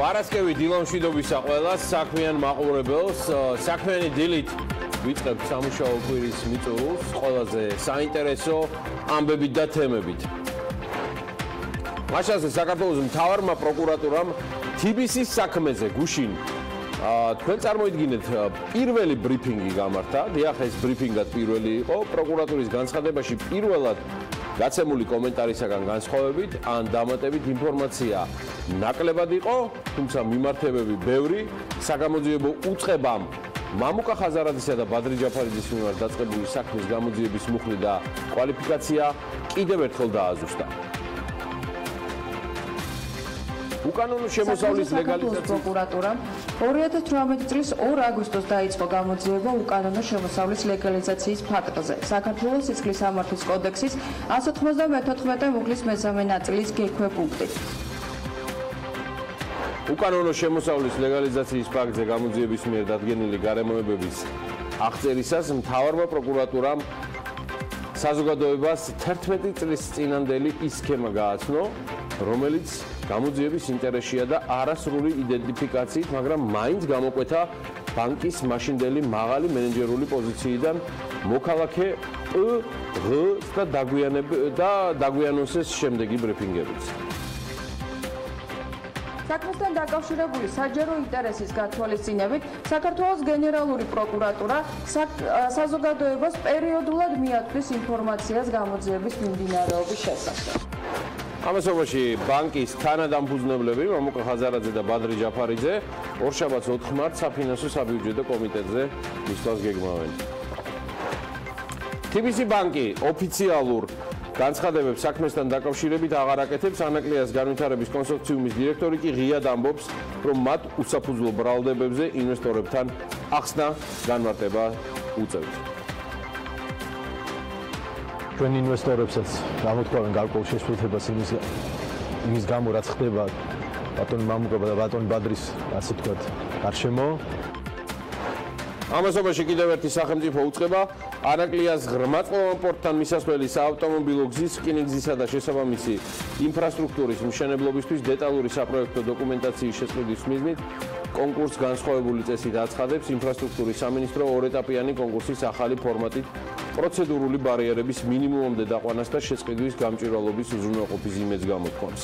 Paraskevi დილამ შვიდობისა ყველას, საქმიან მაყურებელს, საქმიანი დილით ვიწყებთ სამუშაო კვირის მიწურულს, ყველაზე საინტერესო ამბებით და თემებით. მაშასე საქართველოს მთავარმა პროკურატურამ TBC-ის საქმეზე გუშინ თქვენ წარმოიდგინეთ პირველი ბრიფინგი გამართა, დიახ ეს ბრიფინგად პირველი იყო, პროკურატურის განცხადებაში პირველად გაცემული კომენტარისაგან განსხვავებით ან დამატებით ინფორმაცია ნაკლებად იყო, თუმცა მიმართებები ბევრი, საგამოძიებო უწყებამ მამუკა ხაზარაძისა და ბადრი ჯაფარიძის მიმართ დაწყებული საქმის გამოძიების მუხლი და კვალიფიკაცია კიდევ ერთხელ დააზუსტა. უკანონო შემოსავლის ლეგალიზაციის პროკურატურამ 2018 წლის 2 აგვისტოს დაიწყო გამოძიება უკანონო შემოსავლის ლეგალიზაციის ფაქტზე. საქართველოს სისხლის სამართლის კოდექსის 194 მუხლის მესამე ნაწილის გექვე პუნქტით. უკანონო შემოსავლის ლეგალიზაციის ფაქტზე გამოძიების მიერ დადგენილი გარემოებების აღწერისას მთავარმა პროკურატურამ საზოგადოებას 11 წლის წინანდელი ის სქემა გააცნო, რომელიც გამოძიების ინტერესშია და არასრული იდენტიფიკაციით, მაგრამ მაინც გამოკვეთა ბანკის მაშინდელი მაღალი მენეჯერული პოზიციიდან მოქალაქე ღ და დაგვიანონსეს შემდეგი ბრიფინგებიც. საქმესთან დაკავშირებული საჯარო ინტერესის გათვალისწინებით საქართველოს გენერალური პროკურატურა საზოგადოებას პერიოდულად მიაწვდის ინფორმაციას გამოძიების მიმდინარეობის შესახებ. ამასობაში ბანკის თანადამფუძნებლები მამუკა ხაზარაძე და ბადრი ჯაფარიძე ორშაბათს 4 მარტს საფინანსო საბიუჯეტო კომიტეტზე მისვლას გეგმავენ. TBC ბანკი ოფიციალურ განცხადებებს საქმესთან დაკავშირებით აღარ აკეთებს, ანაკლიას განვითარების კონსორციუმის დირექტორი კი ღიად ამბობს, რომ მათ უსაფუძვლო ბრალდებებზე ინვესტორებთან ახსნა განმარტება უწევთ. ჩვენ ინვესტორებსაც გამოთქვამენ გარკვეულ შესწავლებას იმის გამო, რაც ხდება ბატონ მამუკა და ბატონ ბადრის, ასე ვთქვათ, გარშემო. ამასობაში კიდევ ერთი სახელმწიფო უწყება ანაკლიას ღრმაწვოვან პორტთან მისასვლელი საავტომობილო გზის, რკინიგზისა და შესაბამისი ინფრასტრუქტურის მშენებლობისთვის დეტალური საპროექტო დოკუმენტაციის შეწყვეტის მიზნით კონკურსს განსხვავებული წესით აცხადებს ინფრასტრუქტურის სამინისტრო ორეტაპიანი კონკურსის ახალი ფორმატით პროცედურული ბარიერების მინიმუმამდე დაყვანას და შეწყვეტის გამჭვირვალობის უზრუნველყოფის იმედს გამოთქვამს.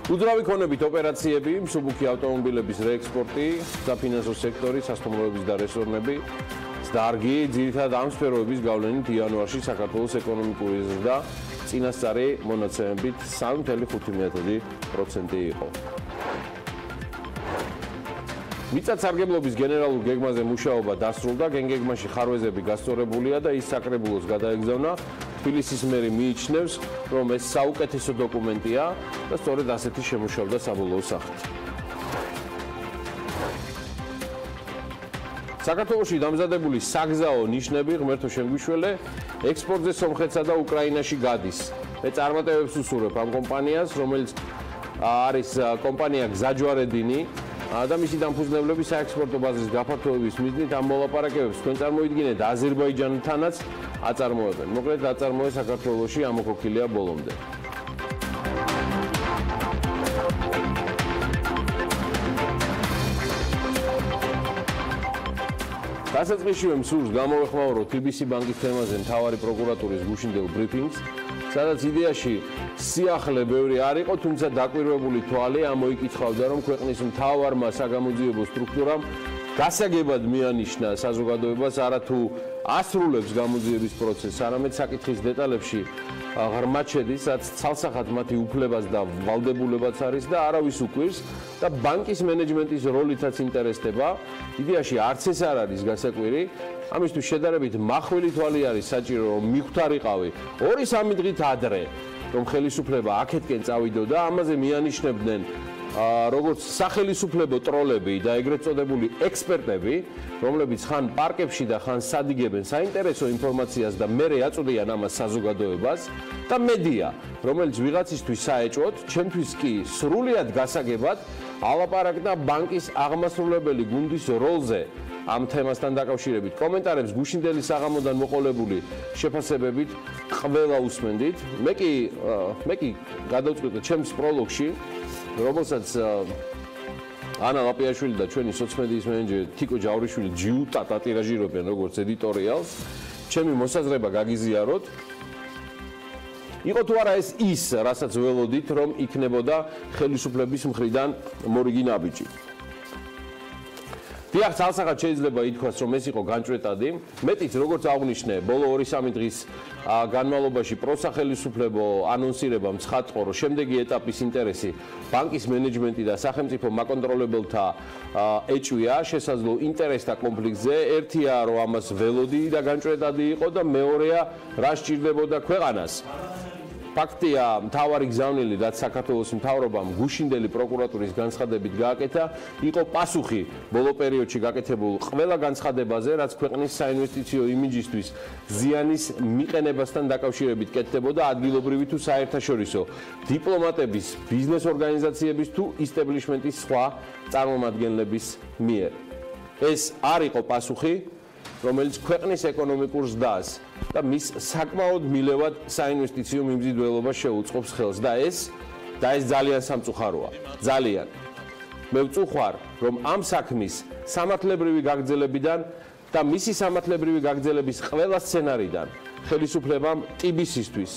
უძრავი ქონებით ოპერაციები, მსუბუქი ავტომობილების რეექსპორტი, საფინანსო სექტორი, სასტუმროების და რესტორნები, დარგი, ძირითადად ამ სფეროების გავლენით იანვარში საქართველოს ეკონომიკური ზრდა წინასწარი მონაცემებით 3.5% იყო. მიწათსარგებლობის გენერალურ გეგმაზე მუშაობა დასრულდა, გენგეგმაში ხარვეზები გასწორებულია და ის საკრებულოს გადაეგზავნა. თბილისის მერი მიიჩნევს, რომ ეს საუკეთესო დოკუმენტია და სწორედ ასეთი შემუშავდა საბოლოო სახით. საქართველოში დამზადებული საგზაო ნიშნები ღმერთო შემგვიშველე ექსპორტზე სომხეთსა და უკრაინაში გადის. მე წარმატებებს უსურვებ ამ კომპანიას, რომელიც არის კომპანია გზაჯვარედინი და მისი დამფუძნებლები საექსპორტო ბაზრის გაფართოების მიზნით ამ მოლაპარაკებებს თქვენ წარმოიდგინეთ აზერბაიჯანთანაც აწარმოებენ. მოკლედ აწარმოე საქართველოში ამოქოქილია ბოლომდე. დასაწყისშივე მსურს გამოვეხმაურო TBC ბანკის თემაზე მთავარი პროკურატურის გუშინდელ ბრიფინგს, სადაც იდეაში სიახლე ბევრი არ იყო, თუმცა დაკვირვებული თვალი ამოიკითხავდა, რომ ქვეყნის მთავარმა საგამოძიებო სტრუქტურამ გასაგებად მიანიშნა საზოგადოებას არათუ ასრულებს გამოძიების პროცესს, არამედ საკითხის დეტალებში ღრმად შედის, რაც ცალსახად მათი უფლებას და ვალდებულებაც არის და არავის უკვირს და ბანკის მენეჯმენტის როლითაც ინტერესდება. იდეაში არც ეს არ არის გასაკვირი, ამისთვის შედარებით მახვილი თვალი არის საჭირო, რომ მიხვდარიყავი 2-3 დღით ადრე, რომ ხელისუფლება აქეთკენ წავიდო და ამაზე მიანიშნებდნენ როგორც სახელისუფლებო ტროლები და ეგრეთ წოდებული ექსპერტები, რომლებიც ხან პარკებში და ხან სადიგებენ საინტერესო ინფორმაციას და მერე აწვდიან ამას საზოგადოებას და მედია, რომელიც ვიღაცისთვის საეჭვოდ, ჩემთვის კი სრულიად გასაგებად ალაპარაკდა ბანკის აღმასრულებელი გუნდის როლზე ამ თემასთან დაკავშირებით. კომენტარებს გუშინდელი საღამოდან მოყოლებული შეფასებებით ყველა უსმენდით. მე კი გადავწყვიტე ჩემს პროლოგში რომელსაც ანა ლაპიაშვილი და ჩვენი სოციმედიის მენეჯერი თიკო ჯავრიშვილი ჯიუტა დატირაჟირებენ როგორც ედიტორიალს, ჩემი მოსაზრება გაგიზიაროთ. იყო თუ არა ეს ის, რასაც ველოდით, რომ იქნებოდა ხელისუფლების მხრიდან მორიგი ნაბიჯი. დიახ, ცალსახად შეიძლება ითქვას, რომ ეს იყო განჭვრეტადი. მეტიც, როგორც აღნიშნე, ბოლო 2-3 დღის განმავლობაში პროსახელისუფლებო ანონსირებამ ცხადყო, რომ შემდეგი ეტაპის ინტერესი ბანკის მენეჯმენტი და სახელმწიფო მაკონტროლებელთა ეჭვია შესაძლო ინტერესთა კონფლიქტზე. ერთია, რომ ამას ველოდი და განჭვრეტადი იყო და მეორეა, რა სჭირდებოდა ქვეყანას. ფაქტია, მთავარი გზავნილი, რაც საქართველოს მთავრობამ გუშინდელი პროკურატურის განცხადებით გააკეთა, იყო პასუხი ბოლო პერიოდში გაკეთებულ ყველა განცხადებაზე, რაც ქვეყნის საინვესტიციო იმიჯისთვის ზიანის მიყენებასთან დაკავშირებით კეთდებოდა ადგილობრივი თუ საერთაშორისო დიპლომატების, ბიზნეს ორგანიზაციების თუ ისტაბლიშმენტის სხვა წარმომადგენლების მიერ. ეს არ იყო პასუხი, რომელიც ქვეყნის ეკონომიკურ ზრდას და მის საკმაოდ მილევად საინვესტიციო მიმზიდველობას შეუწყობს ხელს და ეს ძალიან სამწუხაროა. ძალიან. მე ვწუხარ, რომ ამ საქმის სამართლებრივი გაგრძელებიდან და მისი სამართლებრივი გაგრძელების ყველა სცენარიდან ხელისუფლებამ ტიბისისთვის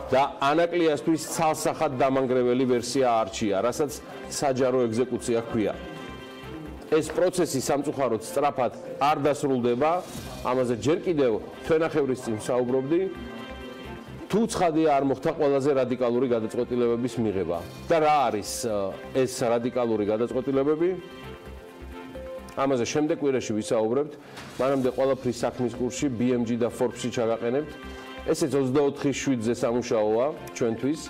და ანაკლიასთვის ცალსახად დამანგრეველი ვერსია არჩია, რასაც საჯარო ეგზეკუცია ჰქვია. ეს პროცესი სამწუხაროდ სწრაფად არ დასრულდება, ამაზე ჯერ კიდევ ჩვენახევრის წინ საუბრობდი, თუ ცხადია არ მოხდა ყველაზე რადიკალური გადაწყვეტილებების მიღება. და რა არის ეს რადიკალური გადაწყვეტილებები? ამაზე შემდეგ კვირაში ვისაუბრებთ, მანამდე ყველაფრის საქმის კურსში BMG და Forbes-ში ჩაგაყენებთ. ესეც 24/7-ზე სამუშაოა ჩვენთვის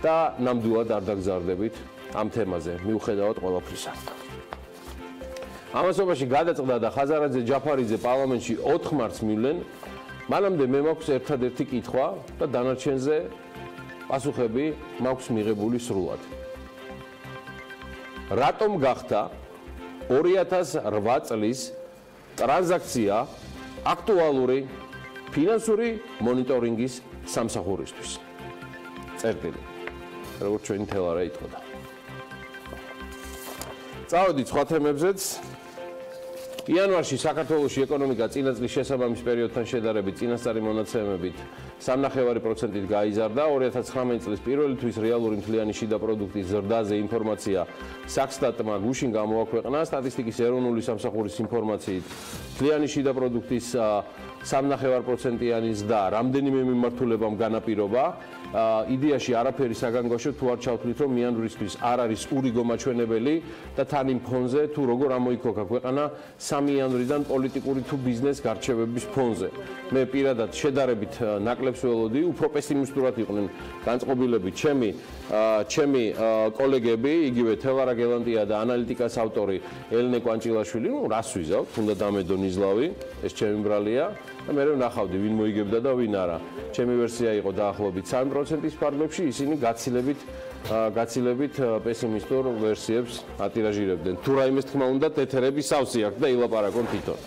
და ნამდვილად არ დაგზარდებით ამ თემაზე, მიუხედავად ყველაფრისა. ამასობაში გადაწყდა და ხაზარაძე ჯაფარიძე პარლამენტში 4 მარტს მივლენ. მანამდე მე მაქვს ერთადერთი კითხვა და დანარჩენზე პასუხები მაქვს მიღებული სრულად. რატომ გახდა 2008 წლის ტრანზაქცია აქტუალური ფინანსური მონიტორინგის სამსახურისთვის? წერტილი. როგორც ჩვენი თელარა იტყოდა. წავედით სხვა თემებზეც. იანვარში საქართველოში ეკონომიკა წინა წლის შესაბამის პერიოდთან შედარებით წინასწარი მონაცემებით 3.5%-ით გაიზარდა. 2019 წლის პირველი თვის რეალური მთლიანი შიდა პროდუქტის ზრდაზე ინფორმაცია საქსტატმა გუშინ გამოაქვეყნა. სტატისტიკის ეროვნული სამსახურის ინფორმაციით მთლიანი შიდა პროდუქტის 3.5%-იანი ზრდა რამდენიმე მიმართულებამ განაპირობა. იდეაში არაფერი საგანგაშო თუ არ ჩავთვლით, რომ მიანვრისთვის არ არის ურიგო მაჩვენებელი და თან იმ ფონზე თუ როგორ ამოიქოქა ქვეყანა სამი იანვრიდან პოლიტიკური თუ ბიზნეს გარჩევების ფონზე. მე პირადად შედარებით ნაკლებს ველოდი, უფრო პესიმისტურად იყვნენ განწყობილები ჩემი კოლეგები, იგივე თელარა გელანტია და ანალიტიკას ავტორი ელენე კვანჭილაშვილი. რას ვიზავთ, უნდა დამედო ნიზლავი, ეს ჩემი ბრალია. და მე ვნახავდი ვინ მოიგებდა და ვინ არა. ჩემი ვერსია იყო დაახლოებით 3%-ის ფარგლებში, ისინი გაცილებით პესიმისტურ ვერსიებს ატირაჟირებდნენ. თუ რაიმეს თქმა უნდა ეთერები სავსე აქვს და ილაპარაკონ თვითონ.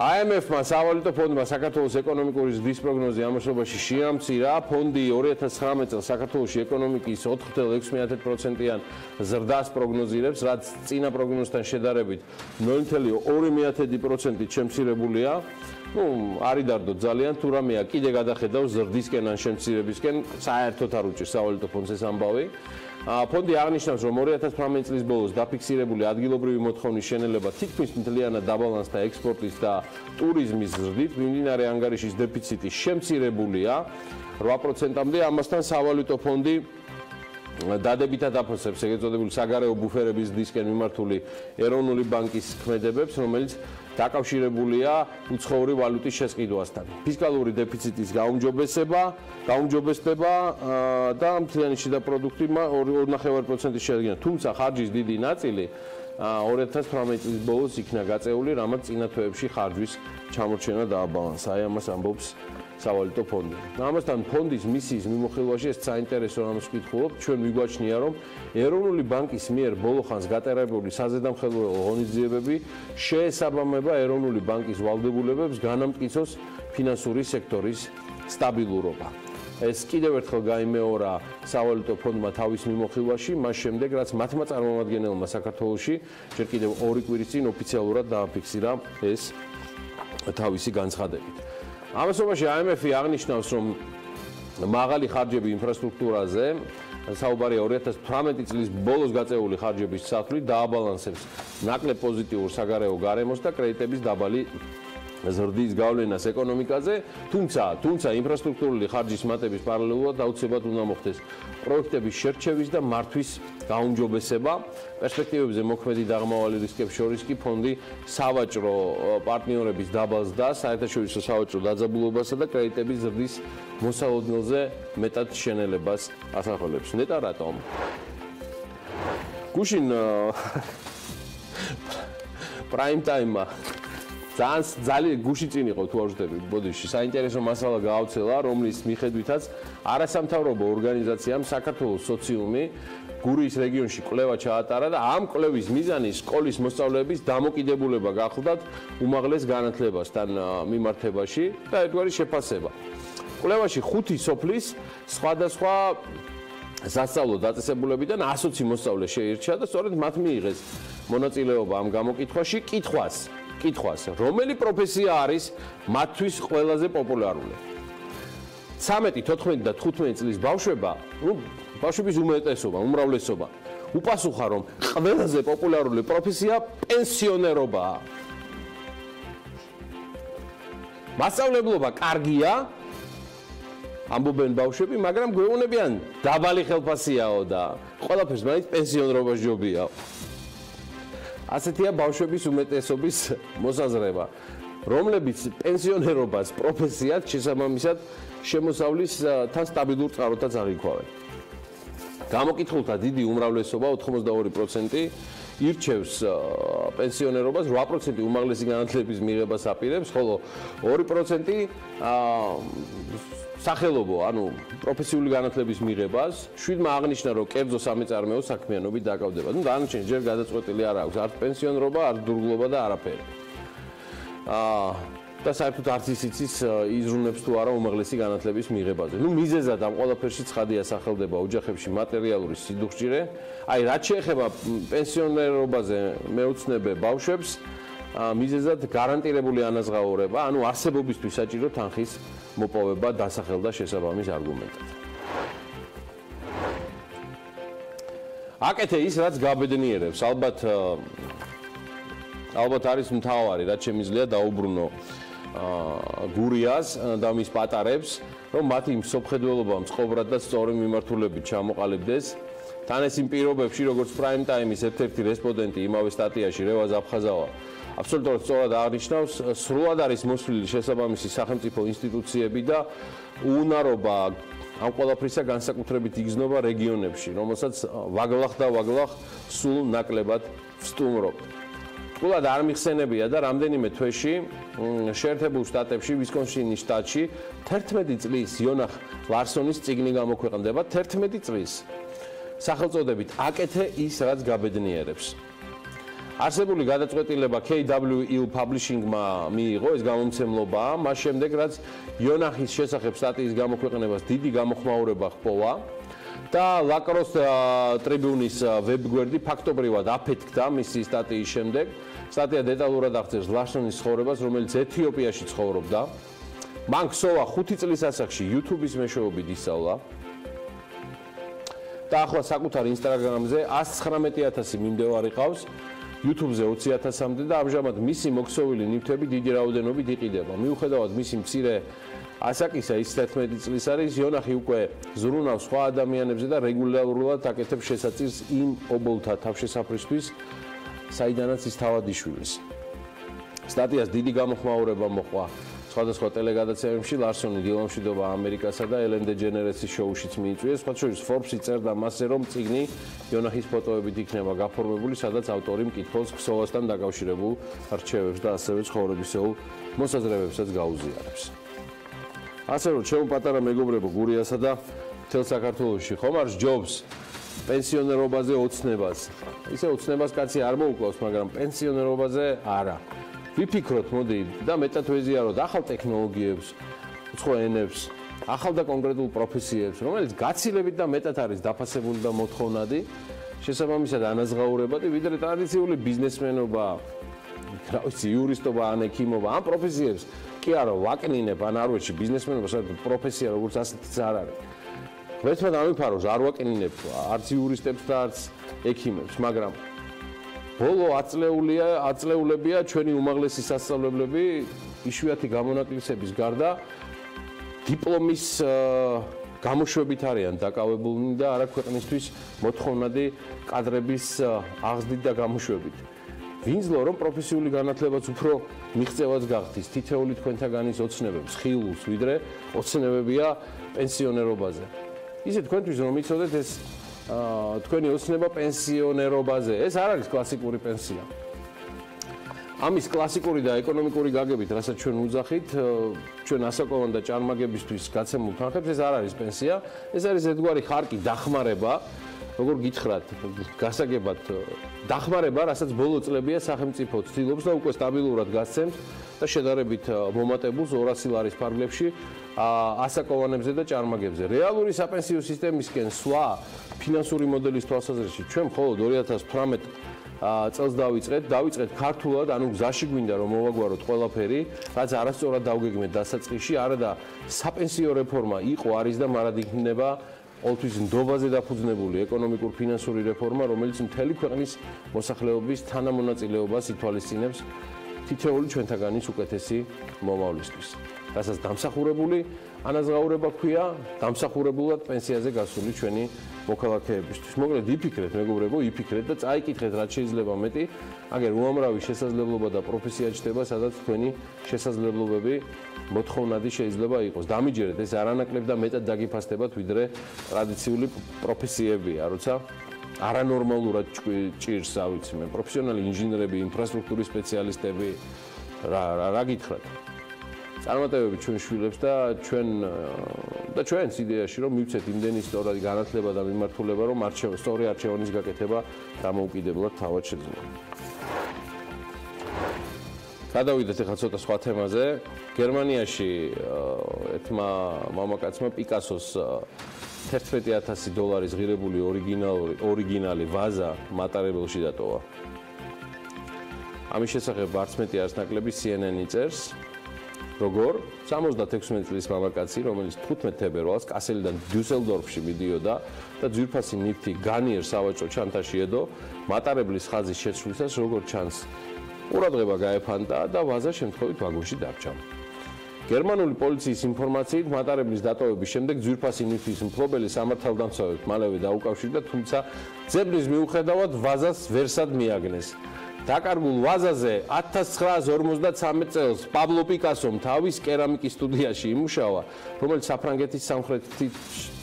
IMF-მა სავალუტო ფონდმა საქართველოს ეკონომიკური ზრდის პროგნოზი ამასობაში შეამცირა. ფონდი 2019 წელს საქართველოში ეკონომიკის 4.6%-იან ზრდას პროგნოზირებს, რაც წინა პროგნოზთან შედარებით 0.2%-ით შემცირებულია. არ იდარდოთ ძალიან, თუ რამეა კიდე გადახედავს ზრდისკენ ან შემცირებისკენ, საერთოდ არ უჭირს სავალუტო ფონდს ეს ამბავი. ფონდი აღნიშნავს, რომ 2018 წლის ბოლოს დაფიქსირებული ადგილობრივი მოთხოვნის შენელება თითქმის მთლიანად დაბალანსდა ექსპორტის და ტურიზმის ზრდით, მიმდინარე ანგარიშის დეფიციტი შემცირებულია 8%-მდე. ამასთან სავალუტო ფონდი დადებითად აფასებს ეგრეთ წოდებული საგარეო ბუფერების ზრდისკენ მიმართული ეროვნული ბანკის ქმედებებს, რომელიც დაკავშირებულია უცხოური ვალუტის შესყიდვასთან. ფისკალური დეფიციტის გაუმჯობესება და მთლიანი შიდა პროდუქტი 2.5%-ის შეადგინა. თუმცა ხარჯის დიდი ნაწილი 2018 წლის ბოლოს იქნა გაწეული, რამაც წინა თვეებში ხარჯვის ჩამორჩენა დააბალანსა. აი ამას ამბობს სავალუტო ფონდი. ამასთან ფონდის მისიის მიმოხილვაში ეს საინტერესო რამს ვკითხულობ, ჩვენ მიგვაჩნია, რომ ეროვნული ბანკის მიერ ბოლო ხანს გატარებული საზედამხედველო ღონისძიებები შეესაბამება ეროვნული ბანკის ვალდებულებებს განამტკიცოს ფინანსური სექტორის სტაბილურობა. ეს კიდევ ერთხელ გაიმეორა სავალუტო ფონდმა თავის მიმოხილვაში, მას შემდეგ რაც მათმა წარმომადგენელმა საქართველოში ჯერ კიდევ 2 კვირის წინ ოფიციალურად დააფიქსირა ეს თავისი განცხადებით. ამასობაში IMF-ი აღნიშნავს, რომ მაღალი ხარჯები ინფრასტრუქტურაზე, საუბარია 2018 წლის ბოლოს გაწეული ხარჯების საფლით დააბალანსებს ნაკლებ პოზიტიურ საგარეო გარემოს და კრედიტების დაბალი ზრდის გავლენას ეკონომიკაზე, თუმცა ინფრასტრუქტურული ხარჯის მატების პარალელურად აუცილებლად უნდა მოხდეს პროექტების შერჩევის და მართვის გაუმჯობესება. პერსპექტივებზე მოქმედი დაღმავალი რისკებს შორის კი ფონდი სავაჭრო პარტნიორების დაბალს და საერთაშორისო სავაჭრო დაძაბულობასა და კრედიტების ზრდის მოსალოდნელზე მეტად შენელებას ასახველებს. ნეტა რატომ? გუშინ პრაიმ ტაიმმა ძალიან გუში წინ იყო თუ არ ვждები ბოდიში საინტერესო მასალა გაავრცელა, რომლის მიხედვითაც არასამთავრობო ორგანიზაციამ საქართველოს სოციუმი გურიის რეგიონში კვლევა ჩაატარა და ამ კვლევის მიზანი სკოლის მოსწავლეების დამოკიდებულება გახლდათ უმაღლეს განათლებასთან მიმართებაში და ერთგვარი შეფასება. კვლევაში 5 სოფლის სხვადასხვა სასწავლო დაწესებულებიდან 120 მოსწავლე შეირჩა და სწორედ მათ მიიღეს მონაწილეობა ამ გამოკითხვაში. კითხვას, რომელი პროფესია არის მათთვის ყველაზე პოპულარული? 13, 14 და 15 წლის ბავშვების უმრავლესობა უპასუხა, რომ ყველაზე პოპულარული პროფესია პენსიონერობაა. მასწავლებლობა კარგია, ამბობენ ბავშვები, მაგრამ გვეუბნებიან დაბალი ხელფასიაო და ყველაფერს მაინც პენსიონერობა ჯობია. ასეთია ბავშვების უმეტესობის მოსაზრება, რომლებიც პენსიონერობას პროფესიად შესაბამისად შემოსავლის თან სტაბილურ წყაროთაც აღიქვავენ. გამოკითხულთა დიდი უმრავლესობა 82% ირჩევს პენსიონერობას, 8% უმაღლესი განათლების მიღებას აპირებს, ხოლო 2% სახელობო, ანუ პროფესიული განათლების მიღებას, 7-მა აღნიშნა, რომ კერძო სამეწარმეო საქმიანობით დაკავდება. დანარჩენი ჯერ გადაწყვეტილი არ აქვს, არც პენსიონერობა, არც დურგლობა და არაფერი. და საერთოდ არც ისიც იზრუნებს თუ არა უმაღლესი განათლების მიღებაზე. მიზეზად ამ ყველაფერში ცხადია სახელდება ოჯახებში მატერიალური სიდუხჭირე. რაც შეეხება პენსიონერობაზე მეუცნებე ბავშვებს, მიზეზად გარანტირებული ანაზღაურება, ანუ არსებობისთვის საჭირო თანხის მოპოვება დასახელდა შესაბამის არგუმენტად. აკეთე ის, რაც გაბედნიერებს, ალბათ არის მთავარი, რაც შემიძლია დაუბრუნო გურიას და მის პატარებს, რომ მათი მსოფლმხედველობამ წყობრად და სწორი მიმართულებით ჩამოყალიბდეს. თან ეს იმ პირობებში, როგორც პრაიმ ტაიმის ერთ-ერთი რესპონდენტი იმავე სტატიაში რევაზ აფხაზავა აბსოლუტურად სწორად აღნიშნავს, სრულად არის მოსვლილი შესაბამისი სახელმწიფო ინსტიტუციები და უნარობა ამ ყველაფრისა განსაკუთრებით იგრძნობა რეგიონებში, რომელსაც ვაგლახ სულ ნაკლებად ვსტუმრობთ. თულად არ მიხსენებია და რამდენიმე თვეში შეერთებულ შტატებში, ვისკონსინის შტატში 11 წლის იონახ ლარსონის წიგნი გამოქვეყნდება, 11 წლის. სახელწოდებით აკეთე ის, რაც გაბედნიერებს. არსებული გადაწყვეტილება KWL Publishing-მა მიიღო ეს გამომცემლობა, მას შემდეგ რაც იონახის შესახებ სტატიის გამოქვეყნებას დიდი გამოხმაურება ჰპოვა და ლაკროს ტრიბუნის ვებგვერდი ფაქტობრივად აფეთქდა მისი სტატიის შემდეგ. სტატია დეტალურად აღწერს ლარსონის ცხოვრებას, რომელიც ეთიოპიაში ცხოვრობდა. მან ქსოვა 5 წლის ასაკში YouTube-ის მეშვეობით ისწავლა. და ახლა საკუთარ Instagram-ზე 119,000 მიმდევარი ყავს. YouTube-ზე 20,000-მდე და ამჟამად მისი მოქსოვილი ნივთები დიდი რაოდენობით იყიდება. მიუხედავად მისი მცირე ასაკისა, ის 11 წლის არის, იონახი უკვე ზრუნავს სხვა ადამიანებზე და რეგულარულად აკეთებს შესაწირს იმ ობოლთა თავშესაფრისთვის, საიდანაც ის თავად იშვილეს. სტატიას დიდი გამოხმაურება მოყვა სხვადასხვა ტელეგადაცემებში, ლარსონი დილამშვიდობა ამერიკასა და ელენ დეჯენერესის შოუშიც მიიწვიეს. სხვა შორის Forbes-ი წერდა მასზე, რომ წიგნი იონახის ფოტოებით იქნება გაფორმებული, სადაც ავტორი მკითხველს ქსოვასთან დაკავშირებულ რჩევებს და ასევე ცხოვრებისეულ მოსაზრებებსაც გაუზიარებს. ასე რომ, ჩემო პატარა მეგობრებო, გურიასა და მთელ საქართველოში ხომ არ სჯობს პენსიონერობაზე ოცნებას. ისე ოცნებას კაცი არ მოუკლავს, მაგრამ პენსიონერობაზე არა. ვიფიქროთ, მოდი და მეტად ვეზიაროთ ახალ ტექნოლოგიებს, უცხო ენებს, ახალ და კონკრეტულ პროფესიებს, რომელიც გაცილებით და მეტად არის დაფასებული და მოთხოვნადი, შესაბამისად ანაზღაურებადი, ვიდრე ტრადიციული ბიზნესმენობა, რა ვიცი, იურისტობა ან ექიმობა, ამ პროფესიებს კი არა ვაკნინებ, ან არ ვიცი, ბიზნესმენობა საერთოდ პროფესია როგორც ასეთიც არ არის. ვერთმად ამიფაროს არ ვაკნინებ არც იურისტებს და არც ექიმებს, მაგრამ ბოლო აწლეულებია ჩვენი უმაღლესი სასწავლებლები იშვიათი გამონაკლისების გარდა დიპლომის გამოშვებით არიან დაკავებულნი და არა ქვეყნისთვის მოთხოვნადი კადრების აღზრდით და გამოშვებით. ვინძლო რომ პროფესიული განათლებაც უფრო მიღწევაც გახდის თითეული თქვენთაგანის ოცნებებს ხილულს ვიდრე ოცნებებია პენსიონერობაზე. ისე თქვენთვის რომ იცოდეთ ეს თქვენი ოცნება პენსიონერობაზე, ეს არ არის კლასიკური პენსია. ამის კლასიკური და ეკონომიკური გაგებით, რასაც ჩვენ უძახით, ჩვენ ასაკოვან და ჭარმაგებისთვის გაცემულ თანხებს, ეს არ არის პენსია, ეს არის ერთგვარი ხარკი, დახმარება, როგორ გითხრათ, გასაგებად დახმარება, რასაც ბოლო წლებია სახელმწიფო ცდილობს და უკვე სტაბილურად გასცემს და შედარებით მომატებულს 200 ლარის ფარგლებში ასაკოვანებზე და ჭარმაგებზე. რეალური საპენსიო სისტემისკენ სვლა ფინანსური მოდელის თვალსაზრისით ჩვენ მხოლოდ 2018 წელს დავიწყეთ ქართულად, ანუ გზაში გვინდა რომ მოვაგვაროთ ყველაფერი, რაც არასწორად დავგეგმეთ დასაწყისში, არა და საპენსიო რეფორმა იყო, არის და მარად იქნება ყოველთვის ნდობაზე დაფუძნებული ეკონომიკურ-ფინანსური რეფორმა, რომელიც მთელი ქვეყნის მოსახლეობის თანამონაწილეობას ითვალისწინებს თითოეული ჩვენთაგანის უკეთესი მომავლისთვის. რასაც დამსახურებული ანაზღაურება ქვია, დამსახურებულად პენსიაზე გასული ჩვენი მოქალაქეებისთვის. მოკლედ იფიქრეთ, მეგობრებო, იფიქრეთ და წაიკითხეთ რაც შეიძლება მეტი, აგერ უამრავი შესაძლებლობა და პროფესია ჩდება, სადაც თქვენი შესაძლებლობები მოთხოვნადი შეიძლება იყოს. დამიჯერეთ, ეს არანაკლებ და მეტად დაგიფასდებათ, ვიდრე ტრადიციული პროფესიებია, როცა არანორმალურად ჭირს, რა ვიცი მე, პროფესიონალი ინჟინერები, ინფრასტრუქტურის სპეციალისტები, რა გითხრათ? წარმატებები ჩვენ შვილებს და ჩვენს იდეაში რომ მივცეთ იმდენი სწორად განათლება და მიმართულება რომ სწორი არჩევანის გაკეთება დამოუკიდებლად თავად შეძლო. გადავიდეთ ახლა ცოტა სხვა თემაზე. გერმანიაში ერთმა მამაკაცმა პიკასოს $11,000 ღირებული ორიგინალი ვაზა მატარებელში დატოვა. ამის შესახებ არც მეტი არც ნაკლები CNN-ი წერს. როგორ 76 წლის მამაკაცი, რომელიც 15 თებერვალს კასელიდან დიუსელდორფში მიდიოდა და ძვირფასი ნივთი განიერ სავაჭრო ჩანთაში ედო, მატარებლის ხაზის შეცვლისას როგორ ჩანს, ყურადღება გაეფანტა და ვაზა შემთხვევით ვაგონში დარჩა. გერმანული პოლიციის ინფორმაციით, მატარებლის დატოვების შემდეგ ძვირფასი ნივთის მფლობელი სამართალდამცავებს მალევე დაუკავშირდა, თუმცა ძებნის მიუხედავად ვაზას ვერსად მიაგნეს. დაკარგულ ვაზაზე 1953 წელს პაბლო პიკასომ თავის კერამიკის სტუდიაში იმუშავა, რომელიც საფრანგეთის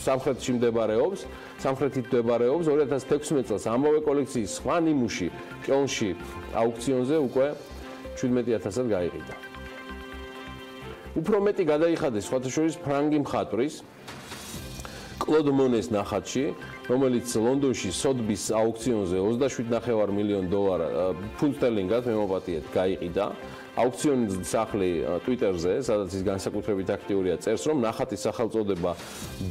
სამხრეთით მდებარეობს. 2016 წელს ამავე კოლექციის სხვა ნიმუში კელნში აუქციონზე უკვე 17,000-ად გაიყიდა. უფრო მეტი გადაიხადეს სხვათა შორის ფრანგი მხატვრის კლოდ მონეს ნახატში, რომელიც ლონდონში სოდბის აუქციონზე $27.5 მილიონ ფუნტ სტერლინგად მემოპატიეთ გაიყიდა. აუქციონის სახლი ტვიტერზე, სადაც ის განსაკუთრებით აქტიურია, წერს, რომ ნახატის სახელწოდება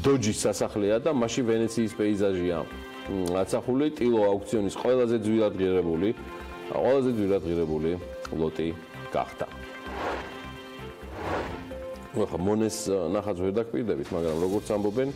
დოჯის სასახლეა და მასში ვენეციის პეიზაჟია აცახული. ტილო აუქციონის ყველაზე ძვირად ღირებული ლოტი გახდა. ახლა მონეს ნახატს ვერ დაგპირდებით, მაგრამ როგორც ამბობენ,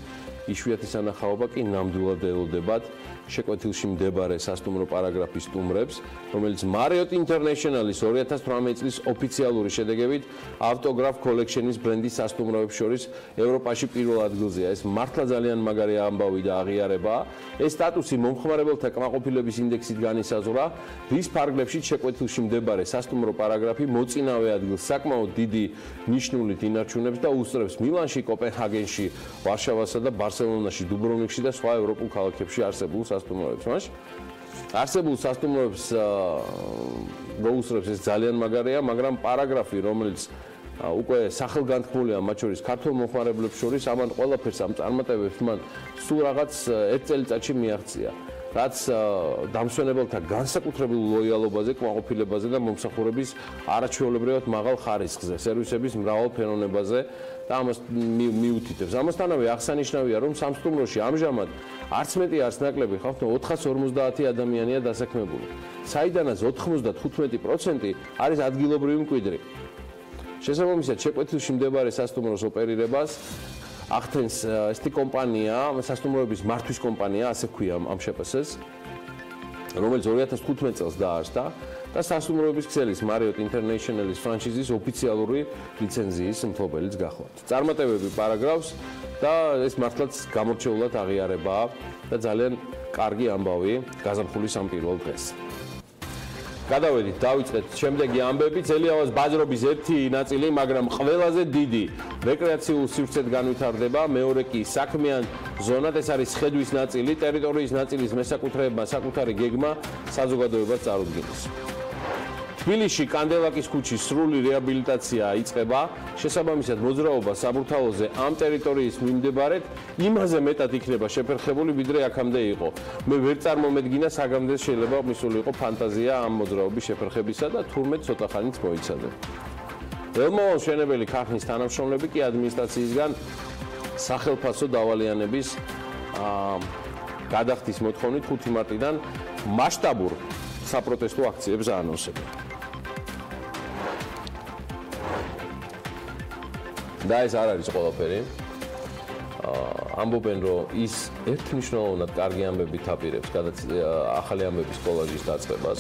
იშვიათი სანახაობა კი ნამდვილად ელოდებათ შეკვეთილში მდებარე სასტუმრო პარაგრაფის სტუმრებს, რომელიც Marriott International-ის 2018 წლის ოფიციალური შედეგებით ავტოგრაფ კოლექშენის ბრენდის სასტუმროებს შორის ევროპაში პირველ ადგილზეა. ეს მართლა ძალიან მაგარი ამბავი და აღიარებაა. ეს სტატუსი მომხმარებელთა კმაყოფილების ინდექსით განისაზღვრა, რის ფარგლებში შეკვეთილში მდებარე სასტუმრო პარაგრაფი მოწინავე ადგილს საკმაოდ დიდი ნიშნულით ინარჩუნებს და უსწრებს მილანში, კოპენჰაგენში, ვარშავასა და ბარსელონაში, დუბროვნიკში და სხვა ევროპულ ქალაქებში არსებულ სასტუმროებს. არსებულ სასტუმროებს მოუსწრებს ეს ძალიან მაგარია, მაგრამ პარაგრაფი, რომელიც უკვე სახელგანთქმულია მათ შორის ქართულ მომხმარებლებს შორის, ამან ყველაფერს ამ წარმატებებს მან სულ რაღაც 1 წელიწადში მიაღწია. რაც დამსვენებელთა განსაკუთრებულ ლოიალობაზე, კმაყოფილებაზე და მომსახურების არაჩვეულებრივად მაღალ ხარისხზე, სერვისების მრავალ ფენონებაზე და ამას მიუთითებს. ამასთანავე აღსანიშნავია, რომ სამსტუმროში ამჟამად არც მეტი არც ნაკლები ხალხი 450 ადამიანია დასაქმებული. საიდანაც 95% არის ადგილობრივი მკვიდრი. შესაბამისად, შეკვეთილში მდებარე სასტუმროს ოპერირებას ახდენს ესეთი კომპანია, სასტუმროების მართვის კომპანია, ასე ქვია ამ შეფასეს, რომელიც 2015 წელს დაარსდა და სასტუმროების ქსელის Marriott International-ის ფრანჩიზის ოფიციალური ლიცენზიის მფლობელიც გახლავთ. წარმატებები პარაგრაფს და ეს მართლაც გამორჩეულად აღიარებაა და ძალიან კარგი ამბავი გაზაფხულის ამ პირველ დღეს. გადავედით, დავიწყეთ შემდეგი ამბები. ძელიავას ბაზრობის ერთი ნაწილი, მაგრამ ყველაზე დიდი რეკრეაციულ სივრცედ განვითარდება, მეორე კი საქმიან ზონად, ეს არის ხედვის ნაწილი, ტერიტორიის ნაწილის მესაკუთრეებმა საკუთარი გეგმა საზოგადოებას წარუდგინეს. თბილისში კანდელაკის ქუჩის სრული რეაბილიტაცია იწყება, შესაბამისად მოძრაობა საბურთალოზე ამ ტერიტორიის მიმდებარედ იმაზე მეტად იქნება შეფერხებული, ვიდრე აქამდე იყო. მე ვერ წარმომედგინა საგამდე შეიძლება მისული იყო ფანტაზია ამ მოძრაობის შეფერხებისა და თურმე ცოტა ხანიც მოიცადე. ველმოვალ მშენებელი ქარხნის თანამშრომლები კი ადმინისტრაციისგან სახელფასო დავალიანების გადახდის მოთხოვნით 5 მარტიდან მასშტაბურ საპროტესტო აქციებს აანონსებენ. და ეს არ არის ყველაფერი. ამბობენ, რომ ის ერთმნიშვნელოვნად კარგი ამბებით აპირებს ახალი ამბების კოლაჟის დაწყებას.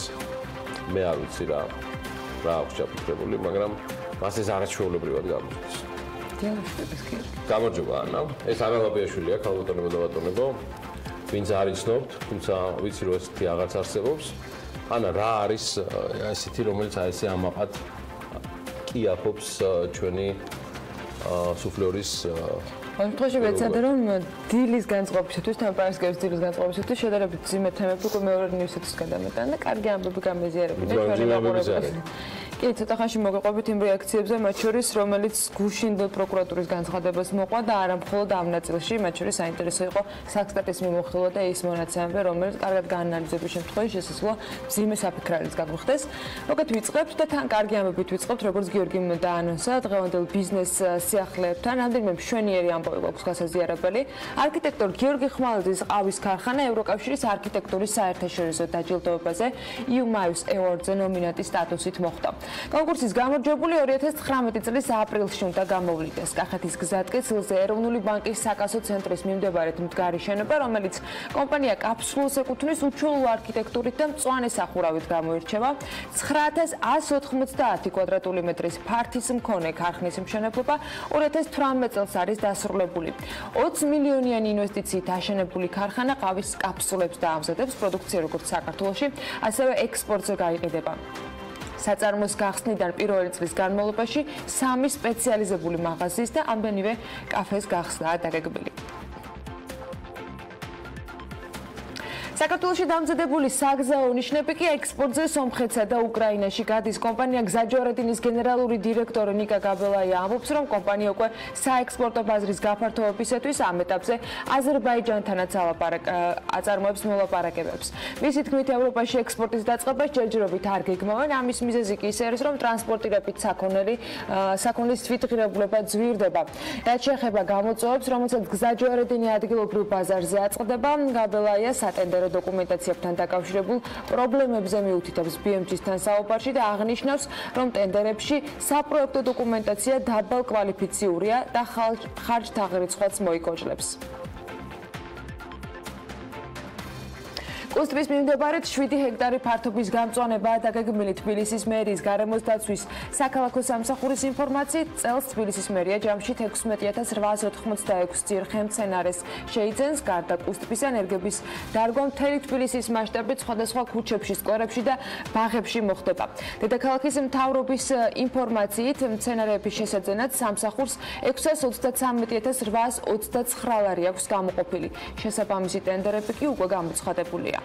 მე არ ვიცი რა აქვს ჩაფიქრებული, მაგრამ მას ეს არაჩვეულებრივად გამოდის. გამარჯობა, ანა. ეს ანა ლაპიაშვილია, ქალბატონებო და ბატონებო. ვინც არ იცნობთ, თუმცა ვიცი, რომ ესეთი აღარც არსებობს. ანა, რა არის ესეთი, რომელიც აი ესე ამაყად კიაფობს ჩვენი სუფლეორის შემთხვევაში ვეცადე, რომ დილის განწყობისათვის, თემპარისკების დილის განწყობისათვის შედარებით ძიმე თემები უკვე მეორე ნიუსების გადამეტანა და კარგი ამბები გამეზიარებინა ჩვენი მაყურებლებს. კი, ცოტა ხანში მოგეყვებით იმ რეაქციებზე, მათ შორის, რომელიც გუშინდელ პროკურატურის განცხადებას მოყვა და არა მხოლოდ ამ ნაწილში, მათ შორის საინტერესო იყო საქსტატის მიმოხილვა და ის მონაცემები, რომელიც კარგად გაანალიზების შემთხვევაში შესაძლოა მძიმე საფიქრარის გაგვხდეს. მოგეთ ვიწყებთ და თან კარგი ამბებით ვიწყებთ, როგორც გიორგიმ დაანონსა, დღევანდელ ბიზნეს სიახლეებთან რამდენიმე მშვენიერი ამბავი გვაქვს გასაზიარებელი. არქიტექტორ გიორგი ხმალაძის ყავის ქარხანა ევროკავშირის არქიტექტურის საერთაშორისო დაჯილდოებაზე EUMAIUS Award-ზე ნომინანტის სტატუსით მოხვდა. კონკურსის გამარჯვებული 2019 წლის აპრილში უნდა გამოვლინდეს. კახეთის გზატკეცილზე ეროვნული ბანკის საკასო ცენტრის მიმდებარედ მდგარი შენობა, რომელიც კომპანია კაფსულს ეკუთვნის, უჩვეულო არქიტექტურით და მწვანე სახურავით გამოირჩევა. 9190 კვადრატული მეტრის ფართის მქონე ქარხნის მშენებლობა 2018 წელს არის დასრულებული. 20 მილიონიანი ინვესტიციით აშენებული ქარხანა ყავის კაფსულებს დაამზადებს, პროდუქცია როგორც საქართველოში, ასევე ექსპორტზე გაიყიდება. საწარმოს გახსნიდან პირველი წლის განმავლობაში 3 სპეციალიზებული მაღაზიის და ამდენივე კაფეს გახსნა დაგეგმილი. საქართველოში დამზადებული საგზაო ნიშნები კი ექსპორტზე სომხეთსა და უკრაინაში გადის. კომპანია გზაჯვარედინის გენერალური დირექტორი ნიკა გაბელაია ამბობს, რომ კომპანია უკვე საექსპორტო ბაზრის გაფართოებისათვის ამ ეტაპზე აზერბაიჯანთანაც აწარმოებს მოლაპარაკებებს. მისი თქმით, ევროპაში ექსპორტის დაწყებას ჯერჯერობით არ გეგმავენ. ამის მიზეზი კი ის არის, რომ ტრანსპორტირებით საქონლის თვითღირებულება ძვირდება. რაც შეეხება გამოწვევებს, რომელსაც გზაჯვარედინი ადგილობრივ ბაზარზე აწყდება, გაბელაია სატენდერო დოკუმენტაციებთან დაკავშირებულ პრობლემებზე მიუთითებს BMG-სთან საუბარში და აღნიშნავს, რომ ტენდერებში საპროექტო დოკუმენტაცია დაბალ კვალიფიციურია და ხარჯთაღრიცხვაც მოიკოჭლებს. კუსტრის მიმდებარედ 7 ჰექტარი ფართობის გამწვანებაა დაგეგმილი. თბილისის მერიის გარემოს დაცვის საქალაქო სამსახურის ინფორმაციით, წელს თბილისის მერია ჯამში 16886 ძირხემცენარეს შეიძენს. გარდა კუსტრის ენერგების დარგვა მთელი თბილისის მასშტაბით სხვადასხვა ქუჩებში, სკვერებში და ბაღებში მოხდება. დედაქალაქის მთავრობის ინფორმაციით, მცენარეების შესაძენად სამსახურს 633829 ლარი აქვს გამოყოფილი. შესაბამისი ტენდერები კი უკვე გამოცხადებულია.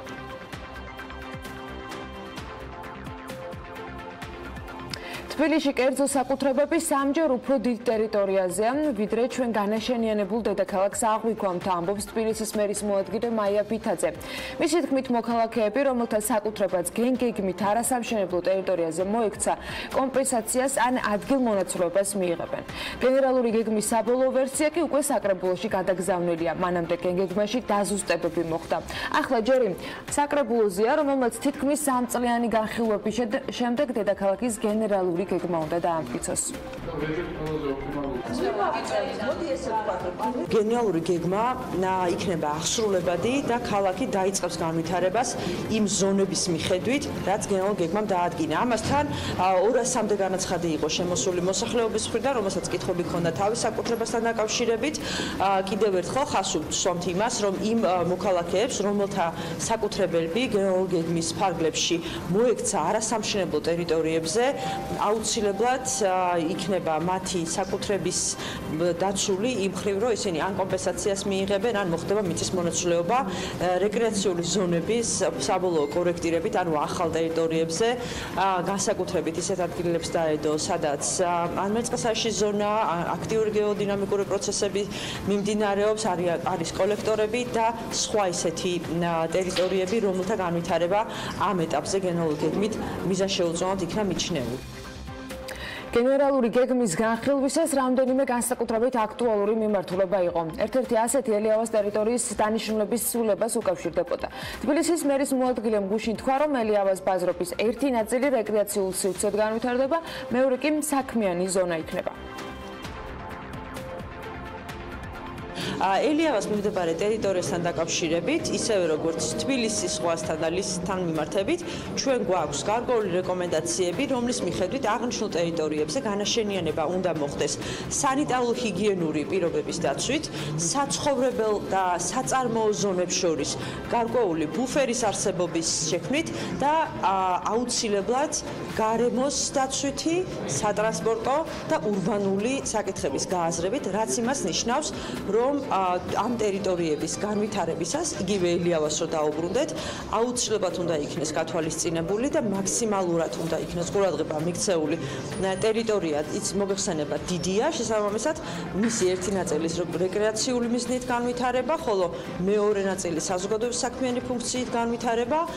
თბილისში კერძო საკუთრებები სამჯერ უფრო დიდ ტერიტორიაზეა, ვიდრე ჩვენ განაშენიანებულ დედაქალაქს აღვიქვამთ, ამბობს თბილისის მერის მოადგილე მაია ბითაძე. მისი თქმით, მოქალაქეები, რომელთა საკუთრებაც გეგმით არასამშენებლო ტერიტორიაზე მოექცა, კომპენსაციას ან ადგილმონაცვლეობას მიიღებენ. გენერალური გეგმის საბოლოო ვერსია კი უკვე საკრებულოში გადაგზავნილია. მანამდე გეგმაში დაზუსტებები მოხდა. ახლა ჯერი საკრებულოზეა, რომელმაც თითქმის 3 წლიანი განხილვების შემდეგ დედაქალაქის გენერალური გეგმა უნდა დაამტკიცოს. გენერალური გეგმა იქნება აღსრულებადი და ქალაქი დაიწყებს განვითარებას იმ ზონების მიხედვით, რაც გენერალურ გეგმამ დაადგინა. ამასთან 200-მდე განაცხადი იყო შემოსული მოსახლეობის მხრიდან, რომელსაც კითხვები ჰქონდა თავის საკუთრებასთან დაკავშირებით. კიდევ ერთხელ ხაზს ვსვამთ იმას, რომ იმ მოქალაქეებს, რომელთა საკუთრებები გენერალურ გეგმის ფარგლებში მოექცა არასამშენებლო ტერიტორიებზე, აუცილებლად იქნება მათი საკუთრების დაცული იმ მხრივ, რომ ისინი ან კომპენსაციას მიიღებენ, ან მოხდება მიწის მონაცვლეობა რეკრეაციული ზონების საბოლოო კორექტირებით, ანუ ახალ ტერიტორიებზე, განსაკუთრებით ისეთ ადგილებს დაედო, სადაც ან მეწყერსაში ზონა, აქტიური გეოდინამიკური პროცესები მიმდინარეობს, არის კოლექტორები და სხვა ისეთი ტერიტორიები, რომელთა განვითარება ამ ეტაპზე გენერალური გეგმით მიზანშეუწონად იქნა მიჩნეული. გენერალური გეგმის განხილვისას რამდენიმე განსაკუთრებით აქტუალური მიმართულება იყო. ერთ-ერთი ასეთი ელიავას ტერიტორიის დანიშნულების სრულებას უკავშირდებოდა. თბილისის მერის მოადგილემ გუშინ თქვა, რომ ელიავას ბაზრობის ერთი ნაწილი რეკრეაციულ სივრცედ განვითარდება, მეორე კი საქმიანი ზონა იქნება. ელიავას მიმდებარე ტერიტორიასთან დაკავშირებით, ისევე როგორც თბილისის ზღვასთან და ლისთან მიმართებით, ჩვენ გვაქვს გარკვეული რეკომენდაციები, რომლის მიხედვით აღნიშნულ ტერიტორიებზე განაშენიანება უნდა მოხდეს სანიტარულ-ჰიგიენური პირობების დაცვით, საცხოვრებელ და საწარმოო ზონებს შორის გარკვეული ბუფერის არსებობის შექმნით და აუცილებლად გარემოს დაცვითი, სატრანსპორტო და ურბანული საკითხების გააზრებით, რაც იმას ნიშნავს, რომ ამ ტერიტორიების განვითარებისას, იგივე ელიავას რო დაუბრუნდეთ, აუცილებლად უნდა იქნეს გათვალისწინებული და მაქსიმალურად უნდა იქნეს ყურადღება მიქცეული ტერიტორია, ის მოგეხსენება დიდია, შესაბამისად, მისი ერთი ნაწილის რეკრეაციული მიზნით განვითარება, ხოლო მეორე ნაწილი საზოგადოების საქმიანი ფუნქციით განვითარება.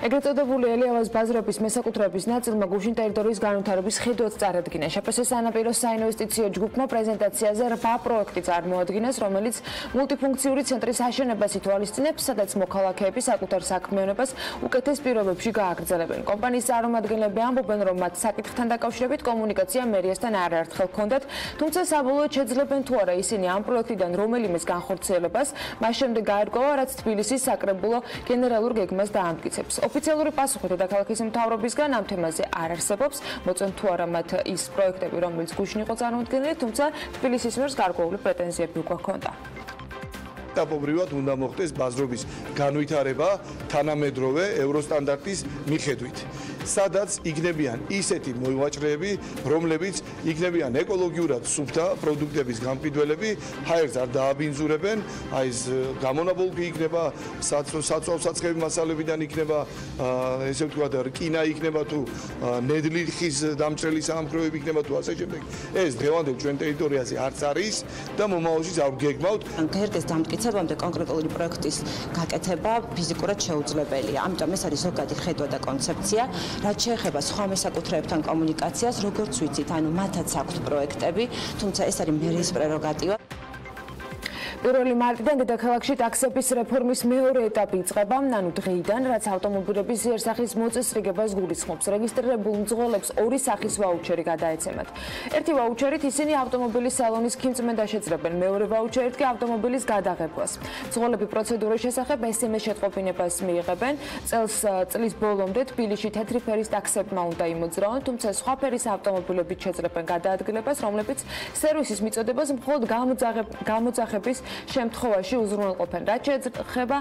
ეგრეთ წოდებული ელიავას ბაზრობის მესაკუთრების ნაწილმა გუშინ ტერიტორიის განვითარების ხედვაც წარადგინა. შპს სანაპირო საინვესტიციო ჯგუფმა პრეზენტაციაზე 8 პროექტი წარმოადგინეს, რომელიც მულტიფუნქციური ცენტრის აშენებას ითვალისწინებს, სადაც მოქალაქეები საკუთარ საქმიანობას უკეთეს პირობებში გააგრძელებენ. კომპანიის წარმომადგენლები ამბობენ, რომ მათ საკითხთან დაკავშირებით კომუნიკაცია მერიასთან არაერთხელ ჰქონდათ, თუმცა საბოლოოდ შეძლებენ თუ არა ისინი ამ პროექტიდან რომელიმეს განხორციელებას, მას შემდეგ გაერკვევა, რაც თბილისის საკრებულო გენერალურ გეგმას დაამტკიცებს. ოფიციალური პასუხი დედაქალაქის მთავრობისგან ამ თემაზე არ არსებობს, მოწონთ თუ არა მათ ის პროექტები, რომელიც გუშინ იყო წარმოდგენილი, თუმცა თბილისის მერს გარკვეული პრეტენზიები უკვე ჰქონდა. ეტაპობრივად უნდა მოხდეს ბაზრობის განვითარება თანამედროვე ევროსტანდარტის მიხედვით, სადაც იქნებიან ისეთი მოივაჭრეები, რომლებიც იქნებიან ეკოლოგიურად სუფთა პროდუქტების გამყიდველები, ჰაერს არ დააბინძურებენ, აი ეს გამონაბოლქვი იქნება, საწვავ-საწყები მასალებიდან იქნება, ესე ვთქვათ, რკინა იქნება თუ ნედლი ხის დამჭრელი საამქროები იქნება თუ ასე შემდეგ. ეს დღევანდელ ჩვენ ტერიტორიაზე არც არის და მომავალშიც არ გეგმავთ. გერგეს დამტკიცებამდე კონკრეტული პროექტის გაკეთება ფიზიკურად შეუძლებელია. ამიტომ ეს არის ზოგადი ხედვა და კონცეფცია. რაც შეეხება სხვა მესაკუთრეებთან კომუნიკაციას, როგორც ვიცით, ანუ მათაც აქვთ პროექტები, თუმცა ეს არის მერის პრეროგატივა. პირველი მარტიდან დედაქალაქში ტაქსების რეფორმის მეორე ეტაპი იწყება, ანუ დღეიდან, რაც ავტომობილების იერსახის მოწესრიგებას გულისხმობს. რეგისტრირებულ მძღოლებს 2 სახის ვაუჩერი გადაეცემათ. ერთი ვაუჩერით ისინი ავტომობილის სალონის ქიმწმენდას შეძლებენ, მეორე ვაუჩერით კი ავტომობილის გადაღებვას. მძღოლები პროცედურის შესახებ SMS შეტყობინებას მიიღებენ. წლის ბოლომდე თბილისში თეთრი ფერის ტაქსებმა უნდა იმოძრავონ, თუმცა სხვა ფერის ავტომობილებით შეძლებენ გადაადგილებას, რომლებიც სერვისის მიწოდებას მხოლოდ გამოძახების შემთხვევაში უზრუნველყოფენ. რაც შეეხება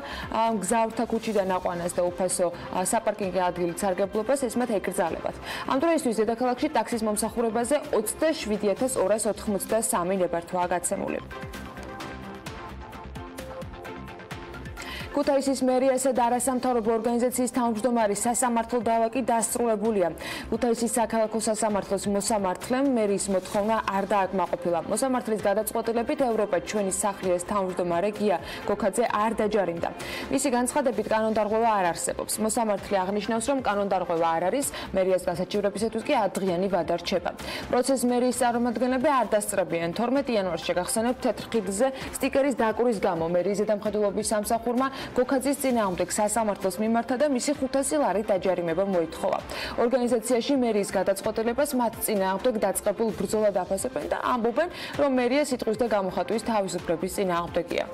გზავრთა ქუჩიდან აყვანას და უფასო საპარკინგო ადგილის სარგებლობას, ეს მათ ეკრძალებათ. ამ დროისთვის დედაქალაქში ტაქსის მომსახურებაზე 27283 ნებართვაა გაცემული. ქუთაისის მერიასა და არასამთავრობო ორგანიზაციის თავმჯდომარის სასამართლო დავა კი დასრულებულია. ქუთაისის საქალაქო სასამართლოს მოსამართლემ მერის მოთხოვნა არ დააკმაყოფილა. მოსამართლის გადაწყვეტილებით ევროპა ჩვენი სახლის თავმჯდომარე გია გოქაძე არ დაჯარიმდა. მისი განცხადებით კანონდარღვევა არ არსებობს. მოსამართლე აღნიშნავს, რომ კანონდარღვევა არ არის, მერიას დასაჩივრებისათვის კი ათდღიანი ვადა რჩება. პროცესს მერიის წარმომადგენლები არ დასწრებიან. 12 იანვარს შეგახსენებთ თეთრ ხიდზე სტიკერის დაკვრის გამო მერიის ზედამხედველობის სამსახურმა გოქაძის წინააღმდეგ სასამართლოს მიმართა და მისი 500 ლარი დაჯარიმება მოითხოვა. ორგანიზაციაში მერიის გადაწყვეტილებას მათ წინააღმდეგ დაწყებულ ბრძოლა დაფასებენ და ამბობენ, რომ მერია სიტყვის და გამოხატვის თავისუფლების წინააღმდეგია.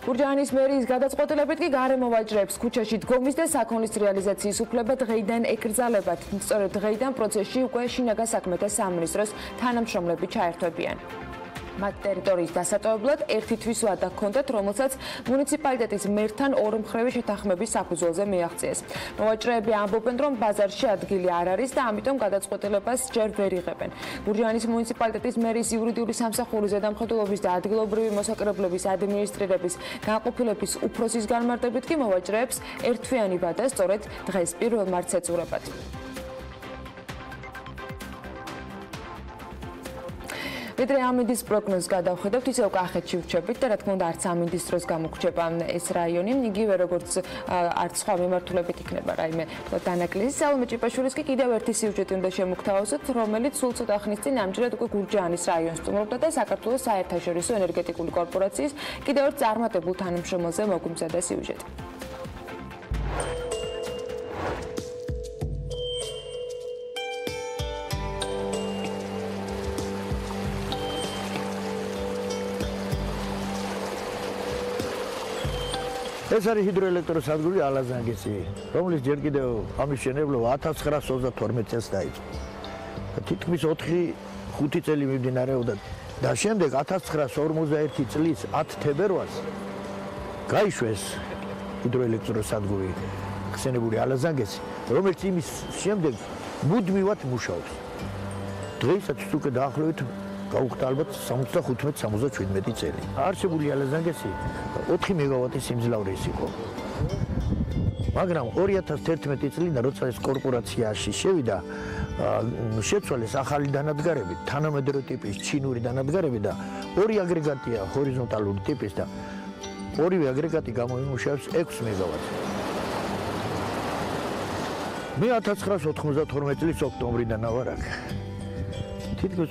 გურჯაანის მერიის გადაწყვეტილებით კი გარემო ვაჭრებს ქუჩაში დგომის და საქონლის რეალიზაციის უფლება დღეიდან ეკრძალებათ. სწორედ დღეიდან პროცესში უკვე შინაგან საქმეთა სამინისტროს თანამშრომლები ჩაერთვებიან. მათ ტერიტორიის დასატოვებლად ერთი თვის ვადა ჰქონდათ, რომელსაც მუნიციპალიტეტის მერთან ორმხრივი შეთანხმების საფუძველზე მიაღწიეს. მოვაჭრეები ამბობენ, რომ ბაზარში ადგილი არ არის და ამიტომ გადაწყვეტილებას ჯერ ვერ იღებენ. გურჯაანის მუნიციპალიტეტის მერის იურიდიული სამსახურის ზედამხედველობის და ადგილობრივი მოსაკრებლების ადმინისტრირების განყოფილების უფროსის განმარტებით კი მოვაჭრეებს ერთთვიანი ვადა სწორედ დღეს 1 მარტს ეწურებათ. ვიდრე ამინდის პროგნოზს გადავხედავთ, ისევ კახეთში ვრჩებით და რა თქმა უნდა არც ამინდის დროს გამოგრჩება ეს რაიონი, იგივე როგორც არც სხვა მიმართულებით იქნება რაიმე დანაკლისი. სალომე ჭიპაშვილის კი კიდევ ერთი სიუჟეტი უნდა შემოგთავაზოთ, რომელიც სულ ცოტა ხნის წინ ამჯერად უკვე გურჯაანის რაიონს სტუმრობდა და საქართველოს საერთაშორისო ენერგეტიკული კორპორაციის კიდევ ერთ წარმატებულ თანამშრომელზე მოგვიმზადა სიუჟეტი. ეს არის ჰიდროელექტროსადგური ალაზანგესი, რომლის ჯერ კიდევ ამის მშენებლობა 1932 წელს დაიწყო. თითქმის 4-5 წელი მიმდინარეობდა და შემდეგ 1951 წლის 10 თებერვალს გაიშვეს ჰიდროელექტროსადგური ხსენებული ალაზანგესი, რომელიც იმის შემდეგ მუდმივად მუშაობს. დღეისაც უკვე დაახლოებით გაუხდა ალბათ 75-77 წელი. არსებული ალაზანგესი 4 მეგავატის სიმძლავრის იყო. მაგრამ 2011 წლიდან როცა ეს კორპორაციაში შევიდა, შეცვალეს ახალი დანადგარები, თანამედროვე ტიპის ჩინური დანადგარები და 2 აგრეგატია ჰორიზონტალური ტიპის და ორივე აგრეგატი გამოიმუშავებს 6 მეგავატს. მე 1992 წლის ოქტომბრიდან ვარ აქ. თითქოს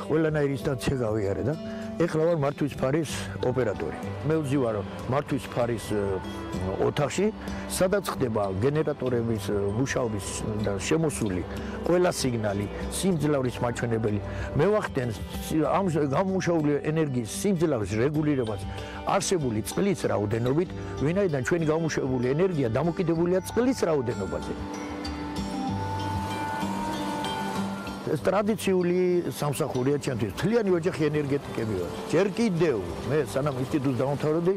ყველანაირი ინსტანცია გავიარე და ეხლა ვარ მართვის ფარის ოპერატორი. მე ვზივარ მართვის ფარის ოთახში, სადაც ხდება გენერატორების მუშაობის და შემოსული ყველა სიგნალი, სიმძლავრის მაჩვენებელი. მე ვახდენ ამ გამომუშავებული ენერგიის სიმძლავრის რეგულირებას არსებული წყლის რაოდენობით, ვინაიდან ჩვენი გამომუშავებული ენერგია დამოკიდებულია წყლის რაოდენობაზე. ეს ტრადიციული სამსახურია ჩემთვის. მთლიანი ოჯახი ენერგეტიკები ვარ. ჯერ კიდევ მე სანამ ინსტიტუტს დავამთავრებდი,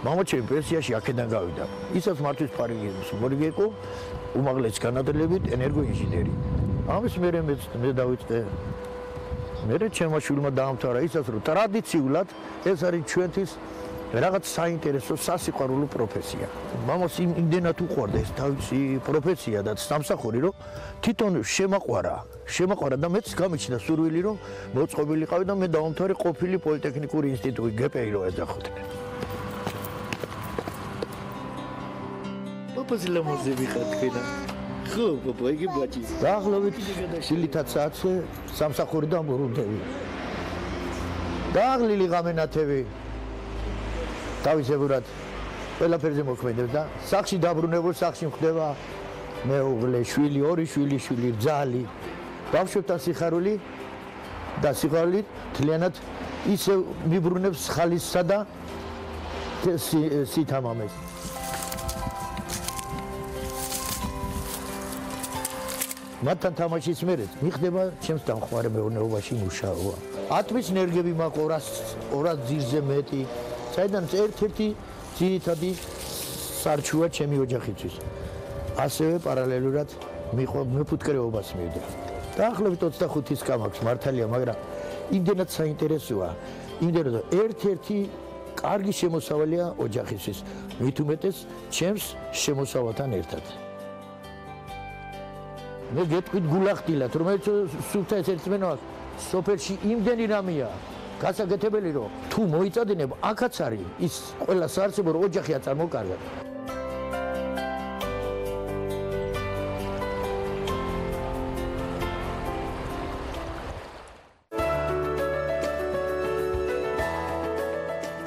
მამაჩემი პენსიაში აქედან გავიდა. ისაც მართვის ფარიგების მორიგი იყო, უმაღლესი განათლებით ენერგოინჟინერი. ამის მერე მე დავიწყე. მერე ჩემმა შვილმა დაამთავრა ისაც, რომ ტრადიციულად ეს არის ჩვენთვის რაღაც საინტერესო სასიყვარულო პროფესია. მამას იმდენად უყვარდა ეს თავისი პროფესია და სამსახური, რომ თვითონ შემაყვარა და მეც გამიჩნდა სურვილი, რომ მოწყობილიყავი და მე დავამთავრე ყოფილი პოლიტექნიკური ინსტიტუტი გპი-რო ეძახოდნენ. პაპას ლამაზები ხარ თქვენა. ხო, პაპა, იგი ბაჭი. დაახლოებით შილითაც საათზე სამსახური და მორუნდები. დაღლილი გამენათები თავისებურად ყველაფერზე მოქმედებს და სახში დაბრუნებულ სახში ხდება მეუღლე, შვილი, 2 შვილი, ძალი. ბავშვებთან სიხარული და სიხარული თლიანად ისევ მიბრუნებს ხალისსა და სითამამეს. მათთან თამაშის მერე მიხდება ჩემს დამხმარე მეურნეობაში მუშაობა. ატმის ენერგიები მაქვს 200 ძირზე მეტი. საიდან ერთ-ერთი ძირითადი სარჩუა ჩემი ოჯახისთვის. ასევე პარალელურად მეფუტკრეობას მივდივარ. დაახლოებით 25 კამაქვს მართალია, მაგრამ იმდენად საინტერესოა, იმდენად ერთ-ერთი კარგი შემოსავალია ოჯახისთვის, მით უმეტეს ჩემს შემოსავალთან ერთად. მე გეტყვით გულახდილად, რომელიც სულთა ეს ერთმენა სოფელში იმდენი რამეა გასაკეთებელი, რომ თუ მოიწადინებ, აქაც არის ის ყველა საარსებო რომ ოჯახი აწარმოუკარგად.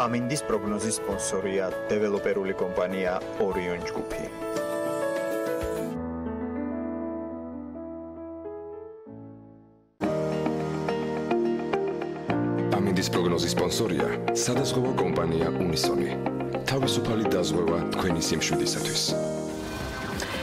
ამინდის პროგნოზის სპონსორია დეველოპერული კომპანია ორიონ ჯგუფი. ამინდის პროგნოზის სპონსორია სადაზღვევო კომპანია უნისონი. თავისუფალი დაზღვევა თქვენი სიმშვიდისათვის.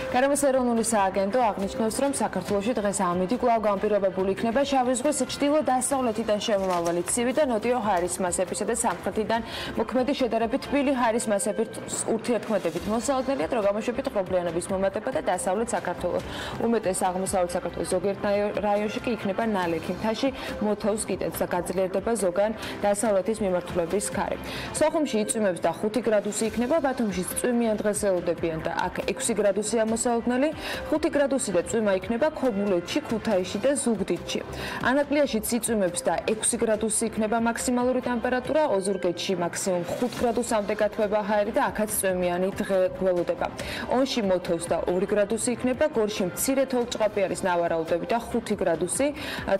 გარემოს ეროვნული სააგენტო აღნიშნავს, რომ საქართველოში დღეს ამინდი კვლავ განპირობებული იქნება შავი ზღვის ჩრდილო-დასავლეთიდან შემომავალი ცივი და ნოტიო ჰაერის მასებისა და სამხრეთიდან მოქმედი შედარებით თბილი ჰაერის მასების ურთიერთქმედებით მოსალოდნელია დრო გამოშვებით ღრუბლიანობის მომატება და დასავლეთ საქართველოს. უმეტეს აღმოსავლეთ საქართველოს ზოგიერთ რაიონში კი იქნება ნალექი. მთაში მოთოვს კიდეც და გაძლიერდება ზოგან დასავლეთის მიმართულების ქარი. სოხუმში იწვიმებს და 5 გრადუსი იქნება, ბათუმში წვიმიან დღეს ელოდებიან და აქ 6 გრადუსია მოსალოდნელი, 5 გრადუსი და წვიმა იქნება ქობულეთში, ქუთაისში და ზუგდიდში. ანაკლიაში წიწვიმებს და 6 გრადუსი იქნება მაქსიმალური ტემპერატურა, ოზურგეთში მაქსიმუმ 5 გრადუსამდე გათბება ჰაერი და აქაც წვიმიანი დღე გველოდება. ონში მოთოვს და 2 გრადუსი იქნება, გორში მცირე თოვლჭყაპი არის ნავარაუდები და 5 გრადუსი,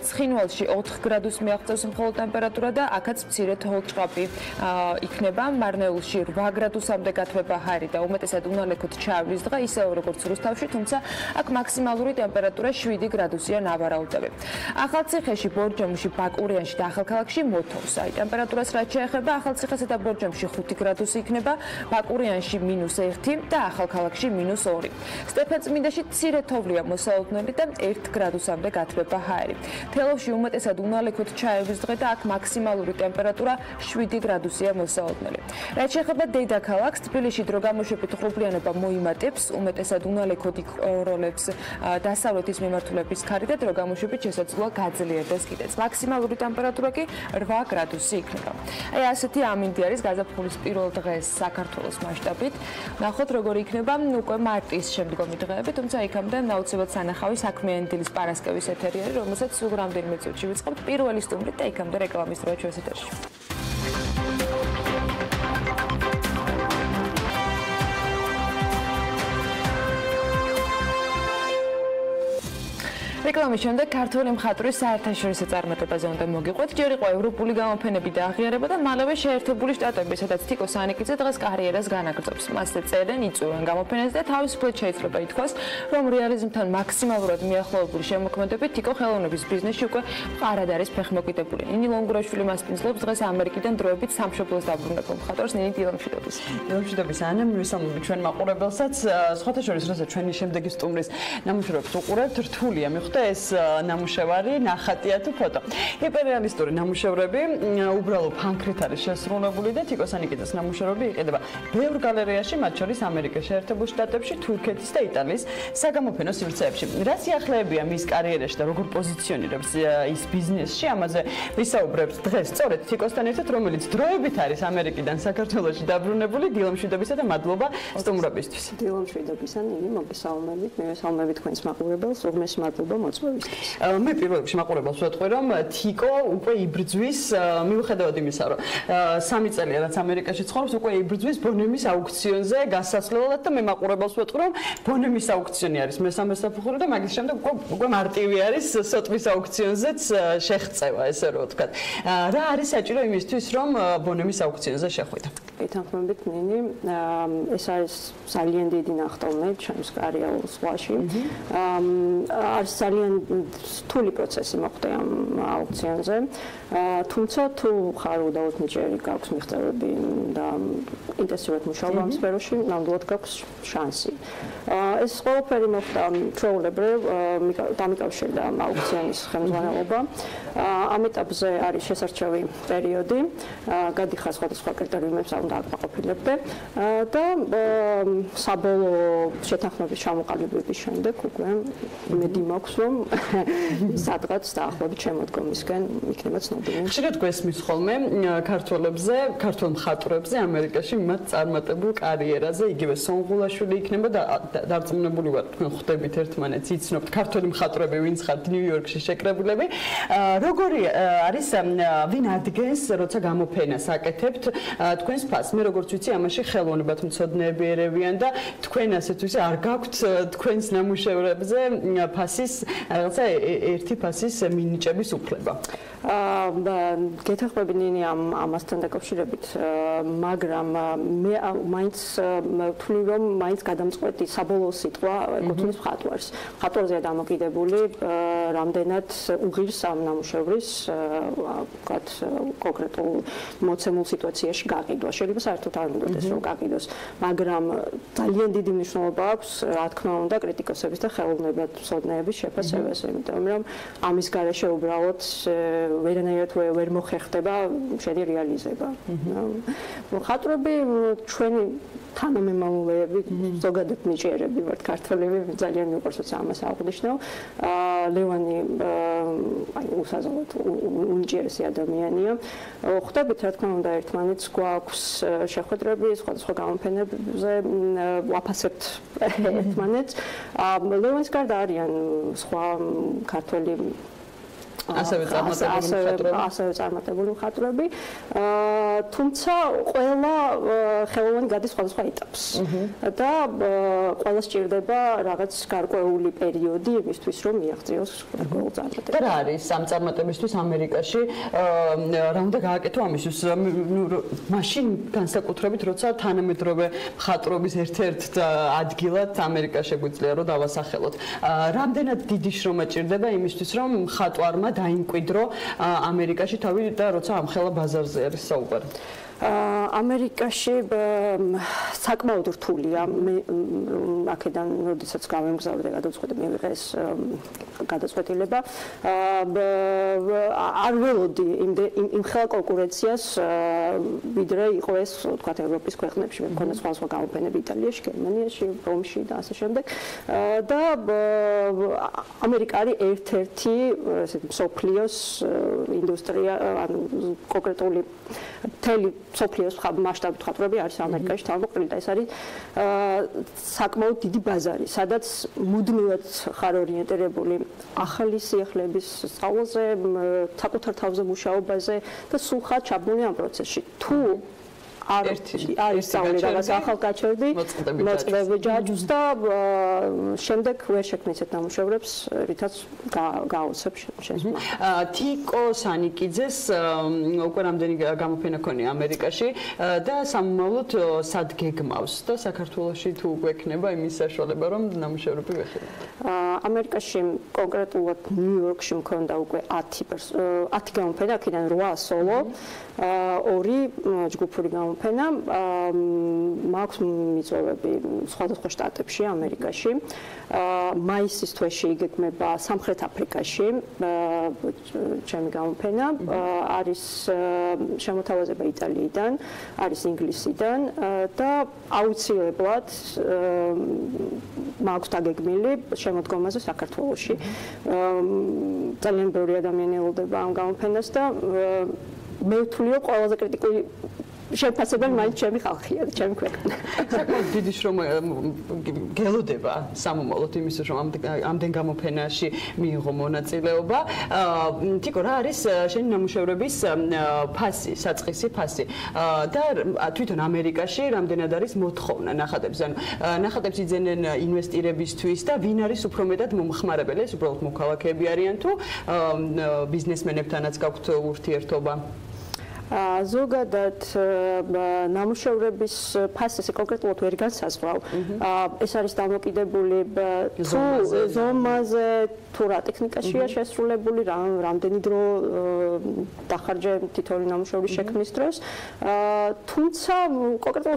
ცხინვალში 4 გრადუსს მიაღწევს მხოლოდ ტემპერატურა და აქაც მცირე თოვლჭყაპი იქნება, მარნეულში 8 გრადუსამდე გათბება ჰაერი და უმეტესად უნალექოთ ჩაივლის დღე, ისევე როგორც რუსთავში, თუმცა აქ მაქსიმალური ტემპერატურა 7 გრადუსია ნავარაუდები. ახალციხეში, ბორჯომში, ბაკურიანში და ახალქალაქში მოთოვს. აი ტემპერატურას რაც შეეხება, ახალციხესა და ბორჯომში 5 გრადუსი იქნება, ბაკურიანში -1 და ახალქალაქში -2. სტეფანწმინდაში მცირე თოვლია მოსალოდნელი და 1 გრადუსამდე გათბება ჰაერი. თელავში უმეტესად უნალექოთ ჩაივლის დღე და აქ მაქსიმალური ტემპერატურა 7 გრადუსია მოსალოდნელი. რაც შეეხება დედაქალაქს, თბილისში დრო გამოშვებით ღრუბლიანობა მოიმატებს, უმეტესად უნალექოდ იქროლებს დასავლეთის მიმართულების ქარი და დრო გამოშვებით შესაძლოა გაძლიერდეს კიდეც. მაქსიმალური ტემპერატურა კი 8 გრადუსი იქნება. აი ასეთი ამინდი არის გაზაფხულის პირველ დღეს საქართველოს მასშტაბით. ნახოთ როგორი იქნება უკვე მარტის შემდგომი დღეები, თუმცა იქამდე აუცილებლად სანახავი საქმიანი დილის პარასკევის ეთერი არის, რომელსაც სულ რამდენიმე წუთში ვიწყებთ პირველი სტუმრით და იქამდე რეკლამის დროა ჩვენს ეთერში. რეკლამის შემდეგ ქართველი მხატვრის საერთაშორისო წარმატებაზე უნდა მოგიყვეთ. ჯერ იყო ევროპული გამოფენები და აღიარება და მალევე შეერთებული შტატები, სადაც თიკო სანიკიძე დღეს კარიერას განაგრძობს. მასზე წერენ, იწვევენ გამოფენას და თავისუფლად შეიძლება ითქვას, რომ რეალიზმთან მაქსიმალურად მიახლოებული შემოქმედებით თიკო ხელოვნების ბიზნესში უკვე მყარად არის ფეხმოკიდებული. ნინი ლონგურაშვილი მასპინძლობს დღეს ამერიკიდან დროებით სამშობლოს დაბრუნებულ მხატვარს ნინი დილამშვიდობის. დილამშვიდობის ანა, მივესალმები ჩვენ მაყურებელსაც. სხვათა შორის, როცა ჩვენი შემდეგი სტუმრის ნამუშევრებს უყურებთ, რთულია მიხვდა ეს ნამუშევარი, ნახატია თუ ფოტო. ჰიპერრეალისტური ნამუშევრები უბრალო ფანქრით არის შესრულებული და თიკო სანიკიძეს ნამუშევრები იყიდება ბევრ გალერეაში, მათ შორის ამერიკაში, ერთებულ შტატებში, თურქეთის და იტალიის საგამოფენო სივრცეებში. რა სიახლეებია მის კარიერაში და როგორ პოზიციონირებს ის ბიზნესში, ამაზე ვისაუბრებთ დღეს სწორედ თიკოსთან ერთად, რომელიც დროებით არის ამერიკიდან საქართველოში დაბრუნებული. დილამშვიდობისა და მადლობა სტუმრობისთვის. დილამშვიდობისა, ნინი, მოგესალმებით, მივესალმებით თქვენს მაყურებელს, უღმესი მადლობა მოწვევისთვის. მე პირველ რიგში მაყურებელს ვეთქვი, რომ თიკო უკვე იბრძვის, მიუხედავად იმისა, რომ 3 წელია რაც ამერიკაში ცხოვრობს, უკვე იბრძვის ბონემის აუქციონზე გასასვლელად და მე მაყურებელს ვეთქვი, რომ ბონემის აუქციონი არის მესამე საფუძველი და მაგის შემდეგ უკვე მარტივი არის სოტვის აუქციონზეც შეღწევა, ესე რომ ვთქვათ. რა არის საჭირო იმისთვის, რომ ბონემის აუქციონზე შეხვიდე? ეთანხმებით, ნინი, ეს არის ძალიან დიდი ნახტომი ჩემს კარიერულ ზღვაში. არის ძალიან რთული პროცესი მოხდა ამ აუქციონზე. თუმცა თუ ხარ უდაოდ ნიჭიერი გაქვს მიღწევები და ინტენსიურად მუშაობა ამ სფეროში, ნამდვილად გაქვს შანსი. ეს ყველაფერი მოხდა ჩვეულებრივ დამიკავშირდა აუქციონის ხელმძღვანელობა. ამ ეტაპზე არის შესარჩევი პერიოდი, გადიხარ სხვადასხვა კრიტერიუმებს უნდა აკმაყოფილებდე და საბოლოო შეთანხმების ჩამოყალიბების შემდეგ უკვე იმედი მაქვს, რომ სადღაც დაახლოებით შემოდგომისკენ იქნება ცნობილი. ხშირად გვესმის ხოლმე ქართველებზე, ქართულ მხატვრებზე ამერიკაში მათ წარმატებულ კარიერაზე, იგივე სონღულაშვილი იქნება და დარწმუნებული ვარ, თქვენ ხვდებით ერთმანეთს, იცნობთ ქართული მხატვრები, ვინც ხართ ნიუ-იორკში შეკრებულები. როგორი არის ვინ ადგენს, როცა გამოფენას აკეთებთ თქვენს ფასს? მე როგორც ვიცი, ამაში ხელოვნებად მცოდნეები ერევიან და თქვენ ასეთ ვიცი, არ გაქვთ თქვენს ნამუშევრებზე ფასის, რაღაცა ერთი ფასის მინიჭების უფლება. გეთანხმები ნინი ამასთან დაკავშირებით, მაგრამ მე მაინც ვთვლი, რომ მაინც გადამწყვეტი საბოლოო სიტყვა ეკუთვნის მხატვარს. მხატვარზეა დამოკიდებული, რამდენად უღირს ამ ნამუშევრის კონკრეტულ მოცემულ სიტუაციაში გაყიდვა. შეიძლება საერთოდ არ უნდა ეს რომ გაყიდოს, მაგრამ ძალიან დიდი მნიშვნელობა აქვს, რა თქმა უნდა, კრიტიკოსების და ხელოვნებად მცოდნეების შეფასებას, იმიტომ რომ ამის გარეშე უბრალოდ ვერანაირად ვერ მოხერხდება შენი რეალიზება. მხატვრები ჩვენი თანამემამულეები, ზოგადად ნიჭიერები ვართ ქართველები, ძალიან მიყვარს როცა ამას აღვნიშნავ. ლევანი უსაზღვროდ უნიჭიერესი ადამიანია. ხვდებით, რა თქმა უნდა, ერთმანეთს გვაქვს შეხვედრები სხვადასხვა გამოფენებზე, ვაფასებთ ერთმანეთს. ლევანის გარდა არიან სხვა ქართველი ასევე წარმატებული მხატვრები, თუმცა ყველა ხელოვანი გადის სხვადასხვა ეტაპს და ყველა სჭირდება რაღაც გარკვეული პერიოდი იმისთვის, რომ მიაღწიოს გარკვეულ წარმატებას. და რა არის ამ წარმატებისთვის ამერიკაში, რა უნდა გააკეთო ამისთვის? მაშინ განსაკუთრებით, როცა თანამედროვე მხატვრობის ერთ-ერთ ადგილად ამერიკა შეგვიძლია რომ დავასახელოთ. რამდენად დიდი შრომა ჭირდება იმისთვის, რომ მხატვარმა დაიმკვიდრო ამერიკაში თავი და როცა ამხელა ბაზარზე არის საუბარი. ამერიკაში საკმაოდ რთულია. მე აქედან როდესაც გამემგზავრე გადაწყვეტე მივიღე ეს გადაწყვეტილება. არ ველოდი იმ ხელ კონკურენციას ვიდრე იყო ეს თქვა ევროპის ქვეყნებში. მე მქონდა სხვა გამოფენები იტალიაში, გერმანიაში, რომში და ასე შემდეგ. და ამერიკა არის ერთ-ერთი ესეთი მსოფლიოს ინდუსტრია, ანუ კონკრეტული მთელი სოფლიოს მასშტაბით მხატვრები არის ამერიკაში თავმოყრილი და ეს არის საკმაოდ დიდი ბაზარი, სადაც მუდმივად ხარ ორიენტირებული ახალი სიახლეების სწავლაზე, საკუთარ თავზე მუშაობაზე და სულ ხარ ჩაბმული ამ პროცესში. თუ არის სწავლი რაღაც ახალ გაჩერდი, მოწმები ჯაჯუს და შემდეგ ვერ შექმნი ისეთ ნამუშევრებს, რითაც გააოცებ შესმა. თიკო სანიკიძეს უკვე რამდენი გამოფენა ქონია ამერიკაში და სამომავლოდ სად გეგმავს და საქართველოში თუ გვექნება იმის საშუალება, რომ ნამუშევრები ვეხილოთ? ამერიკაში კონკრეტულად ნიუ-იორკში მქონდა უკვე 10 გამოფენა, აქედან 8 სოლო, 2 ჯგუფური გამოფენა. მაქვს მიწვევები სხვადასხვა შტატებში ამერიკაში. მაისის თვეში იგეგმება სამხრეთ აფრიკაში ჩემი გამოფენა. არის შემოთავაზება იტალიიდან, არის ინგლისიდან და აუცილებლად მაქვს დაგეგმილი შემოდგომაზე საქართველოში. ძალიან ბევრი ადამიანი ელოდება ამ გამოფენას და მე ვთვლი, რომ ყველაზე კრიტიკული შეფასებელი მაინც ჩემი ხალხია და ჩემი ქვეყანა. საკმაოდ დიდი შრომა გელოდება სამომავლოდ იმისთვის, რომ ამდენ გამოფენაში მიიღო მონაწილეობა. თიკო, რა არის შენი ნამუშევრების ფასი, საწყისი ფასი? და თვითონ ამერიკაში რამდენად არის მოთხოვნა ნახატებს? ანუ ნახატებს იძენენ ინვესტირებისთვის და ვინ არის უფრო მეტად მომხმარებელი? ეს უბრალოდ მოქალაქეები არიან თუ ბიზნესმენებთანაც გაქვთ ურთიერთობა? ზოგადად ნამუშევრების ფასი კონკრეტულად ვერ განსაზღვრავ. ეს არის დამოკიდებული თუ ზომაზე, თუ რა ტექნიკაშია შესრულებული, რამდენი დრო დახარჯე თითოეული ნამუშევრის შექმნის დროს. თუმცა კონკრეტულად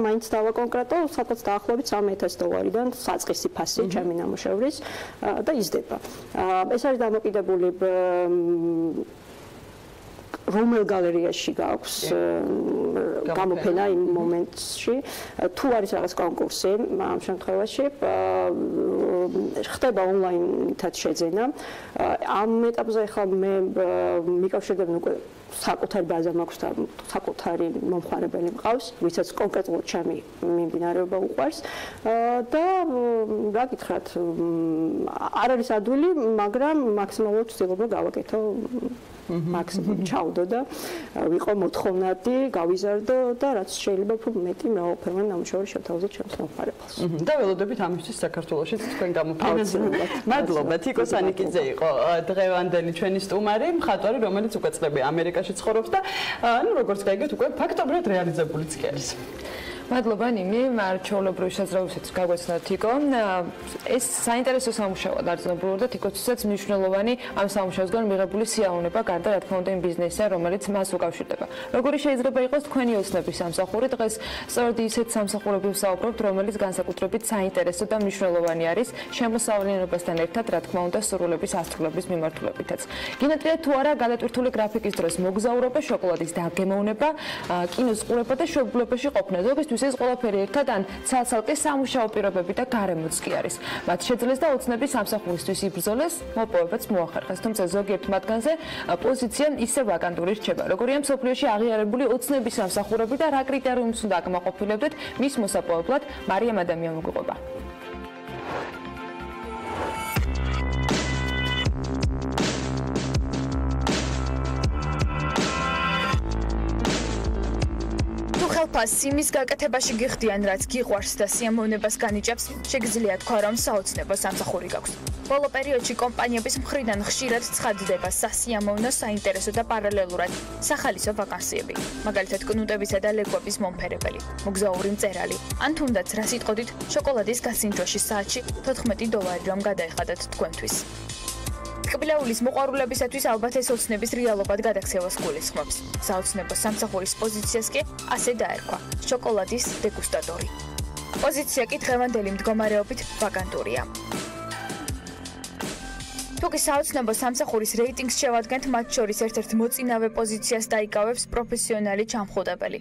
მაინც დავაკონკრეტო, სადღაც დაახლოებით $3,000-დან საწყისი ფასი ჩემი ნამუშევრის და იზრდება. ეს არის დამოკიდებული რომელ გალერეაში გაქვს გამოფენა იმ მომენტში, თუ არის რაღაც კონკურსი, ამ შემთხვევაში ხდება ონლაინითაც შეძენა. ამ ეტაპზე ახლა მე მიკავშირდება უკვე საკუთარი ბაზა მაქვს და საკუთარი მომხმარებელი მყავს, ვისაც კონკრეტულად ჩემი მიმდინარეობა უყვარს და რა გითხრათ, არ არის ადვილი, მაგრამ მაქსიმალურად ვცდილობ გავაკეთო მაქსიმუმ ჩავდო და ვიყო მოთხოვნადი, გავიზარდო და რაც შეიძლება უფრო მეტი მრავალფეროვანი ნამუშევარი შევთავაზოთ ჩემს მომხმარებელს. და ველოდებით ამისთვის საქართველოშიც თქვენ გამოფენას. მადლობა, თიკო სანიკიძე იყო დღევანდელი ჩვენი სტუმარი, მხატვარი, რომელიც უკვე წლები ამერიკაში ცხოვრობს და ну როგორც გაიგეთ, უკვე ფაქტობრივად რეალიზებულიც კი არის. მადლობა ნინი, მარჩვეულებრივი შესაძლებლობებით გაგვეცნა თიკო. ეს საინტერესო სამუშაოა დარწმუნებული და თიკოსთვისაც მნიშვნელოვანი ამ სამუშაოსგან მიღებული სიამოვნება გარდა რა თქმა უნდა იმ ბიზნესია, რომელიც მას უკავშირდება. როგორი შეიძლება იყოს თქვენი ოცნების სამსახური? დღეს სწორედ ისეთ სამსახურებზე ვსაუბრობთ, რომელიც განსაკუთრებით საინტერესო და მნიშვნელოვანი არის შემოსავლიანობასთან ერთად, რა თქმა უნდა, სურვილების ასრულების მიმართულებითაც. გინატრია თუ არა გადატვირთული გრაფიკის დროს მოგზაურობა, შოკოლადის დაგემოვნება, კინოს ყურება და მშობლებაში ყოფნა. ზოგისთვის ეს ყველაფერი ერთად ან ცალ-ცალკე სამუშაო პირობები და გარემოც კი არის. მათ შეძლეს და ოცნების სამსახურისთვის იბრძოლეს, მოპოვებაც მოახერხეს. თუმცა ზოგიერთ მათგანზე პოზიცია ისე ვაკანტური რჩება. როგორია მსოფლიოში აღიარებული ოცნების სამსახურები და რა კრიტერიუმს უნდა აკმაყოფილებდეთ მის მოსაპოვებლად? მარიამ ადამიანი მოგიყვება. ფასი იმის გაკეთებაში გიხდიან, რაც გიყვარს და სიამოვნებას განიჭებს, შეგიძლია თქვა, რომ საოცნებო სამსახური გაქვს. ბოლო პერიოდში კომპანიების მხრიდან ხშირად ცხადდება სასიამოვნო, საინტერესო და პარალელურად სახალისო ვაკანსიები. მაგალითად, კნუტებისა და ლეგვების მომფერებელი, მოგზაური მწერალი, ან თუნდაც რა სიტყოდით, შოკოლადის გასინჯვაში საათში $14 რომ გადაეხადათ თქვენთვის. ტკბილეულის მოყვარულებისათვის ალბათ ეს ოცნების რეალობად გადაქცევას გულისხმობს. საოცნებო სამსახურის პოზიციას კი ასე დაერქვა: შოკოლადის დეგუსტატორი. პოზიცია კი დღევანდელი მდგომარეობით ვაკანტურია. თუკი საოცნებო სამსახურის რეიტინგს შევადგენთ, მათ შორის ერთ-ერთ მოწინავე პოზიციას დაიკავებს პროფესიონალი ჩამხუდებელი,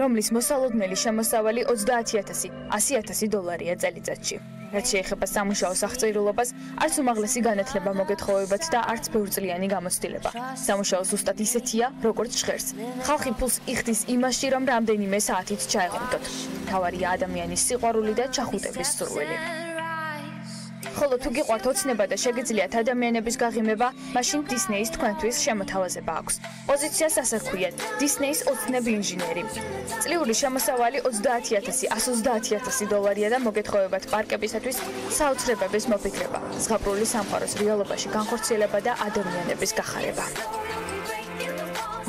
რომლის მოსალოდნელი შემოსავალი $30,000-100,000 წელიწადში. რაც შეეხება სამუშაოს აღწერილობას, არც უმაღლესი განათლება მოგეთხოვებათ და არც ბევრწლიანი გამოცდილება. სამუშაო ზუსტად ისეთია, როგორც ჟღერს. ხალხი ფულს იხდის იმაში, რომ რამდენიმე საათით ჩაეღუნდოთ. მთავარია ადამიანის სიყვარული და ჩახუტების სურვილი. ხოლო თუ გიყვართ ოცნება და შეგიძლიათ ადამიანების გაღიმება, მაშინ დისნეის თქვენთვის შემოთავაზება აქვს. პოზიციას ასე ჰქვიათ: დისნეის ოცნები ინჟინერი. წლიური შემოსავალი $30,000-120,000 და მოგეთხოვებათ პარკებისათვის საოცრებების მოფიქრება, ზღაპრული სამყაროს რეალობაში განხორციელება და ადამიანების გახარება.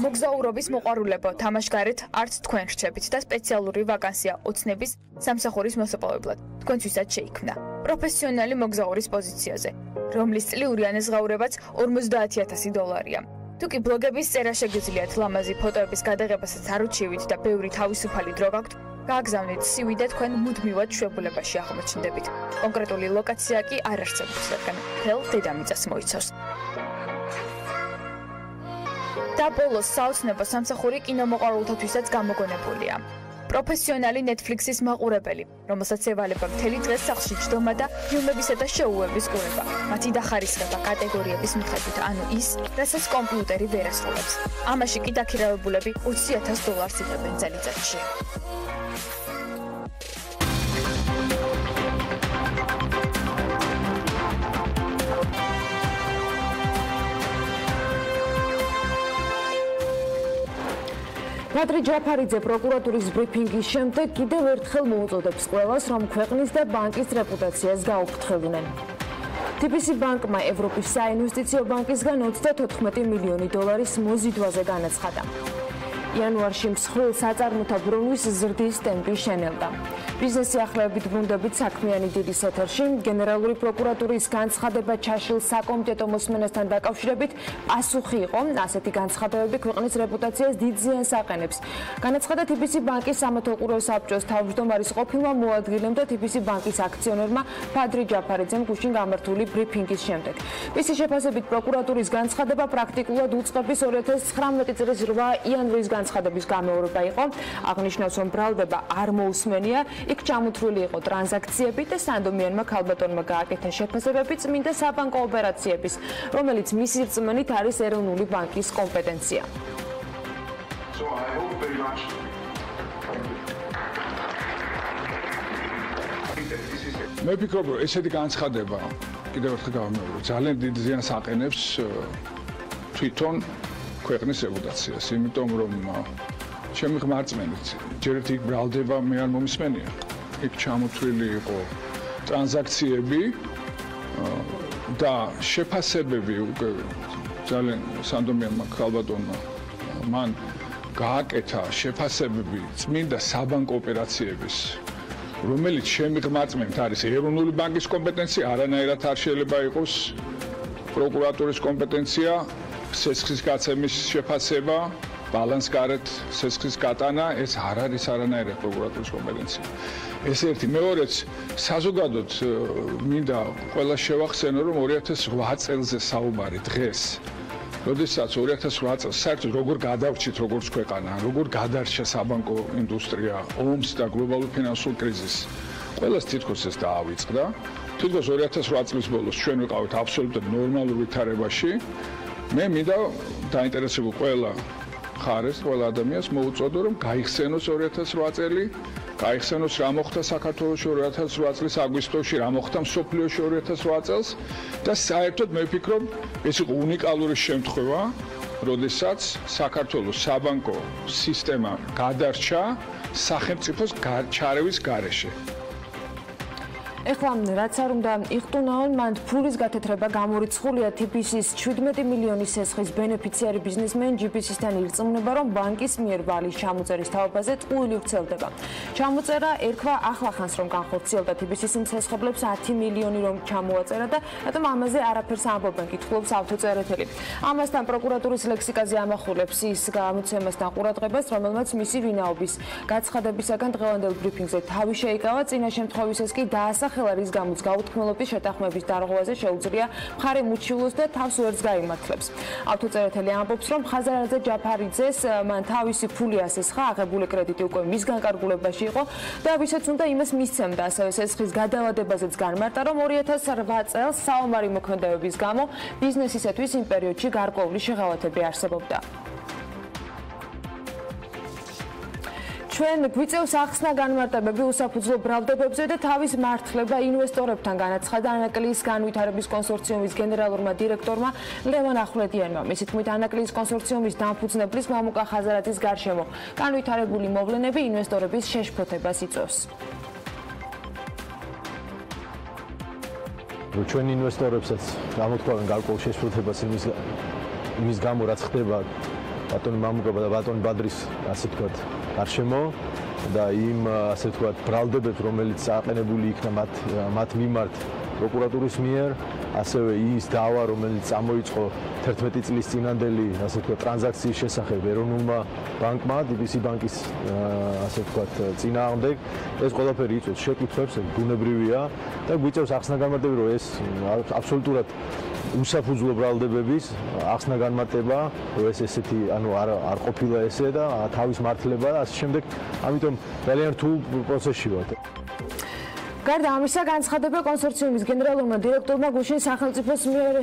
მოგზაურობის მოყვარულებო თამაშგარეთ არც თქვენ რჩებით და სპეციალური ვაკანსია ოცნების სამსახურის მოსაპოვებლად თქვენთვისაც შეიქმნა. პროფესიონალი მოგზაურის პოზიციაზე, რომლის წლიური ანაზღაურებაც $50,000-ია. თუკი ბლოგების წერა შეგიძლიათ, ლამაზი ფოტოების გადაღებასაც არ უჩივით და ბევრი თავისუფალი დრო გაქვთ, გააგზავნით CV და თქვენ მუდმივად შვებულებაში აღმოჩნდებით. კონკრეტული ლოკაცია კი არ არსებობს, რადგან მთელ დედამიწას მოიცავს. და ბოლოს საოცნებო სამსახური კინომოყვარულთათვისაც გამოგონებულია. პროფესიონალი Netflix-ის მაყურებელი, რომელსაც ევალება მთელი დღე სახლში ჯდომა და ფილმებისა და შოუების ყურება. მათი დახარისხება კატეგორიების მიხედვით, ანუ ის, რასაც კომპიუტერი ვერ ასრულებს. ამაში კი დაქირავებულები $20,000 იღებენ წელიწადში. ნადრი ჯაფარიძე პროკურატურის ბრიფინგის შემდეგ კიდევ ერთხელ მოუწოდებს ყველას, რომ ქვეყნის და ბანკის რეპუტაციას გაუფრთხილდნენ. TBC ბანკმა ევროპის საინვესტიციო ბანკისგან 34 მილიონი დოლარის მოზიდვაზე განაცხადა. იანვარში მსხვილ საწარმოთა ბრუნვის ზრდის ტემპი შენელდა. ბიზნესი ახლებებით ბრუნდებით საქმიანი დილის ეთერში გენერალური პროკურატურის განცხადება ჩაშლილ საკომიტეტო მოსმენასთან დაკავშირებით პასუხი იყო, ასეთი განცხადებები ქვეყნის რეპუტაციას დიდ ზიანს აყენებს. განაცხადა TBC ბანკის სამეთოყურო საბჭოს თავმჯდომარის ყოფილმა მოადგილემ და TBC ბანკის აქციონერმა ფადრი ჯაფარიძემ გუშინ გამართული ბრიფინგის შემდეგ. მისი შეფასებით პროკურატურის განცხადება პრაქტიკულად უწყების 2019 წლის 8 იანვრის განცხადების გამეორება იყო. აღნიშნავს, რომ ბრალდება არ მოусმენია, იქ ჩამოთვლილი იყო ტრანზაქციები და სანდომიანმა ქალბატონმა გააკეთა შეფასებები წმინდა საბანკო ოპერაციების, რომელიც მისი რწმენით არის ეროვნული ბანკის კომპეტენცია. მე ვფიქრობ, რომ ესეთი განცხადება კიდევ ერთხელ გავიმეორებ, ძალიან დიდ ზიანს აყენებს თვითონ ქვეყნის რეპუტაციას, იმიტომ რომ ჩემი ღმერთმენით ჯერ ერთი ბრალდება მე არ მომისმენია. იქ ჩამოთვლილი იყო ტრანზაქციები და შეფასებები უკვე ძალიან სანდომიანმა ქალბატონმა მან გააკეთა შეფასებები წმინდა საბანკო ოპერაციების, რომელიც ჩემი ღმერთმენით არის ეროვნული ბანკის კომპეტენცია, არანაირად არ შეიძლება იყოს პროკურატურის კომპეტენცია. სესხის გაცემის შეფასება, ბალანს გარეთ სესხის გატანა, ეს არ არის არანაირად პროკურატურის კომპეტენცია. ეს ერთი, მეორეც, საზოგადოდ მინდა ყველა შევახსენო, რომ 2008 წელზე საუბარი დღეს, როდესაც 2008 წელს საერთოდ როგორ გადავრჩით როგორც ქვეყანა, როგორ გადარჩა საბანკო ინდუსტრია ომს და გლობალურ ფინანსურ კრიზისს, ყველას თითქოს ეს დაავიწყდა. თითქოს 2008 წლის ბოლოს ჩვენ ვიყავით აბსოლუტურად ნორმალურ ვითარებაში. მე მინდა დაინტერესებულ ყველა ხარეს, ყველა ადამიანს მოუწოდო, რომ გაიხსენოს 2008 წელი, გაიხსენოს რა მოხდა საქართველოში 2008 წლის აგვისტოში, რა მოხდა მსოფლიოში 2008 წელს და საერთოდ მე ვფიქრობ, ეს იყო უნიკალური შემთხვევა, როდესაც საქართველოს საბანკო სისტემა გადარჩა სახელმწიფოს ჩარევის გარეშე. ეხლა რაც არ უნდა იხტუნაონ, მან ფულის გათეთრება გამორიცხულია TBC-ის 17 მილიონი სესხის ბენეფიციარი ბიზნესმენ GBC-სთან ირწმუნება, რომ ბანკის მიერ ვალის ჩამოწერის თავობაზე ტყუილი ვრცელდება. ჩამოწერა ერქვა ახლახანს, რომ განხორციელდა TBC-ის იმ სესხებლებს 10 მილიონი რომ ჩამოაწერა და რატომ ამაზე არაფერს ამბობენ, კითხულობს ავტოწერეთელი. ამასთან პროკურატურის ლექსიკაზე ამახვილებს ის გამოცემასთან ყურადღებას, რომელმაც მისი ვინაობის გაცხადებისაგან დღევანდელ ბრიფინგზე თავი შეიკავა, წინა შემთხვევისას კი დაასახელა, რის გამოც გაუთქმელობის შეთანხმების დარღვევაზე შეუძლია მხარე მუჩიულოს და თავს ვერც გაიმართლებს. ავტოწერეთელი ამბობს, რომ ხაზარაძე ჯაფარიძეს მან თავისი ფული ასესხა, აღებული კრედიტი უკვე მის განკარგულებაში იყო და ვისაც უნდა იმას მისცემდა, ასევე სესხის გადავადებაზეც განმარტა, რომ 2008 წელს საომარი მოქმედებების გამო ბიზნესისათვის იმ პერიოდში გარკვეული შეღავათები არსებობდა. ჩვენ გვიწევს ახსნა განმარტებები უსაფუძვლო ბრალდებებზე და თავის მართლება ინვესტორებთან განაცხადა ანაკლიის განვითარების კონსორციუმის გენერალურმა დირექტორმა ლევან ახვლედიანმა. მისი თქმით, ანაკლიის კონსორციუმის დამფუძნებლის მამუკა ხაზარაძის გარშემო განვითარებული მოვლენები ინვესტორების შეშფოთებას იწვევს. ჩვენ ინვესტორებსაც გამოთქვამენ გარკვეულ შეშფოთებას იმის გამო, რაც ხდება ბატონი მამუკა და ბატონი ბადრის, ასე ვთქვათ, გარშემო და იმ ასე ვთქვათ ბრალდებებს, რომელიც აყენებული იქნა მათ მიმართ პროკურატურის მიერ, ასევე ის დავა, რომელიც წამოიწყო 11 წლის წინანდელი, ასე ვთქვათ, ტრანზაქციის შესახებ ეროვნულმა ბანკმა, TBC ბანკის, ასე ვთქვათ, წინააღმდეგ, ეს ყველაფერი იწვევს შეკითხვებს, ბუნებრივია და გვიწევს ახსნა განმარტები, რომ ეს აბსოლუტურად უსაფუძვლო ბრალდებების ახსნა განმარტება, რომ ეს ესეთი, ანუ არ ყოფილა ესე და თავის მართლება და ასე შემდეგ, ამიტომ ძალიან რთულ პროცესში ვართ. გარდა ამისა, განცხადება კონსორციუმის გენერალურმა დირექტორმა გუშინ სახელმწიფოს მიერ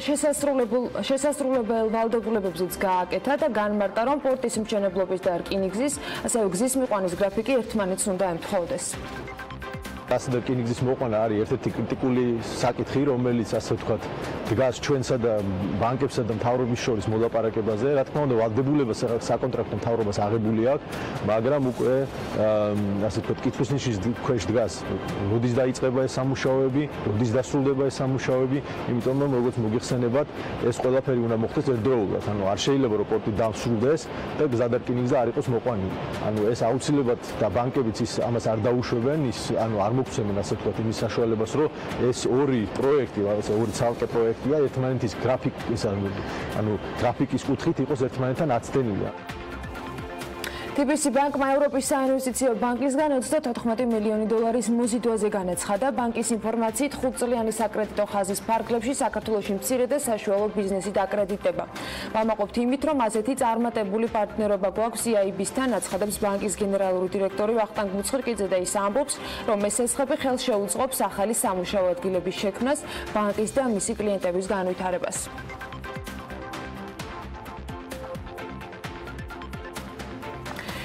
შესასრულებელ ვალდებულებებზეც გააკეთა და განმარტა, რომ პორტის მშენებლობის და რკინიგზის, ასევე გზის მიყვანის გრაფიკი ერთმანეთს უნდა ემთხოვდეს. გასა და რკინიგზის მოყვანა არის ერთ-ერთი კრიტიკული საკითხი, რომელიც ასე ვთქვათ, დგას ჩვენსა და ბანკებსა და მთავრობის შორის მოლაპარაკებაზე. რა თქმა უნდა, ვალდებულება საკონტრაქტო მთავრობას აღებული აქვს, მაგრამ უკვე ასე ვთქვათ, კითხვის ნიშნის ქვეშ დგას, როდის დაიწყება ეს სამუშაოები, როდის დასრულდება ეს სამუშაოები, იმიტომ რომ როგორც მოგიხსენებათ, ეს ყველაფერი უნდა მოხდეს ერთდროულად. ანუ არ შეიძლება რომ პორტი დასრულდეს და გზადარკინიგზა არ იყოს მოყვანილი. ანუ ეს აუცილებლად და ბანკებიც ის ამას არ დაუშვებენ, ის ანუ არ მოგცემენ ასე ვთქვათ იმის საშუალებას, რომ ეს ორი პროექტი, რაღაცა ორი ცალკე პროექტია, ერთმანეთის გრაფიკის კუთხით იყოს ერთმანეთთან აცდენილი. TBC ბანკმა ევროპის საინვესტიციო ბანკისგან 34 მილიონი დოლარის მოზიდვაზე განაცხადა. ბანკის ინფორმაციით 5 წლიანი საკრედიტო ხაზის ფარგლებში საქართველოში მცირე და საშუალო ბიზნესი დაკრედიტება. ვამაყობთ იმით, რომ ასეთი წარმატებული პარტნიორობა გვაქვს EIB-სთან, აცხადებს ბანკის გენერალური დირექტორი ვახტანგ მუცხრიკიძე და ის ამბობს, რომ ეს ესხები ხელს შეუწყობს ახალი სამუშაო ადგილების შექმნას, ბანკის და მისი კლიენტების განვითარებას.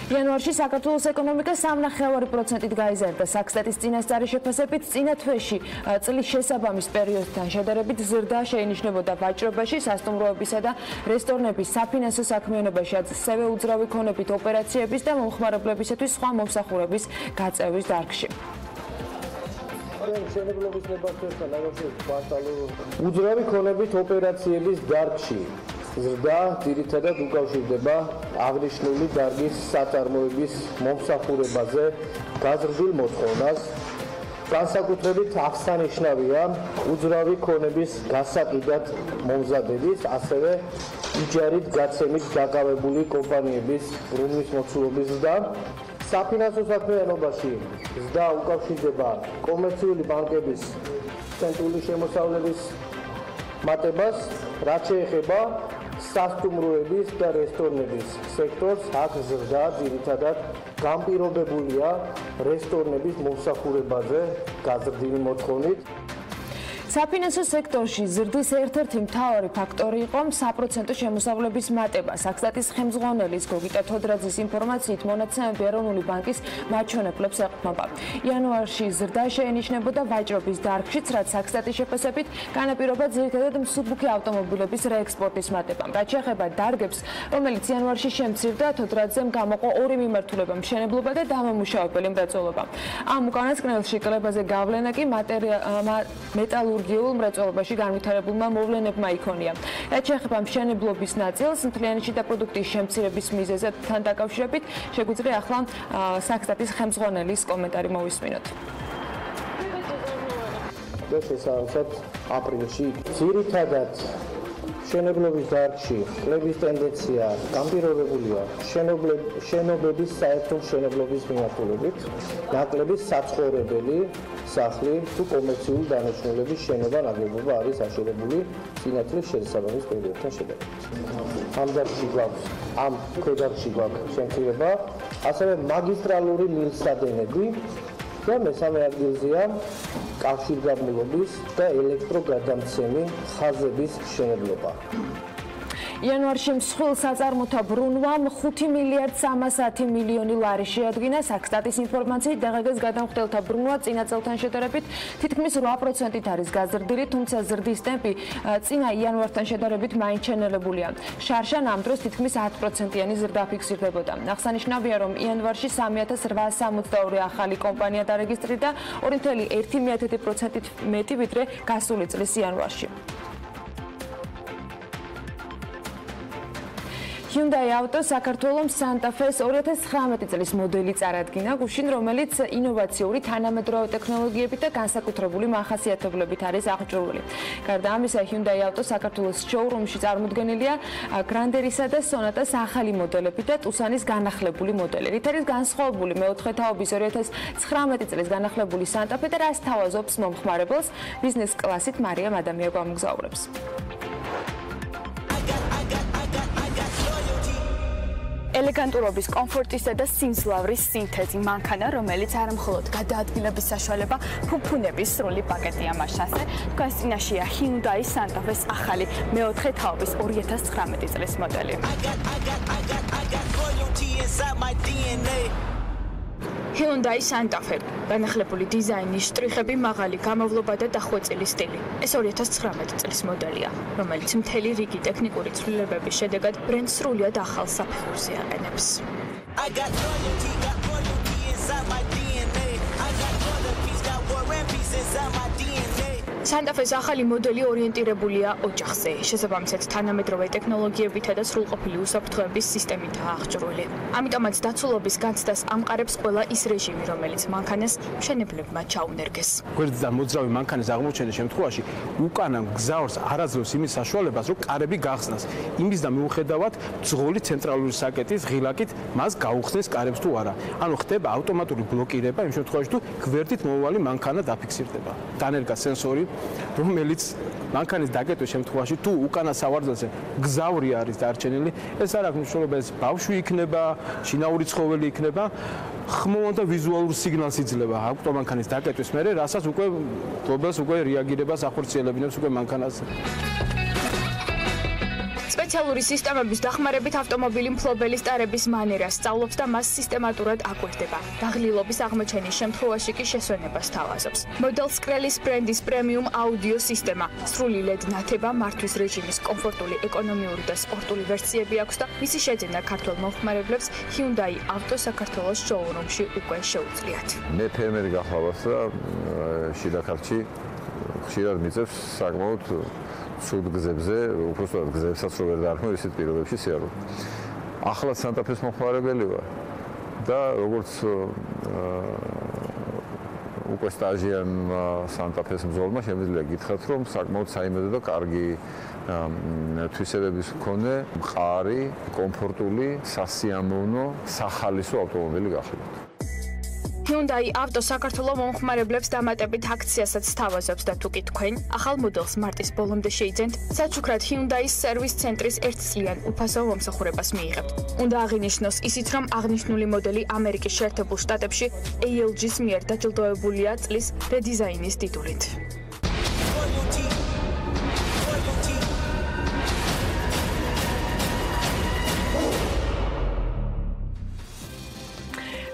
იანვარში საქართველოს ეკონომიკა 3.5%-ით გაიზარდა. საქსტატის წინასწარი შეფასებით წინა თვეში წლის შესაბამის პერიოდთან შედარებით ზრდა შეინიშნებოდა ვაჭრობაში, სასტუმროებისა და რესტორნების, საფინანსო საქმიანობაში, ასევე უძრავი ქონებით ოპერაციების და მომხმარებლებისათვის სხვა მომსახურების გაწევის დარგში. უძრავი ქონებით ოპერაციების დარგში ზრდა ძირითადად უკავშირდება აღნიშნული დარგის საწარმოების მომსახურებაზე გაზრდილ მოთხოვნას. განსაკუთრებით აღსანიშნავია უძრავი ქონების გასაყიდად მომზადების, ასევე იჯარით გაცემით დაკავებული კომპანიების ბრუნვის მოცულობის ზრდა. საფინანსო საქმიანობაში ზრდა უკავშირდება კომერციული ბანკების ცენტრალური შემოსავლების მატებას, რაც შეეხება სასტუმროების და რესტორნების სექტორს, აქ ზრდა ძირითადად განპირობებულია რესტორნების მომსახურებაზე გაზრდილი მოთხოვნით. საფინანსო სექტორში ზრდის ერთ-ერთი მთავარი ფაქტორი იყო საპროცენტო შემოსავლების მატება. საქსტატის ხელმძღვანელის გოგიტა თოდრაძის ინფორმაციით მონაცემები ეროვნული ბანკის მაჩვენებლებს ეყრდნობა. იანვარში ზრდა შეინიშნებოდა ვაჭრობის დარგშიც, რაც საქსტატის შეფასებით განაპირობა ძირითადად მსუბუქი ავტომობილების რეექსპორტის მატებამ. რაც შეეხება დარგებს, რომელიც იანვარში შემცირდა, თოდრაძემ გამოყო ორი მიმართულება: მშენებლობა და დამამუშავებელი მრეწველობა. ამ უკანასკნელში კლებაზე გავლენა კი მეტალურგიის მრეწველობაში განვითარებულმა მოვლენებმა იქონია. რაც შეეხება მშენებლობის ნაწილს, მთლიანი შიდა პროდუქტის შემცირების მიზეზთან დაკავშირებით, შეგვიძლია ახლა საქსტატის ხელმძღვანელის კომენტარი მოვისმინოთ. შესაბამისად, აპრილში ძირითადად მშენებლობის დარგში კლების ტენდენცია განპირობებულია შენობების საერთო მშენებლობის მიმართულებით, ნაკლების საცხოვრებელი სახლი თუ კომერციული დანიშნულების შენობა ნაგებობა არის აშენებული წინათლის შესაბამის პერიოდთან შედარებით. ამ დარგში გვაქვს, ამ ქვედარგში გვაქვს შემცირება, ასევე მაგისტრალური მილსადენები და მესამე ადგილზეა კავშირგაბმულობის და ელექტროგადამცემი ხაზების მშენებლობა. იანვარში მსხვილ საწარმოთა ბრუნვამ 5 მილიარდ 310 მილიონი ლარი შეადგინა. საქსტატის ინფორმაციით დღეს გადამხდელთა ბრუნვა წინა წელთან შედარებით თითქმის 8%-ით არის გაზრდილი, თუმცა ზრდის ტემპი წინა იანვართან შედარებით მაინც შენელებულია. შარშან ამ დროს თითქმის 10%-იანი ზრდა ფიქსირდებოდა. აღსანიშნავია, რომ იანვარში 3862 ახალი კომპანია დარეგისტრირდა, 2.1%-ით მეტი ვიდრე გასული წლის იანვარში. Hyundai Auto საქართველოს Santa Fe-ს 2019 წლის მოდელი წარადგინა, გუშინ რომელიც ინოვაციური თანამედროვე ტექნოლოგიებით და განსაკუთრებული მახასიათებლებით არის აღჭურვილი. გარდა ამისა, Hyundai Auto საქართველოს შოურუმში წარმოდგენილია Granderისა და Sonata-ს ახალი მოდელები და Tucson-ის განახლებული მოდელი. რით არის განსხვავებული მეოთხე თაობის 2019 წლის განახლებული Santa Fe და რას თავაზობს მომხმარებელს? ბიზნეს კლასით მარიამ ადამია გვამგზავრებს. ელეგანტურობის, კომფორტისა და სიმძლავრის სინთეზი მანქანა, რომელიც არამხოლოდ გადაადგილების საშუალება, ფუფუნების სრული პაკეტია მას შანსზე. თქვენს წინაშია Hyundai Santa Fe-ს ახალი მეოთხე თაობის 2019 წლის მოდელი. Hyundai Santa Fe, განახლებული დიზაინის შტრიხები, მაღალი გამოვლობა და დახვეწილი სტილი. ეს 2019 წლის მოდელია, რომელიც მთელი რიგი ტექნიკური ცვლილებების შედეგად ბრენდს სრულიად ახალ საფეხურზე აყენებს. Santa Fe's ახალი მოდელი ორიენტირებულია ოჯახზე, შესაბამისად თანამედროვე ტექნოლოგიებითა და სრულყოფილი უსაფრთხოების სისტემითაა აღჭურვილი. ამიტომაც დაცულობის განცდას ამყარებს ყველა ის რეჟიმი, რომელიც მანქანას მშენებლებმა ჩაუნერგეს. გვერდიდან მოძრავი მანქანის აღმოჩენის შემთხვევაში უკანა გზავრს არაძლევს იმის საშუალებას, რომ კარები გახსნას. იმის და მიუხედავად ძღოლი ცენტრალური საკეტის ღილაკით მას გაუხსნეს კარებს თუ არა. ანუ ხდება ავტომატური ბლოკირება იმ შემთხვევაში, თუ გვერდით მომავალი მანქანა დაფიქსირდება. დანერგა სენსორი, რომელიც მანქანის დაკეტვის შემთხვევაში თუ უკანა სავარძელზე გზავრი არის დარჩენილი, ეს არ აქვს მნიშვნელობა, ეს ბავშვი იქნება, შინაური ცხოველი იქნება, ხმოვან და ვიზუალურ სიგნალს იძლევა ავტომანქანის დაკეტვის მერე, რასაც უკვე გლობალს უკვე რეაგირებას ახორციელებინებს უკვე მანქანაზე. სპეციალური სისტემების დახმარებით ავტომობილი მფლობელის ტარების მანერას სწავლობს და მას სისტემატურად აკვირდება. დაღლილობის აღმოჩენის შემთხვევაში კი შესვენებას თავაზობს. მოდელს კრელის ბრენდის პრემიუმ აუდიო სისტემა, სრული LED ნათება, მართვის რეჟიმის კომფორტული, ეკონომიური და სპორტული ვერსიები აქვს და მისი შეძენა ქართველ მომხმარებლებს Hyundai ავტო საქართველოს შოურუმში უკვე შეუძლიათ. მე ფერმერი გახლავართ და შიდა ქართლში ხშირად მიწევს საკმაოდ ცუდ გზებზე, უბრალოდ გზებსაც რო ვერ დაარქმევ ისეთ პირობებში სიარული. ახლა Santa Fe-ს მომხმარებელი ვარ და როგორც უკვე სტაჟიან Santa Fe-ს მძღოლმა შემიძლია გითხრათ, რომ საკმაოდ საიმედო და კარგი თვისებების მქონე, მყარი, კომფორტული, სასიამოვნო, სახალისო ავტომობილი გახლავთ. Hyundai ავტო საქართველოს მომხმარებლებს დამატებით აქციასაც თავაზობს და თუ კი თქვენ ახალ მოდელს მარტის ბოლომდე შეიძენთ, საჩუქრად Hyundai-ის სერვის ცენტრის ერთწლიან უფასო მომსახურებას მიიღებთ. უნდა აღინიშნოს ისიც, რომ აღნიშნული მოდელი ამერიკის შეერთებულ შტატებში ALG-ის მიერ დაჯილდოებულია წლის რედიზაინის ტიტულით.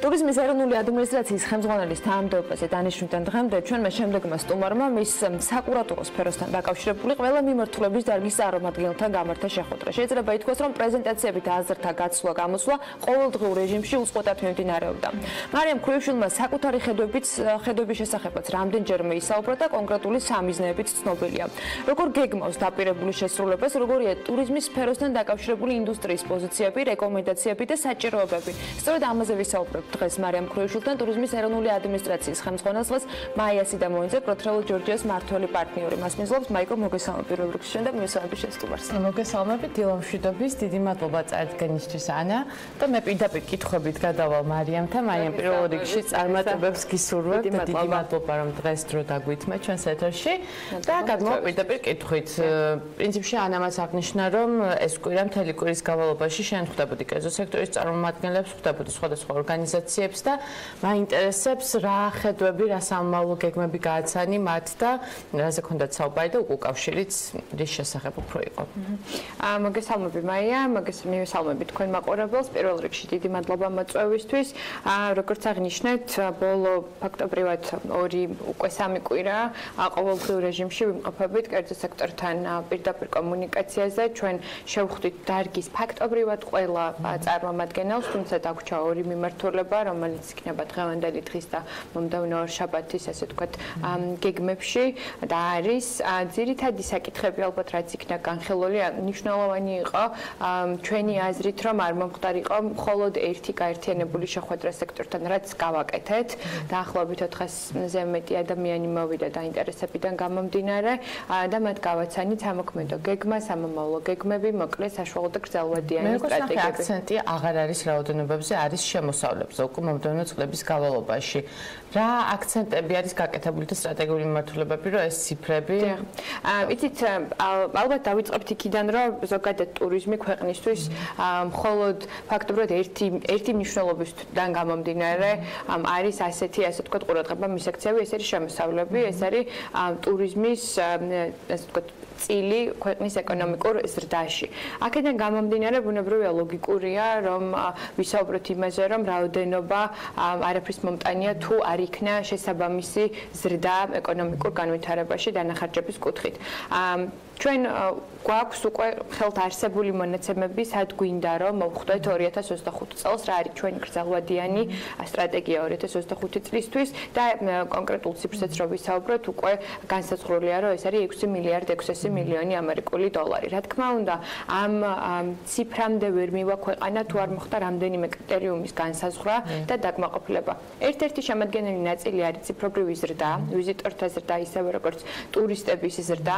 ტურიზმის ეროვნული ადმინისტრაციის ხელმძღვანელის თანამდებობაზე დანიშნულიდან დღემდე ჩვენმა შემდეგმა სტუმარმა მის საკურატურო სფეროსთან დაკავშირებული ყველა მიმართულების დარგის წარმომადგენელთან გამართა შეხვედრა. შეიძლება ითქვას, რომ პრეზენტაციები და აზრთა გაცვლა-გამოსვლა ყოველდღიურ რეჟიმში უწყვეტად მიმდინარეობდა. მარიამ ქრუიშვილმა საკუთარი ხედვების შესახებაც რამდენჯერმე ისაუბრა და კონკრეტული სამიზნეებით ცნობილია. როგორ გეგმავს დაპირებული შესრულებას, როგორია ტურიზმის სფეროსთან დაკავშირებული ინდუსტრიის პოზიციები, რეკომენდაციები და საჭიროებები. სწორედ ამაზე ვისაუბრებთ დღეს მარიამ ქრუიშვილთან, ტურიზმის ეროვნული ადმინისტრაციის ხელმძღვანელს მაიასი და მოინძე პროექტი ჯორჯიას მართველი პარტნიორი. მას მისლობს მაიკო მოგესალმებით პირველ რიგში და მივესალმებით შესტუმარს. მოგესალმებით დილა მშვიდობის, დიდი მადლობა წარდგენისთვის ანა და მე პირდაპირ კითხვებით გადავალ მარიამთან. მარიამ პირველ რიგში წარმატებებს გისურვებ და დიდი მადლობა რომ დღეს დრო დაგვითმა ჩვენს ეთერში და გადმოვა პირდაპირ კითხვით. პრინციპში ანა მას აღნიშნა რომ ეს კვირა მთელი კვირის განმავლობაში შენ ხვდებოდი კერძო სექტორის წარმომადგენლებს, ხვდებოდი სხვადასხვა ორგანიზაციებს და მაინტერესებს რა ხედვები, რა სამომავლო გეგმები გააცანი მათ და რაზე ქონდათ საუბარი და უკავშირიც რის შესახებ უფრო იყო. მოგესალმები მაია, მოგესალმებით თქვენ მაყურებელს. პირველ რიგში დიდი მადლობა მოწვევისთვის. როგორც აღნიშნეთ, ბოლო ფაქტობრივად 2 უკვე 3 კვირა ყოველდღიურ რეჟიმში ვიმყოფებით კერძო სექტორთან პირდაპირ კომუნიკაციაზე. ჩვენ შევხვდით დარგის ფაქტობრივად ყველა წარმომადგენელს, თუმცა დაგვრჩა 2 მიმართულება, რომელიც იქნება დღევანდელი დღის და მომდევნო შაბათის, ასე ვთქვათ, გეგმებში და არის ძირითადი საკითხები, ალბათ რაც იქნა განხილული, მნიშვნელოვანი იყო ჩვენი აზრით, რომ არ მომხდარიყო მხოლოდ ერთი გაერთიანებული შეხვედრა სექტორთან, რაც გავაკეთეთ. დაახლოებით 400-ზე მეტი ადამიანი მოვიდა დაინტერესებიდან გამომდინარე და მათ გავაცანით სამოქმედო გეგმა, სამომავლო გეგმები, მოკლე საშუალო და გრძელვადიანი სტრატეგიები. აქცენტი აღარ არის რაოდენობებზე, არის შემოსავლებზე. უკვე მომდევნო წლების განმავლობაში. რა აქცენტები არის გაკეთებული და სტრატეგიული მიმართულებები, რომ ეს ციფრები? იცით, ალბათ დავიწყებთ იქიდან, რომ ზოგადად ტურიზმი ქვეყნისთვის მხოლოდ ფაქტობრივად ერთი მნიშვნელობისგან გამომდინარე არის ასეთი, ასე ვთქვათ, ყურადღება მისაქცევი, ეს არის შემოსავლები, ეს არის ტურიზმის, ასე ვთქვათ, წილი ქვეყნის ეკონომიკურ ზრდაში. აქედან გამომდინარე ბუნებრივია ლოგიკურია, რომ ვისაუბროთ იმაზე, რომ რაოდენობა არაფრის მომტანია თუ არ იქნა შესაბამისი ზრდა ეკონომიკურ განვითარებაში დანახარჯების კუთხით. ჩვენ გვაქვს უკვე ხელთ არსებული მონაცემები, სად გვინდა რომ მოვხვდეთ 2025 წელს რა არის ჩვენი გრძელვადიანი სტრატეგია 2025 წლისთვის და კონკრეტულ ციფრსაც რო ვისაუბროთ, უკვე განსაზღვრულია რომ ეს არის 6 მილიარდი 600 მილიონი ამერიკული დოლარი. რა თქმა უნდა, ამ ციფრამდე ვერ მივა ქვეყანა თუ არ მოხდა რამდენიმე კრიტერიუმის განსაზღვრა და დაკმაყოფილება. ერთ-ერთი შემადგენელი ნაწილი არის ციფრობრივი ზრდა, ვიზიტორთა ზრდა, ისევე როგორც ტურისტების ზრდა.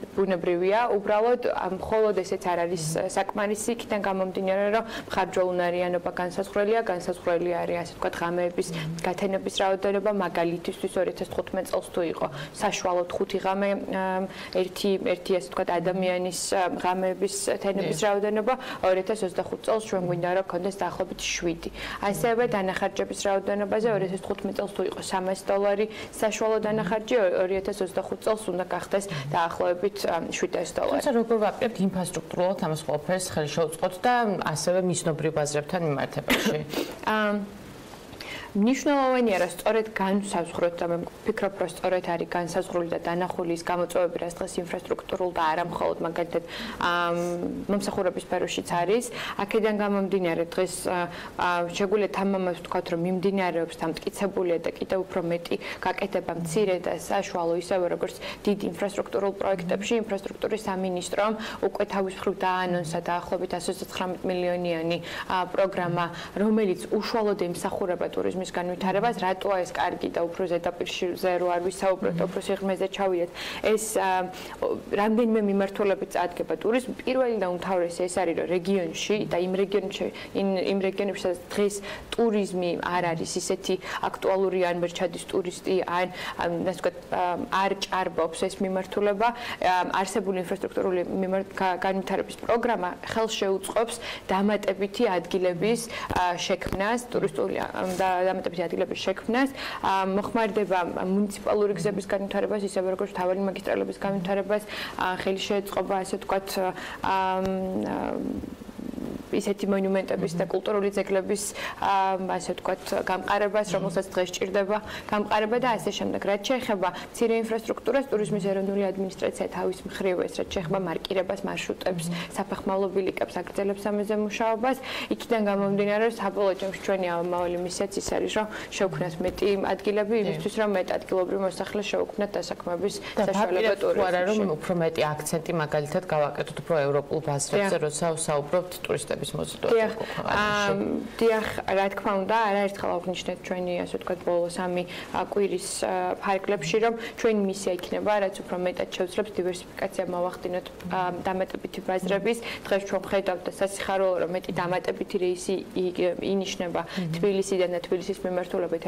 ბუნებრივია, უბრალოდ მხოლოდ ესეც არ არის საკმარისი, იქიდან გამომდინარე, რომ მხარჯველუნარიანობა განსაზღვრელი არის, ასე ვთქვათ, ღამეების გათენების რაოდენობა, მაგალითისთვის 2015 წელს თუ იყო საშუალოდ 5 ღამე ერთი ასე ვთქვათ, ადამიანის ღამეების თენების რაოდენობა, 2025 წელს ჩვენ გვინდა რომ გქონდეს დაახლოებით 7. ასევე დანახარჯების რაოდენობაზე 2015 წელს თუ იყო $300 საშუალო დანახარჯი, 2025 წელს უნდა გახდეს დაახლოებით $700. თუმცა როგორ ვაპირებთ ინფრასტრუქტურულად ამას ყველაფერს ხელი შეუწყოთ და ასევე მისნობრივ ბაზრებთან მიმართებაში? მნიშვნელოვანია რომ სწორედ განსაზღვროთ და მე ვფიქრობ რომ სწორედ არის განსაზღვრული და დანახული ის გამოწვევები რაც დღეს ინფრასტრუქტურულ და არა მხოლოდ მაგალითად მომსახურების სფეროშიც არის აქედან გამომდინარე დღეს შეგვიძლია თამამად ვთქვათ რომ მიმდინარეობს დამტკიცებულია და კიდევ უფრო მეტი გაკეთება მცირე და საშუალო ისევე როგორც დიდ ინფრასტრუქტურულ პროექტებში ინფრასტრუქტურის სამინისტრომ უკვე თავის მხრივ დაანონსა დაახლოებით 119 მილიონიანი პროგრამა რომელიც უშუალოდ ემსახურება ტურიზმის განვითარებას, რატოა ეს კარგი და უფრო ზედაპირში ზერო არ ვისაუბროთ, უფრო სიღრმეზე ჩავიდეთ. ეს რამდენიმე მიმართულებით წადგება ტურიზმი. პირველი და უმთავრესი ეს არის, რომ რეგიონში და იმ რეგიონებში დღეს ტურიზმი არ არის ისეთი აქტუალური ან ვერ ჩადის ტურისტი, ან ასე ვთქვათ, არ ჭარბობს ეს მიმართულება. არსებული ინფრასტრუქტურული განვითარების პროგრამა ხელს შეუწყობს დამატებითი ადგილების შექმნას, ტურისტული დამატებითი ადგილების შექმნას, მოხმარდება მუნიციპალური გზების განვითარებას, ისევე როგორც მთავარი მაგისტრალების განვითარებას, ხელი შეეწყობა, ასე ვთქვათ, ისეთი მონუმენტების და კულტურული ძეგლების ასე ვთქვათ გამყარებას, რომელსაც დღეს ჭირდება გამყარება და ასე შემდეგ. რაც შეეხება მცირე ინფრასტრუქტურას, ტურიზმის ეროვნული ადმინისტრაცია თავის მხრივ ეს რაც შეეხება მარკირებას, მარშრუტებს, საფეხმავლო ბილიკებს აგრძელებს ამაზე მუშაობას. იქიდან გამომდინარე, რომ საბოლოო ჯამში ჩვენი ამავალი მისიაც ის არის, რომ შევქმნათ მეტი ადგილები იმისთვის, რომ მეტ ადგილობრივ მოსახლეს შევქმნათ დასაქმების საშუალება ტურიზმში. არა, რომ უფრო მეტი აქცენტი მაგალითად გავაკეთოთ უფრო ევროპულ ბაზრებზე, როცა ვსაუბრობთ ტურისტების დიახ, რა თქმა უნდა, არაერთხელ აღნიშნეთ ჩვენი, ასე ვთქვათ, ბოლო 3 კვირის ფარგლებში, რომ ჩვენი მისია იქნება, რაც უფრო მეტად შევძლებს დივერსიფიკაცია მოვახდინოთ დამატებითი ბაზრების. დღეს ჩვენ ვხედავთ და სასიხარულო, რომ მეტი დამატებითი რეისი ინიშნება თბილისიდან და თბილისის მიმართულებით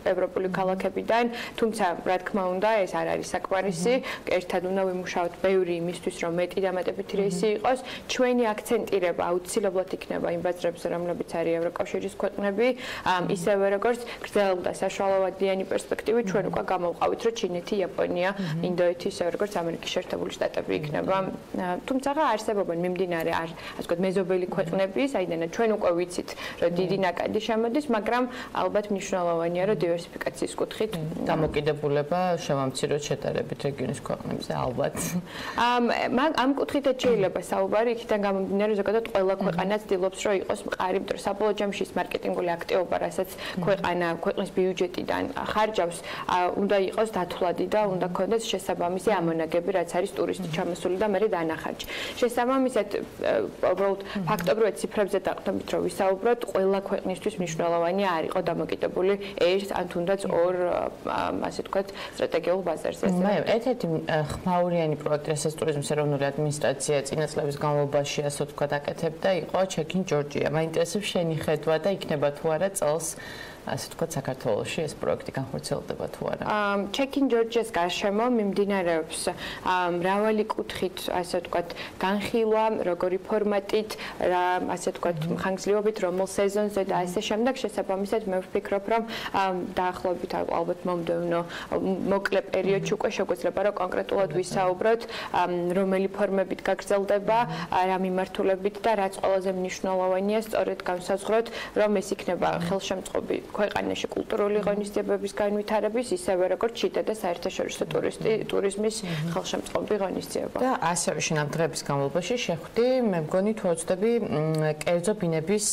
ევროპული ქალაქებიდან, თუმცა რა თქმა უნდა, ეს არ არის საკმარისი. ერთად უნდა ვიმუშაოთ ბევრი იმისთვის, რომ მეტი დამატებითი რეისი იყოს. ჩვენი აქცენტირება აუცილებლად იქნება იმ ბაზრებზე, რომლებიც არის ევროკავშირის ქვეყნები, ისევე როგორც გრძელ და საშუალოვადიანი პერსპექტივით ჩვენ უკვე გამოვყავით, რომ ჩინეთი, იაპონია, ინდოეთი, ისევე როგორც ამერიკის შეერთებული შტატები იქნება. თუმცა არსებობენ მიმდინარე, ასე ვთქვათ, მეზობელი ქვეყნები, საიდანაც ჩვენ უკვე ვიცით, რომ დიდი ნაკადი შემოდის, მაგრამ ალბათ მნიშვნელოვანია, რომ დივერსიფიკაციის კუთხით დამოკიდებულება შევამციროთ შედარებით რეგიონის ქვეყნებზე, ალბათ. ამ კუთხითაც შეიძლება საუბარი, იქიდან გამომდინარე, ზოგადად ყველა ქვეყანა ცდილობს, რომ იყოს მყარი, იმიტომ რომ საბოლოო ჯამში ის მარკეტინგული აქტივობა, რასაც ქვეყნის ბიუჯეტიდან ხარჯავს, უნდა იყოს დათვლადი და უნდა გქონდეს შესაბამისი ამონაგები, რაც არის ტურისტი ჩამოსული და მერე დანახარჯი. შესაბამისად, უბრალოდ ფაქტობრივად ციფრებზე დაყრდნობით, რომ ვისაუბროთ, ყველა ქვეყნისთვის მნიშვნელოვანია არ იყო დამოკიდებული ერთ ან თუნდაც ორ, ასე ვთქვათ, სტრატეგიულ ბაზარზე. ერთ-ერთი ხმაურიანი პროექტი, რასაც ტურიზმის ეროვნული ადმინისტრაცია წინა წლების განმავლობაში, ასე ვთქვათ, აკეთებდა, იყო ჩეკინ ჯორჯია. მაინტერესებს შენი ხედვა და იქნება თუ არა წელს ასე ვთქვათ, საქართველოში ეს პროექტი განხორციელდება თუ არა. Check-in Georgia-ს გარშემო მიმდინარეობს მრავალი კუთხით, ასე ვთქვათ, განხილვა, როგორი ფორმატით, ასე ვთქვათ, ხანგრძლივობით, რომელ სეზონზე და ასე შემდეგ. შესაბამისად, მე ვფიქრობ, რომ დაახლოებით ალბათ მომდევნო მოკლე პერიოდში უკვე შეგვეძლება რომ კონკრეტულად ვისაუბროთ, რომელი ფორმებით გაგრძელდება, რა მიმართულებით და რაც ყველაზე მნიშვნელოვანია, სწორედ განსაზღვროთ, რომ ეს იქნება ხელშემწყობი ქვეყანაში კულტურული ღონისძიებების განვითარების, ისევე როგორც შიდა და საერთაშორისო ტურიზმის ხელშემწყობი ღონისძიება. და ასევე შინამ დღეების განმავლობაში შეხვდი, მე მგონი თუ ვწდები კერძო ბინების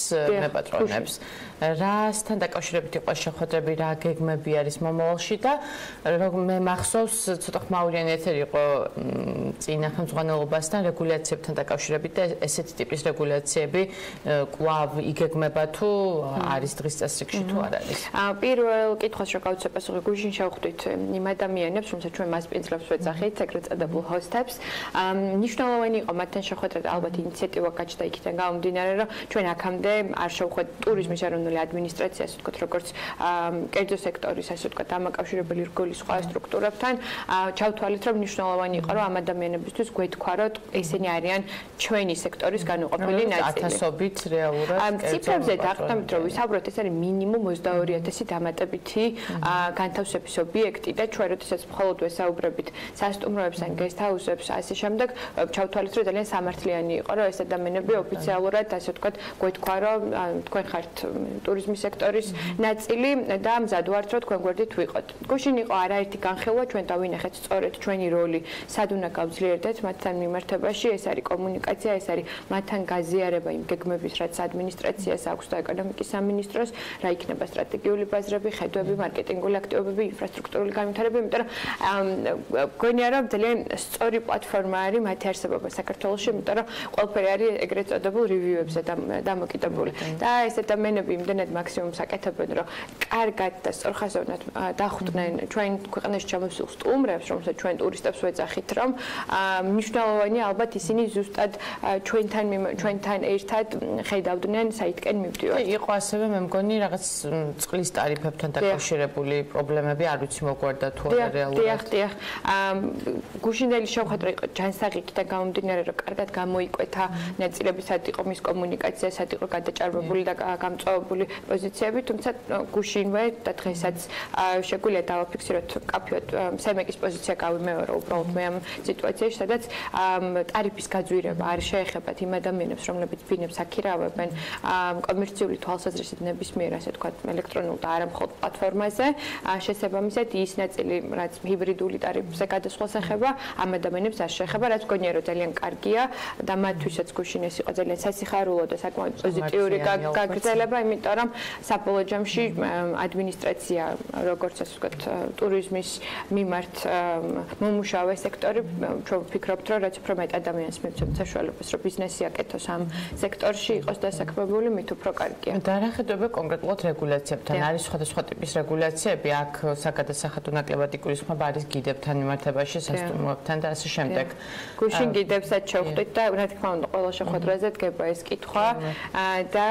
მეპატრონებს. რასთან დაკავშირებით იყო შეხვედრები, რა გეგმები არის მომავალში და მე მახსოვს ცოტა ხმაურიანი ეთერი იყო წინა ხელმძღვანელობასთან რეგულაციებთან დაკავშირებით და ესეთი ტიპის რეგულაციები კვლავ იგეგმება თუ არის დღის წესრიგში თუ არ არის. პირველ კითხვას რო გავუწევ პასუხი, გუშინ შევხვდით იმ ადამიანებს, რომელსაც ჩვენ მასპინძლებს ვეძახით, ეგრეთ წოდებულ ჰოსტებს. მნიშვნელოვანი იყო მათთან შეხვედრა და ალბათ ინიციატივა გაჩნდა იქიდან გამომდინარე, რომ ჩვენ აქამდე არ შევხვდით ტურიზმის ეროვნული ადმინისტრაცია, ასე ვთქვათ, როგორც კერძო სექტორის, ასე ვთქვათ, დამაკავშირებელი რგოლის სხვა სტრუქტურებთან, ჩავთვალეთ, რომ მნიშვნელოვანი იყო, რომ ამ ადამიანებისთვის გვეთქვა, რომ ესენი არიან ჩვენი სექტორის განუყოფელი ნაწილი. ათასობით რეალურად ციფრებზე დაყრდნობით, რომ ვისაუბროთ, ეს არის მინიმუმ 22,000 დამატებითი განთავსების ობიექტი და ჩვენ როდესაც მხოლოდ ვესაუბრებით სასტუმროებს ან გესტ-ჰაუსებს, ასე შემდეგ, ჩავთვალეთ, რომ ძალიან სამართლიანი იყო, რომ ეს ადამიანები ოფიციალურად, ასე ვთქვათ, გვეთქვა, რომ თქვენ ხართ ტურიზმის სექტორის ნაწილი და მზად ვართ, რომ თქვენ გვერდით ვიყოთ. გუშინ იყო არაერთი განხილვა, ჩვენ დავინახეთ სწორედ ჩვენი როლი, სად უნდა გავძლიერდეთ მათთან მიმართებაში, ეს არის კომუნიკაცია, ეს არის მათთან გაზიარება იმ გეგმების, რაც ადმინისტრაციას აქვს და ეკონომიკის სამინისტროს, რა იქნება სტრატეგიული ბაზრები, ხედვები, მარკეტინგული აქტივობები, ინფრასტრუქტურული განვითარება, იმიტომ რომ გონია რომ ძალიან სწორი პლატფორმა არის მათი არსებობა საქართველოში, იმიტომ რომ ყველაფერი არის ეგრეთ წოდებულ რივიუებზე დამოკიდებული. და ეს ადამიანები იმდენად მაქსიმუმს აკეთებენ, რომ კარგად და სწორხაზოვნად დახვდნენ ჩვენ ქვეყანაში ჩამოსულ სტუმრებს, რომელსაც ჩვენ ტურისტებს ვეძახით, რომ მნიშვნელოვანია ალბათ ისინი ზუსტად ჩვენთან ერთად ხედავდნენ საითკენ მივდივართ. იყო ასევე მე მგონი რაღაც წყლის ტარიფებთან დაკავშირებული პრობლემები, არ ვიცი მოგვარდა თუ არა რეალურად. დიახ. გუშინდელი შეხვედრა იყო ჯანსაღիկიდან გამომდინარე, რომ კარგად გამოიკვეთა ნაწილები, სად იყო მის კომუნიკაცია, სად იყო გადაჭარბებული და გამწვავებული პოზიციები, თუმცა გუშინვე და დღესაც შეგვიძლია დავაფიქსიროთ კაფეოდ სემეკის პოზიცია გავიმეორო უბრალოდ მე ამ სიტუაციაში, სადაც ტარიფის გაძვირება არ შეეხებათ იმ ადამიანებს, რომლებიც ბინებს აქირავებენ კომერციული თვალსაზრისით ნებისმიერ, ასე ვთქვათ, ელექტრონულ და არა მხოლოდ პლატფორმაზე. შესაბამისად, ის ნაწილი, რაც ჰიბრიდული ტარიფზე გადასვლას ეხება, ამ ადამიანებს არ შეეხება, რაც გონია რომ ძალიან კარგია და მათთვისაც გუშინ ეს იყო ძალიან სასიხარულო და საკმაოდ პოზიტიური გაგრძელება, იმიტომ რომ საბოლოო ჯამში ადმინისტრაცია, როგორც ასე ვთქვათ, ტურიზმის მიმართ მომუშავე სექტორი, ჩვენ ვფიქრობთ, რომ რაც უფრო მეტ ადამიანს მივცემთ საშუალებას, რომ ბიზნესი აკეთოს ამ სექტორში, იყოს დასაქმებული, მით უფრო კარგია. დაახერხება კონკრეტულად რეგულაციებთან. არის სხვადასხვა ტიპის რეგულაციები, აქ საგადასახადო ნაკლებად იკურისხმება არის გიდებთან მიმართებაში, სასტუმროებთან და ასე შემდეგ. გუშინ გიდებსაც შევხვდით და რა თქმა უნდა, ყველა შეხვედრაზე დგება ეს კითხვა და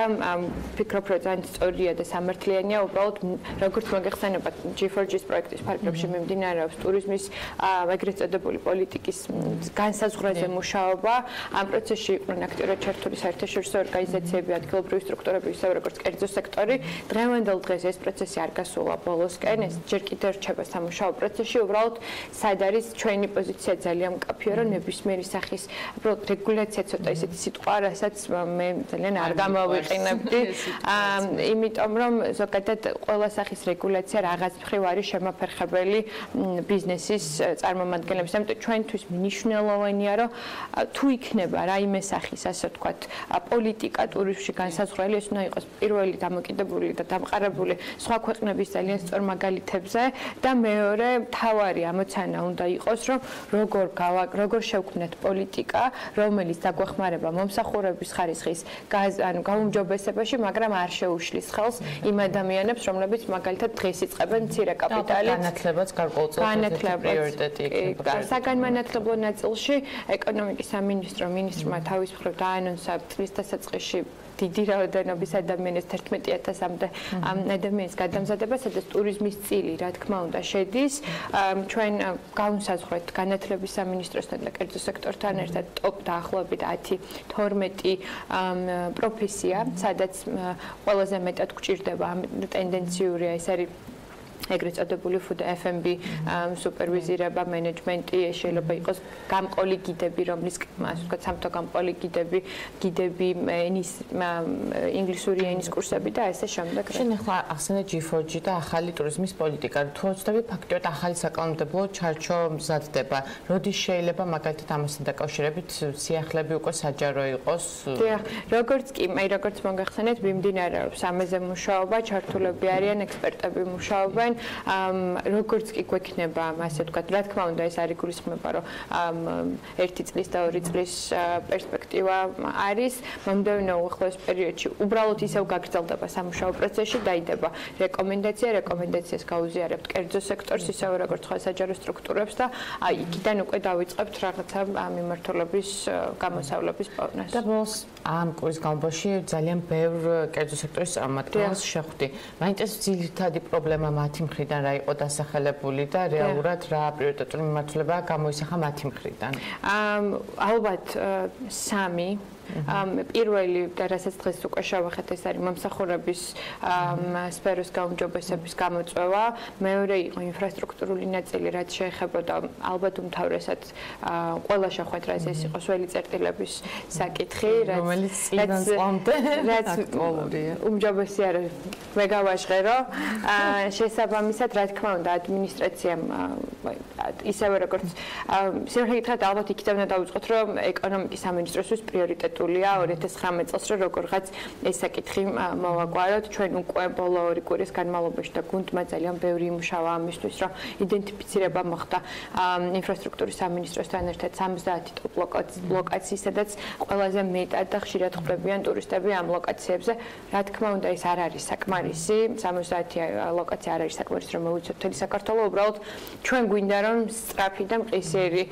ვფიქრობ, რომ ძალიან სწორია და სამართლიანია, უბრალოდ როგორც მოგეხსენება G4G-ის პროექტის ფარგლებში მიმდინარეობს ტურიზმის ეგრეთ წოდებული პოლიტიკის განსაზღვრაზე მუშაობა. ამ პროცესში იყვნენ აქტიურად ჩართული საერთაშორისო ორგანიზაციები, ადგილობრივი სტრუქტურები, ისევე როგორც კერძო სექტორი. დღევანდელ დღეს ეს პროცესი არ გასულა ბოლოსკენ, ეს ჯერ კიდევ რჩება სამუშაო პროცესში. უბრალოდ სად არის ჩვენი პოზიცია ძალიან მკაფიო, რომ ნებისმიერი სახის უბრალოდ რეგულაცია ცოტა ისეთი სიტყვა, რასაც მე ძალიან არ გამოვიყენებდი. იმიტომ რომ ზოგადად ყველა სახის რეგულაცია რაღაც მხრივ არის შემაფერხებელი ბიზნესის წარმომადგენლებს. ამიტომ ჩვენთვის მნიშვნელოვანია, რომ თუ იქნება რაიმე სახის, ასე ვთქვათ, პოლიტიკა ტურიზმში განსაზღვრელი, ეს უნდა იყოს პირველი დამოკიდებული და დამყარებული სხვა ქვეყნების ძალიან სწორ მაგალითებზე და მეორე მთავარი ამოცანა უნდა იყოს, რომ როგორ შევქმნათ პოლიტიკა, რომელიც დაგვეხმარება მომსახურების ხარისხის გაუმჯობესებაში, მაგრამ არ შეუშლის ხელს იმ ადამიანებს, რომლებიც მაგალითად დღეს იწყებენ მცირე კაპიტალით. განათლებაც გარკვეულწილად პრიორიტეტი იქნება. საგანმანათლებლო ნაწილში ეკონომიკის სამინისტრო მინისტრმა თავის მხრივ დაანონსა წლის დასაწყისში დიდი რაოდენობის ადამიანის 11000-მდე ადამიანის გადამზადება, სადაც ტურიზმის წილი, რა თქმა უნდა, შედის. ჩვენ გავუსაზღვრეთ განათლების სამინისტროსთან და კერძო სექტორთან ერთად ტოპ დაახლოებით 10-12 პროფესია, სადაც ყველაზე მეტად გვჭირდება ამ ტენდენციურია, ეს არის ეგრეთ წოდებული food F&B სუპერვიზირება, მენეჯმენტი, შეიძლება იყოს გამყოლი გიდები, რომლის ასე ვთქვათ, სამთო გამყოლი გიდები, ენის ინგლისური ენის კურსები და ასე შემდეგ. შენ ახლა ახსენე G4G და ახალი ტურიზმის პოლიტიკა. თუ ვცდები ფაქტობრივად ახალი საკანონმდებლო ჩარჩო მზადდება. როდის შეიძლება მაგალითად ამასთან დაკავშირებით სიახლეები უკვე საჯარო იყოს? დიახ, როგორც მოგახსენეთ, მიმდინარეობს ამაზე მუშაობა, ჩართულები არიან, ექსპერტები მუშაობენ. როგორც კი გვექნება, ასე ვთქვათ, რა თქმა უნდა, ეს არ იგულისხმება, რომ 1 წლის და 2 წლის პერსპექტივა არის. მომდევნო უახლოეს პერიოდში უბრალოდ ისევ გაგრძელდება სამუშაო პროცესში, დაიდება რეკომენდაციას გაუზიარებთ კერძო სექტორს, ისევ როგორც სხვა საჯარო სტრუქტურებს და იქიდან უკვე დავიწყებთ რაღაცა მიმართულების გამოსავლების პოვნას. და ბოლოს ამ კვირის განმავლობაში ძალიან ბევრ კერძო სექტორის წარმომადგენელს შეხვდი. მაინტერესებს ძირითადი პრობლემა მათი მხრიდან რა იყო დასახელებული და რეალურად რა პრიორიტეტული მიმართულებაა გამოისახა მათი მხრიდან? ალბათ 3 პირველი და რასაც დღეს უკვე შევახეთ, ეს არის მომსახურების სფეროს გაუმჯობესების გამოწვევა. მეორე იყო ინფრასტრუქტურული ნაწილი, რაც შეეხებოდა ალბათ უმთავრესად ყველა შეხვედრას ეს იყო სველი წერტილების საკითხი, რომელიც წინან წლამდე აქტუალურია. უმჯობესი არ მე გავაჟღერო. შესაბამისად, რა თქმა უნდა, ადმინისტრაციამ ისევე როგორც სიმართლე გითხრათ, ალბათ იქიდან უნდა დავიწყოთ, რომ ეკონომიკის სამინისტროსთვის პრიორიტეტი 2019 წელს რომ როგორღაც ეს საკითხი მოვაგვაროთ, ჩვენ უკვე ბოლო 2 კვირის განმავლობაში და გუნდმა ძალიან ბევრი იმუშავა ამისთვის, რომ იდენტიფიცირება მოხდა ინფრასტრუქტურის სამინისტროსთან ერთად 70 ტოპ ლოკაციის, სადაც ყველაზე მეტად და ხშირად ხვდებიან ტურისტები ამ ლოკაციებზე. რა თქმა უნდა, ეს არ არის საკმარისი, 70 ლოკაცია არ არის საკმარისი, რომ მოვიცოთ მთელი საქართველო, უბრალოდ ჩვენ გვინდა რომ სწრაფი და მყისიერი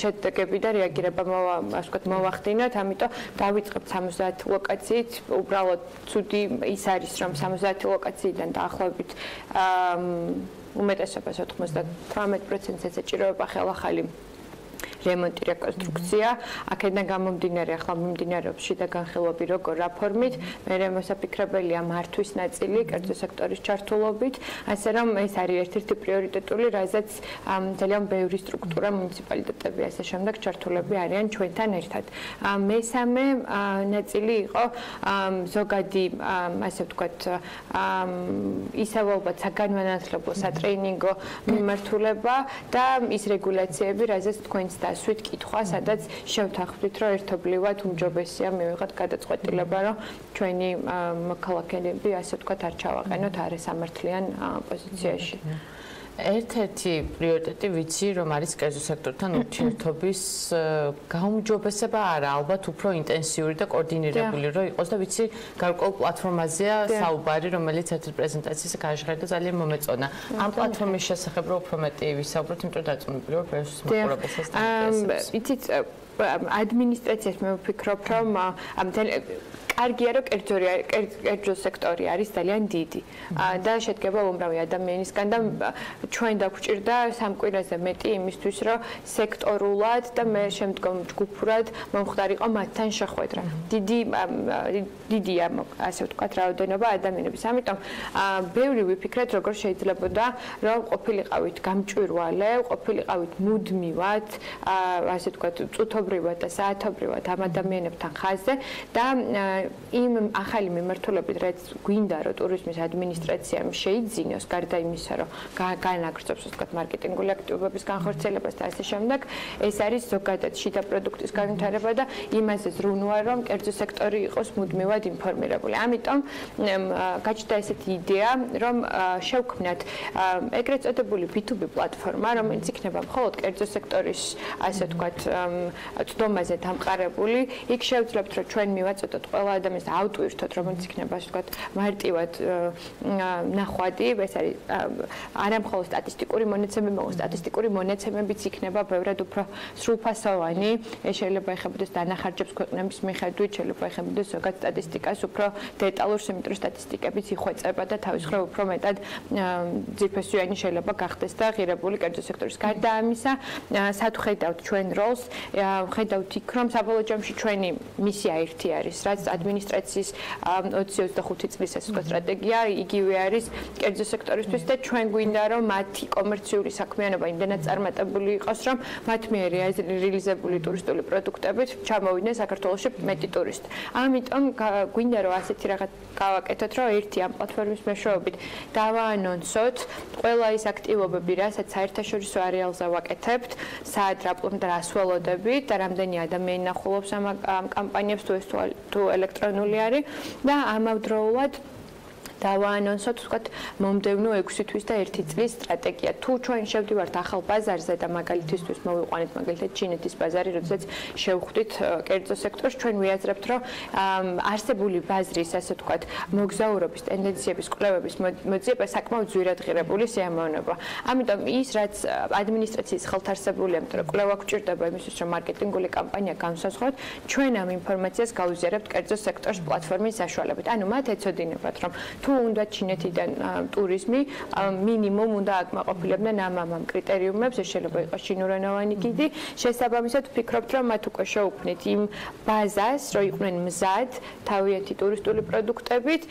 შედეგები და რეაგირება ასე ვთქვათ მოვახდინოთ. ამიტომ დავიწყებთ 70 ლოკაციით, უბრალოდ ცუდი ის არის, რომ 70 ლოკაციიდან დაახლოებით უმეტესობას 98%-ს ეჭიროება ხელახალი რემონტი, რეკონსტრუქცია. აქედან გამომდინარე, ახლა მიმდინარეობს შიდა განხილვები როგორ რაფორმით, მერე მოსაფიქრებელია მართვის ნაწილი კერძო სექტორის ჩართულობით, ასე რომ ეს არის ერთ-ერთი პრიორიტეტული, რაზეც ძალიან ბევრი სტრუქტურა, მუნიციპალიტეტები, ასე შემდეგ ჩართულები არიან ჩვენთან ერთად. მესამე ნაწილი იყო ზოგადი, ასე ვთქვათ, ისევ ალბათ საგანმანათლებლო, სატრეინინგო მიმართულება და ის რეგულაციები, რაზეც თქვენს დასვით კითხვა, სადაც შევთანხმდით, რომ ერთობლივად უმჯობესია მივიღოთ გადაწყვეტილება, რომ ჩვენი მოქალაქეები, ასე ვთქვათ, არ ჩავაყენოთ არასამართლიან პოზიციაში. ერთ-ერთი პრიორიტეტი ვიცი, რომ არის კერძო სექტორთან ურთიერთობის გაუმჯობესება არა, ალბათ უფრო ინტენსიური და კოორდინირებული რომ იყოს და ვიცი, გარკვეულ პლატფორმაზეა საუბარი, რომელიც ერთ პრეზენტაციაზე გაჟღერდა ძალიან მომეწონა. ამ პლატფორმის შესახებ რო უფრო მეტი ვისაუბროთ, იმიტომ რომ დაწუნებული ვარ ბევრს მაყურებელსაც და იცით, ადმინისტრაციას მე ვფიქრობ, რომ კარგია, რომ კერძო სექტორი არის ძალიან დიდი და შედგება უმრავი ადამიანისგან და ჩვენ დაგვჭირდა 3 კვირაზე მეტი იმისთვის, რომ სექტორულად და მე შემდგომ ჯგუფურად მომხდარიყო მათთან შეხვედრა. დიდია, ასე ვთქვათ, რაოდენობა ადამიანების. ამიტომ ბევრი ვიფიქრეთ, როგორ შეიძლებოდა, რომ ყოფილიყავით გამჭვირვალე, ყოფილიყავით მუდმივად, ასე ვთქვათ, წუთობრივად და საათობრივად ამ ადამიანებთან ხაზზე და იმ ახალი მიმართულებით, რაც გვინდა, რომ ტურიზმის ადმინისტრაციამ შეიძინოს, გარდა იმისა, რომ განაგრძობს, ვთქვათ, მარკეტინგული აქტივობების განხორციელებას და ასე შემდეგ, ეს არის ზოგადად შიდა პროდუქტის განვითარება და იმაზე ზრუნვა, რომ კერძო სექტორი იყოს მუდმივად ინფორმირებული. ამიტომ გაჩნდა ესეთი იდეა, რომ შევქმნათ ეგრეთ წოდებული B2B პლატფორმა, რომელიც იქნება მხოლოდ კერძო სექტორის, ასე ვთქვათ, წდომაზე დამყარებული. იქ შევძლებთ, რომ ჩვენ მივაწოდოთ ყველა ყველა ადამიანს ავტვირთოთ, რომელიც იქნება ასე ვთქვათ, მარტივად ნახვადი, ეს არის არა მხოლოდ სტატისტიკური მონაცემები, მაგრამ სტატისტიკური მონაცემებიც იქნება ბევრად უფრო სრულფასოვანი. ეს შეიძლება ეხებოდეს დანახარჯებს ქვეყნების მიხედვით, შეიძლება ეხებოდეს ზოგად სტატისტიკას უფრო დეტალურს, იმიტომ რომ სტატისტიკებიც იხვეწება და თავის მხრივ უფრო მეტად ძირფესვიანი შეიძლება გახდეს და ღირებული კერძო სექტორის. გარდა ამისა, სად ხედავთ ჩვენ როლს? ხედავთ იქ, რომ საბოლოო ჯამში ჩვენი მისია ერთი არის, რაც ადმინისტრაციის 2025 წლის ეს სტრატეგია იგივე არის კერძო სექტორისთვის და ჩვენ გვინდა რომ მათი კომერციული საქმიანობა იმდენად წარმატებული იყოს, რომ მათ მიერ რეალიზებული ტურისტული პროდუქტებით ჩამოვიდნენ საქართველოში მეტი ტურისტი. ამიტომ გვინდა რომ ასეთი რაღაც გავაკეთოთ, რომ ერთი ამ პლატფორმის მეშვეობით დავაანონსოთ ყველა ის აქტივობები, რასაც საერთაშორისო არეალზე ვაკეთებთ, სად და რას ველოდებით და რამდენი ადამიანი ნახულობს ამ კამპანიებს თუ ეს თუ ელექტრონული არის და ამავდროულად დავაანონსოთ, ვთქვათ, მომდევნო 6 თვის და 1 წლის სტრატეგია. თუ ჩვენ შევდივართ ახალ ბაზარზე და მაგალითისთვის მოვიყვანეთ მაგალითად ჩინეთის ბაზარი, როდესაც შევხვდით კერძო სექტორს, ჩვენ ვიაზრებთ, რომ არსებული ბაზრის, ასე ვთქვათ, მოგზაურობის ტენდენციების კვლევების მოძიება საკმაოდ ძვირადღირებული სიამოვნებაა. ამიტომ ის, რაც ადმინისტრაციის ხელთარსებულია, იმიტომ რომ კვლევა გვჭირდება იმისთვის, რომ მარკეტინგული კამპანია განსაზღვროთ, ჩვენ ამ ინფორმაციას გავიზიარებთ კერძო სექტორის პლატფორმის საშუალებით. ანუ მათ ეცოდინებათ, რომ თუ უნდა ჩინეთიდან ტურიზმი, მინიმუმ უნდა აკმაყოფილებდნენ ამ კრიტერიუმებს, ეს შეიძლება იყოს ჩინურენოვანი გიდი. შესაბამისად, ვფიქრობთ, რომ მათ უკვე შეუქმნით იმ ბაზას, რომ იყვნენ მზად თავიანთი ტურისტული პროდუქტებით,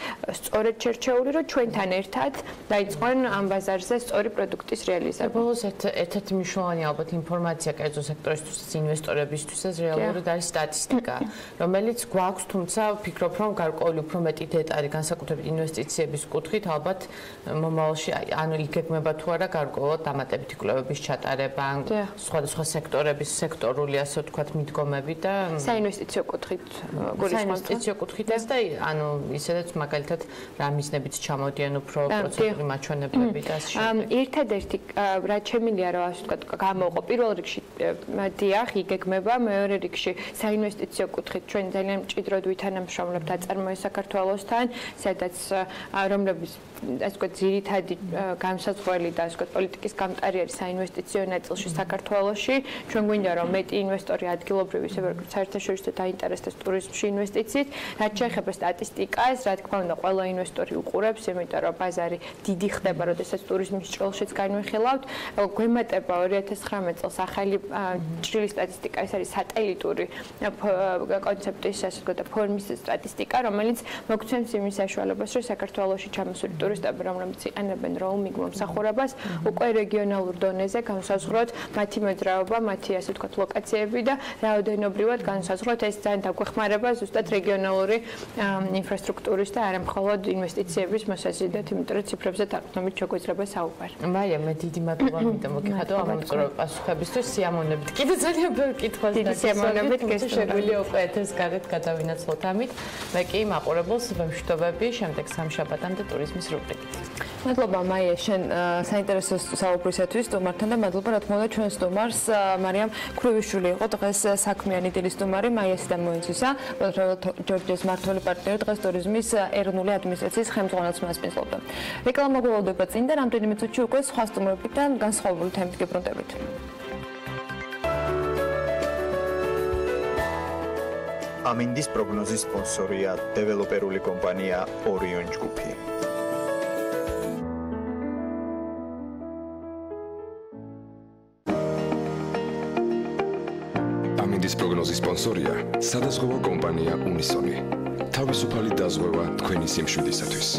სწორედ შერჩეული, რომ ჩვენთან ერთად დაიწყონ ამ ბაზარზე სწორი პროდუქტის რეალიზება. ბოლოს ერთ-ერთი მნიშვნელოვანი ალბათ ინფორმაცია კერძო სექტორისთვის, ინვესტორებისთვის რეალურად არის სტატისტიკა, რომელიც გვაქვს, თუმცა ვფიქრობ, რომ გარკვეული უფრო მეტი დეტალი განსაკუთრებით ინვესტიციების კუთხით ალბათ მომავალში ანუ იგეგმება თუ არა გარკვეულად დამატებითი კვლევების ჩატარება, სხვადასხვა სექტორების სექტორული ასე ვთქვათ მიდგომები და საინვესტიციო კუთხით საინვესტიციო კუთხითაც და ანუ ისედაც მაგალითად რა მიზნებით ჩამოდიან უფრო პროცენტული მაჩვენებლები და ასე შემდეგ. ერთადერთი რაც შემიძლია რა ასე ვთქვათ გამოვყო პირველ რიგში დიახ იგეგმება, მეორე რიგში საინვესტიციო კუთხით ჩვენ ძალიან მჭიდროდ ვითანამშრომლებთ აწარმოეს საქართველოსთან, სადაც რომლების ასე ვთქვათ ძირითადი განსაზღვრელი და ასე ვთქვათ პოლიტიკის გამტარი არის საინვესტიციო ნაწილში საქართველოში. ჩვენ გვინდა რომ მეტი ინვესტორი ადგილობრივი ისე როგორც საერთაშორისო დაინტერესდეს ტურიზმში ინვესტიციით, რაც შეეხება სტატისტიკას, რა თქმა უნდა ყველა ინვესტორი უყურებს, იმიტომ რომ ბაზარი დიდი ხდება, როდესაც ტურიზმის ჭრილშიც განვიხილავთ. გვემატება 2019 წელს ახალი ჭრილის სტატისტიკა, ეს არის სატელიტური კონცეფტის ასე ვთქვათ ფორმის სტატისტიკა, რომელიც მოგცემს იმის საშუალებას, რომ საქართველოში ჩამოსული ტურისტები, რომლებიც იყენებენ roaming მომსახურებას, უკვე რეგიონალურ დონეზე განსაზღვროთ მათი მოძრაობა, მათი ასე ვთქვათ ლოკაციები და რაოდენობრივად განსაზღვროთ ეს ძალიან დაგვეხმარება ზუსტად რეგიონალური ინფრასტრუქტურის და არა მხოლოდ ინვესტიციების მოსაზიდად, იმიტომ რომ ციფრებზე დაყრდნობით შეგვიძლია საუბარი. მაია, მე დიდი მადლობა მინდა მოგიხადო ამ უწურო პასუხებისთვის, სიამოვნებით. კიდევ ძალიან ბევრი კითხვას დიდი სიამოვნებით შეგვიძლია უკვე ეთერს გარეთ გადავინაცვლოთ ამით. მე კი მაყურებელს ვემშვიდობები შემდეგ სამშაბათამდე ტურიზმის რუბრიკით. მადლობა მაია, შენ საინტერესო საუბრისათვის სტუმართან და მადლობა რა თქმა უნდა ჩვენ სტუმარს მარიამ ქრუვიშვილი იყო დღეს საქმიანი დილის სტუმარი მაიასიდან მოიცვისა, ჯორჯის მმართველი პარტნიორი დღეს ტურიზმის ეროვნული ადმინისტრაციის ხელმძღვანელს მასპინძლობდა. რეკლამა გველოდება წინ და რამდენიმე წუთში უკვე სხვა სტუმრებთან განსხვავებული თემით გებრუნდებით. ამინდის პროგნოზის სპონსორია დეველოპერული კომპანია ორიონ ჯგუფი. ამინდის პროგნოზის სპონსორია სადაზღვევო კომპანია უნისონი. თავისუფალი დაზღვევა თქვენი სიმშვიდისათვის.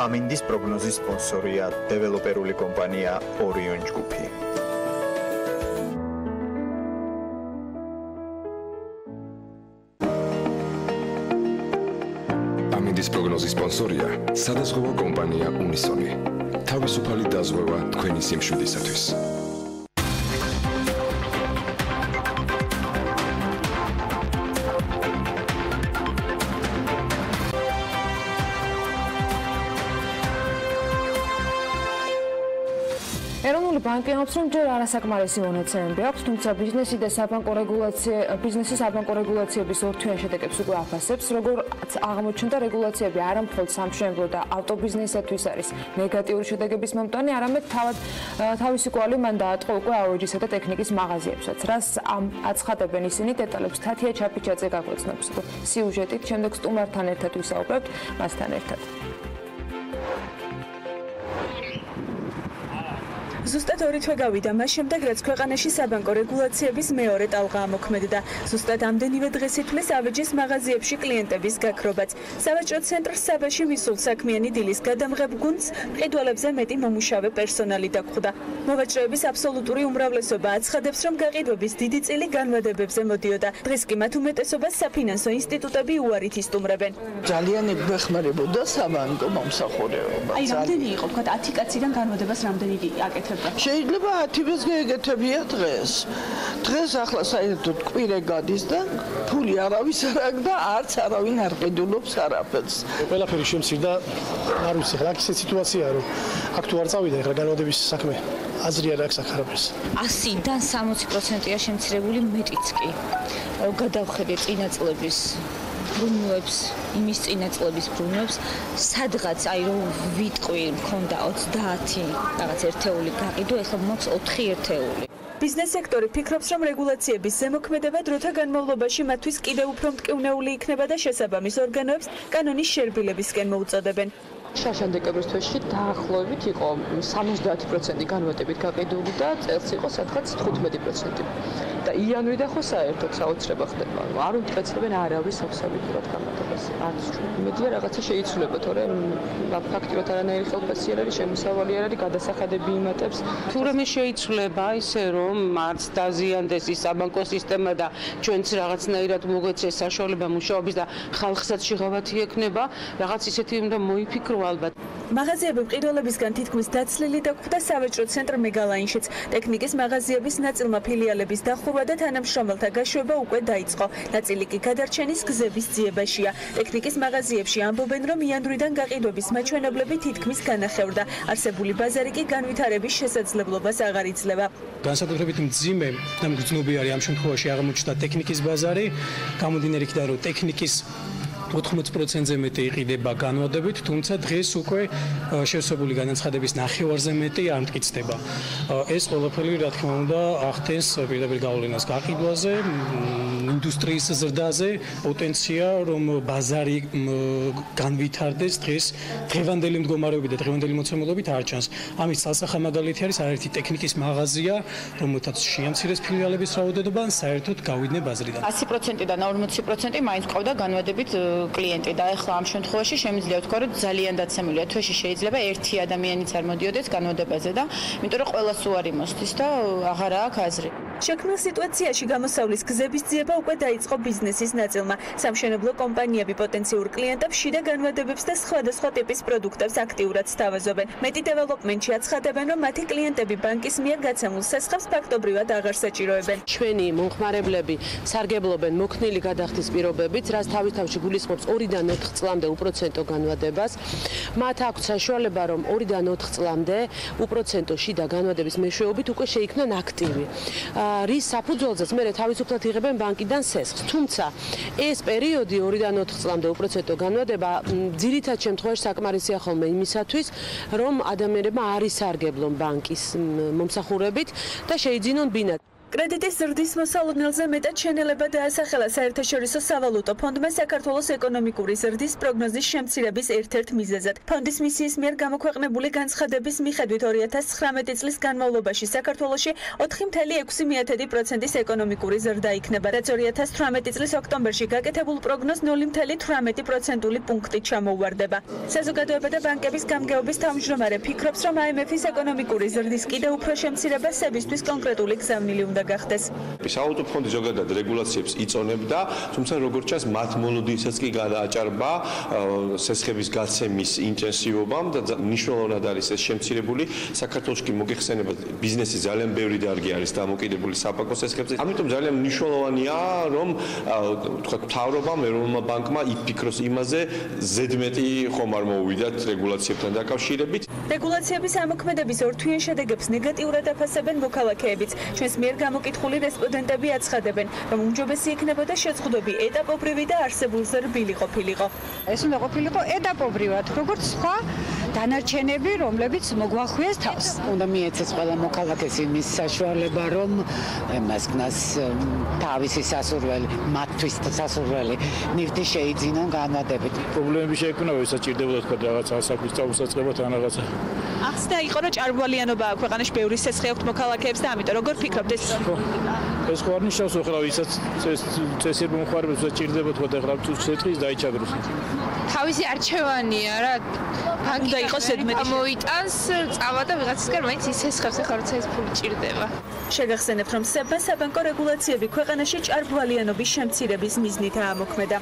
ამინდის პროგნოზის სპონსორია დეველოპერული კომპანია ორიონ ჯგუფი. ამინდის პროგნოზის სპონსორია სადაზღვევო კომპანია უნისონი. თავისუფალი დაზღვევა თქვენი სიმშვიდისათვის. ეროვნული ბანკი ამბობს, რომ ჯერ არასაკმარისი მონაცემები აქვს, თუმცა ბიზნესის საბანკო რეგულაციების ორთვიან შედეგებს უკვე აფასებს, როგორც აღმოჩნდა, რეგულაციები არა მხოლოდ სამშენებლო და ავტობიზნესისთვის არის ნეგატიური შედეგების მომტანი, არამედ თავისი კვალი მან დაატყო უკვე აუჯისა და ტექნიკის მაღაზიებსაც. რას აცხადებენ ისინი, დეტალებს თათია ჩაფიჩაძე გაგვეცნობს. სიუჟეტით შემდეგ სტუმართან ერთად ვისაუბრებთ, მასთან ერთად. ზუსტად 2 თვე გავიდა მას შემდეგ, რაც ქვეყანაში საბანკო რეგულაციების მეორე ტალღა ამოქმედდა. ზუსტად ამდენივე დღეს ითვლის ავეჯის მაღაზიებში კლიენტების გაქრობაც. სავაჭრო ცენტრ საბაში მისულ საქმიანი დილის გადამღებ გუნდს მყიდველებზე მეტი მომუშავე პერსონალი დაგვხვდა. მოვაჭრეების აბსოლუტური უმრავლესობა აცხადებს, რომ გაყიდვების დიდი წილი განმადებებზე მოდიოდა. დღეს კი მათ უმეტესობას საფინანსო ინსტიტუტები უარით ისტუმრებენ. ძალიან ეხმარებოდა საბანკო მომსახურეობა. აი, რამდენი იყო, თქვა 10 კაციდან განმადებას რამდენი აკეთებდა? შეიძლება 10-ს გაიგეთებია დღეს. დღეს ახლა საერთოდ კვირე გადის და ფული არავის არ აქვს და არც არავინ არ ყიდულობს არაფერს. ყველაფერი შემცირდა, არ ვიცი, რა ისეთი სიტუაციაა, რომ აქ თუ არ წავიდა, ახლა განმადების საქმე აზრი არ აქვს არაფერს. 100-დან 60%-ია შემცირებული, მეტიც კი. გადავხედე წინა წლების ბრუნვებს, იმის წინა წლების ბრუნვებს, სადღაც აი რომ ვიტყვი მქონდა 30 რაღაც ერთეული გაყიდვა, ეხლა მაქვს 4 ერთეული. ბიზნეს სექტორი ფიქრობს, რომ რეგულაციების ზემოქმედება დროთა განმავლობაში მათთვის კიდევ უფრო მტკივნეული იქნება და შესაბამის ორგანოებს კანონის შერბილებისკენ მოუწოდებენ. შაშან დეკემბრის თვეში დაახლოებით იყო 70% განმარტებით გაყიდული და წელს იყო სადღაც 15%. და იანვრიდან ხო საერთოდ საოცრება ხდება. არ უმტკიცებენ არავის აბსოლუტურად განმარტებას. არც იმედია რაღაცა შეიცვლება, თორემ ფაქტიურად არანაირი ხელფასი არ არის, შემოსავალი არ არის, გადასახადები იმატებს. თურმე შეიცვლება ისე რომ არც დაზიანდეს ის საბანკო სისტემა და ჩვენც რაღაცნაირად მოგვეცეს საშუალება მუშაობის და ხალხსაც შეღავათი ექნება, რაღაც ისეთი უნდა მოიფიქრო ალბათ. მაღაზიები მყიდველებისგან თითქმის დაცლილი დაგვხვდა სავაჭრო ცენტრ მეგალაინშიც. ტექნიკის მაღაზიების ნაწილმა ფილიალების დახურვა და თანამშრომელთა გაშვება უკვე დაიწყო. ნაწილი კი გადარჩენის გზების ძიებაშია. ტექნიკის მაღაზიებში ამბობენ, რომ იანვრიდან გაყიდვების მაჩვენებლები თითქმის განახევრდა. არსებული ბაზარი კი განვითარების შესაძლებლობას აღარ იძლევა. განსაკუთრებით მძიმე და მგრძნობი არის ამ შემთხვევაში აღმოჩნდა ტექნიკის ბაზარი, გამომდინარე იქიდან, რომ ტექნიკის 80%-ზე მეტი იყიდება განმადებით, თუმცა დღეს უკვე შევსებული განაცხადების ნახევარზე მეტი არ მტკიცდება. ეს ყველაფერი, რა თქმა უნდა, ახდენს პირდაპირ გავლენას გაყიდვაზე, ინდუსტრიის ზრდაზე, პოტენცია, რომ ბაზარი განვითარდეს დღეს დღევანდელი მდგომარეობით და დღევანდელი მოცემულობით არ ჩანს. ამის სასახა მაგალითი არის არაერთი ტექნიკის მაღაზია, რომელთაც შეამცირეს ფილიალების რაოდენობა, საერთოდ გავიდნენ ბაზრიდან. 100%-დან 40% მაინც ყავდა განმადებით კლიენტი და ახლა ამ შემთხვევაში შემიძლია ვთქვა, რომ ძალიან დაცემულია. თვეში შეიძლება ერთი ადამიანიც არ მოდიოდეს განმადებაზე და იმიტომ რომ ყველას უარი მოსდის და აღარა აქვს აზრი. შექმნილ სიტუაციაში გამოსავლის გზების ძიება უკვე დაიწყო ბიზნესის ნაწილმა. სამშენებლო კომპანიები პოტენციურ კლიენტებს შიდა განმადებებს და სხვადასხვა ტიპის პროდუქტებს აქტიურად სთავაზობენ. მეტი დეველოპმენტში აცხადებენ, რომ მათი კლიენტები ბანკის მიერ გაცემულ სასხავს ფაქტობრივად აღარ საჭიროებენ. ჩვენი მომხმარებლები სარგებლობენ მოქნილი გადახდის პირობებით, რაც თავისთავში გულისხმობს 2-დან 4 წლამდე უპროცენტო განმადებას. მათ აქვს საშუალება, რომ 2-დან 4 წლამდე უპროცენტო შიდა განმადების მეშვეობით უკვე შეიქმნან აქტივი. რის საფუძველზეც მე თავისუფლად იღებენ ბანკიდან სესხს. თუმცა ეს პერიოდი 2-დან 4 წლამდე უპროცენტო განმადება ძირითად შემთხვევაში საკმარისია ხოლმე იმისათვის, რომ ადამიანებმა არ ისარგებლონ ბანკის მომსახურებით და შეიძინონ ბინა. კრედიტის ზრდის მოსალოდნელზე მეტად შენელება დაასახელა საერთაშორისო სავალუტო ფონდმა საქართველოს ეკონომიკური ზრდის პროგნოზის შემცირების ერთ-ერთ მიზეზად. ფონდის მისიის მიერ გამოქვეყნებული განცხადების მიხედვით 2019 წლის განმავლობაში საქართველოში 4.6%-ის ეკონომიკური ზრდა იქნება, რაც 2018 წლის ოქტომბერში გაკეთებულ პროგნოზ 0.8%-ული პუნქტით ჩამოუვარდება. საზოგადოება და ბანკების გამგეობის თავმჯდომარე ფიქრობს, რომ IMF-ის ეკონომიკური ზრდის კიდევ უფრო შემცირება სებისთვის კონკრეტული გზავნილი უნდა გახდეს. სავალუტო ფონდი ზოგადად რეგულაციებს იწონებდა, თუმცა როგორც ჩანს, მათ მონოდინსაც კი გადააჭარბა სესხების გაცემის ინტენსივობამ და მნიშვნელოვნად არის ეს შემცირებული. საქართველოში კი მოგეხსენება ბიზნესი ძალიან ბევრი დარგი არის დამოკიდებული საფაკო სესხებზე. ამიტომ ძალიან მნიშვნელოვანია, რომ თქვა მთავრობამ, ეროვნულმა ბანკმა იფიქროს იმაზე, ზედმეტი ხომ არ მოუვიდათ რეგულაციებთან დაკავშირებით. რეგულაციების ამოქმედების ორთვიან შედეგებს ნეგატიურად აფასებენ მოქალაქეებიც. ჩვენს მიერ გამოკითხული რესპონდენტები აცხადებენ, რომ უმჯობესი იქნებოდა შეწყვეტები ეტაპობრივი და არსებულზე რბილი ყოფილიყო. ეს უნდა ყოფილიყო ეტაპობრივად, როგორც სხვა დანარჩენები, რომლებიც მოგვახვიეს თავს. უნდა მიეცეს ყველა მოქალაქეს იმის საშუალება, რომ მას გნას თავისი სასურველი, მათთვის სასურველი ნივთი შეიძინონ განვადებით. პრობლემები შეექმნა, ვისაჭირდებოდა თქვა რაღაცა საქმის წაუსაწყებად ან რაღაცა. ახსნა იყო, რომ ჭარბვალიანობა აქვს ქვეყანაში, ბევრი სესხი აქვს მოქალაქეებს და ამიტომ როგორ ფიქრობთ ეს? ეს ხო არ ნიშნავს, ხო, ვისაც წესიერ მომხმარებელს უჭირდება თქვა ეხლა ცეცხლის დაიჩაგროს. თავისი არჩევანია რა. უნდა იყოს ზედმეტი მოიტანს, წავა და ვიღაცისგან მაინც ისესხებს, ახლა როცა ეს ფული ჭირდება. შეგახსენებთ, რომ საბანკო რეგულაციები ქვეყანაში ჭარბვალიანობის შემცირების მიზნით აამოქმედა.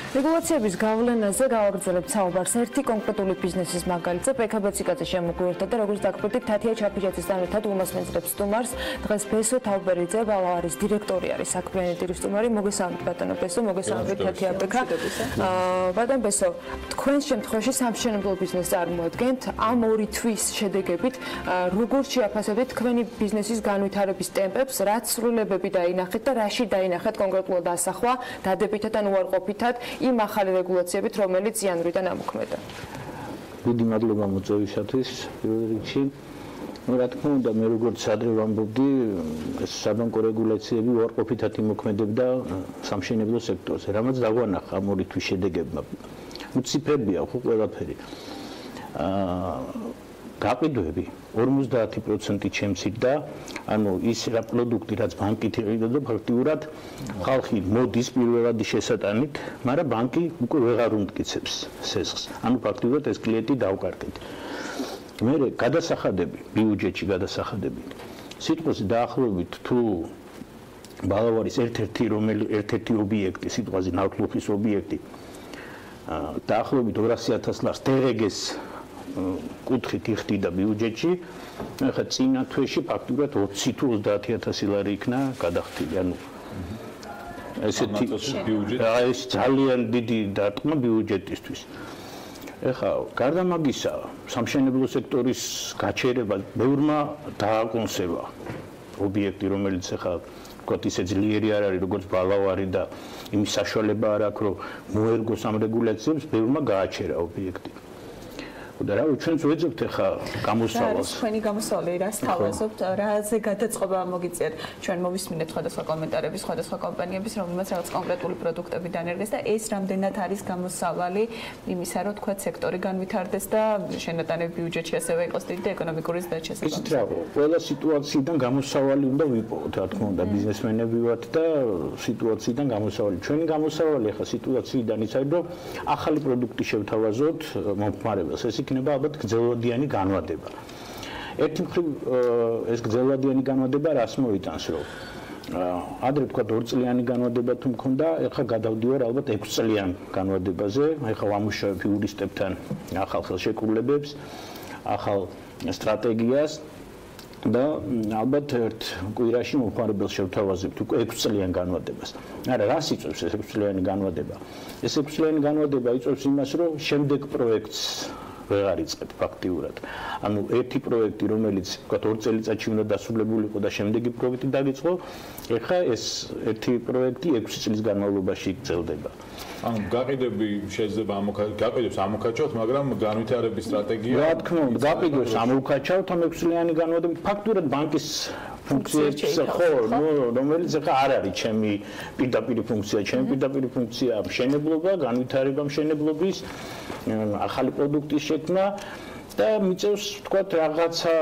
რეგულაციების გავლენაზე გავაგრძელებთ საუბარს ერთი კონკრეტული ბიზნესის მაგალითზე PKB-ზე შემოგვიერთდა და როგორც დაგვირთეთ თათია ჩაფიჯაძის თანამედროვე უმასპინძლებს სტუმარს დღეს ბესო თავბერიძე ბალავარის დირექტორი არის საქმიანი დირექტორი მოგესალმებით ბატონო ბესო მოგესალმებით თათია ბექა ბატონ ბესო თქვენ შემთხვევაში სამშენებლო ბიზნესს წარმოადგენთ ამ ორი თვის შედეგებით როგორ შეაფასებთ თქვენი ბიზნესის განვითარების ტემპებს რაც სრულებები დაინახეთ და რაში დაინახეთ კონკრეტულად ასახვა დადებითად ან უარყოფითად იმ ახალი რეგულაციებით, რომელიც იანვრიდან ამოქმედა. დიდი მადლობა მოწვევისათვის პირველ რიგში. რა თქმა უნდა, მე როგორც ადრე ვამბობდი, საბანკო რეგულაციები უარყოფითად იმოქმედებდა სამშენებლო სექტორზე, რამაც დაგვანახა ამ ორი თვის შედეგებმა. ციფრებია ხო ყველაფერი. გაყიდვები 50% შემცირდა, ანუ ის რა პროდუქტი რაც ბანკით იყიდოდა ფაქტიურად ხალხი მოდის პირველადი შესატანით, მაგრამ ბანკი უკვე ვეღარ უმტკიცებს სესხს. ანუ ფაქტიურად ეს კლიენტი დავკარგეთ. მერე გადასახადები, ბიუჯეტში გადასახადები. სიტყვაზე დაახლოებით თუ ბალავარის ერთ-ერთი ობიექტი, სიტყვაზე ნავთლუხის ობიექტი დაახლოებით 200,000 ლარს დერეგეს კუთხით იხდიდა ბიუჯეტში, ახლა წინა თვეში ფაქტურად 20 თუ 30,000 ლარი იქნა გადახდილი. ანუ ესეთი ეს ძალიან დიდი დარტყმა ბიუჯეტისთვის. ახლა გარდა მაგისა, სამშენებლო სექტორის გაჩერება ბევრმა დააკონსერვა ობიექტი, რომელიც ახლა ვთქვათ ისე ძლიერი არ არის, როგორც ბალავარი და იმის საშუალება არ აქვს, რომ მოერგოს ამ რეგულაციებს, ბევრმა გააჩერა ობიექტი. და რა ჩვენც ვეძებთ ახლა გამოსავალს. თქვენი გამოსავალი რას თავაზობთ? რაზე გადაწყობა მოგიწიათ? ჩვენ მოვისმინეთ სხვადასხვა კომენტარები, სხვადასხვა კომპანიების, რომელმაც რაღაც კონკრეტული პროდუქტები დანერგეს და ეს რამდენად არის გამოსავალი იმისა, რომ თქვა სექტორი განვითარდეს და შენატანები ბიუჯეტში ასევე იყოს დიდი და ეკონომიკური ზრდა შესაძლებელი. ისიც რა, ყველა სიტუაციიდან გამოსავალი უნდა ვიპოვოთ, რა თქმა უნდა, ბიზნესმენები ვართ და სიტუაციიდან გამოსავალი. ჩვენი გამოსავალი ახლა სიტუაციიდან ის არის, რომ ახალი პროდუქტი შევთავაზოთ მომხმარებელს. ეს იქნება ალბათ გრძელვადიანი განვადება. ერთი მხრივ ეს გრძელვადიანი განვადება რას მოიტანს, რომ ადრე თქვა 2 წლიანი განვადება თუ მქონდა, ეხლა გადავდივარ ალბათ 6 წლიან განვადებაზე. ეხლა ვამუშავებ იურისტებთან ახალ ხელშეკრულებებს, ახალ სტრატეგიას და ალბათ ერთ კვირაში მომხმარებელს შევთავაზებთ უკვე 6 წლიან განვადებას. არა, რას იწვევს ეს 6 წლიანი განვადება? ეს 6 წლიანი განვადება იწვევს იმას, რომ შემდეგ პროექტს ვეღარ იწყებ ფაქტიურად. ანუ ერთი პროექტი, რომელიც ვთქვათ 2 წელიწადში უნდა დასრულებულიყო და შემდეგი პროექტი დაიწყო, ეხლა ეს ერთი პროექტი 6 წლის განმავლობაში გრძელდება. ანუ გაყიდები შეიძლება გაყიდებს ამოქაჩავთ, მაგრამ განვითარების სტრატეგია რა თქმა უნდა, გაყიდებს ამოქაჩავთ ამ 6 წლიანი განმავლობაში. ფაქტურად ბანკის ფუნქციებს ხო, რომელიც ახლა არ არის ჩემი პირდაპირი ფუნქცია, ჩემი პირდაპირი ფუნქცია მშენებლობა, განვითარება მშენებლობის, ახალი პროდუქტის შექმნა და მიწევს თქვათ რაღაცა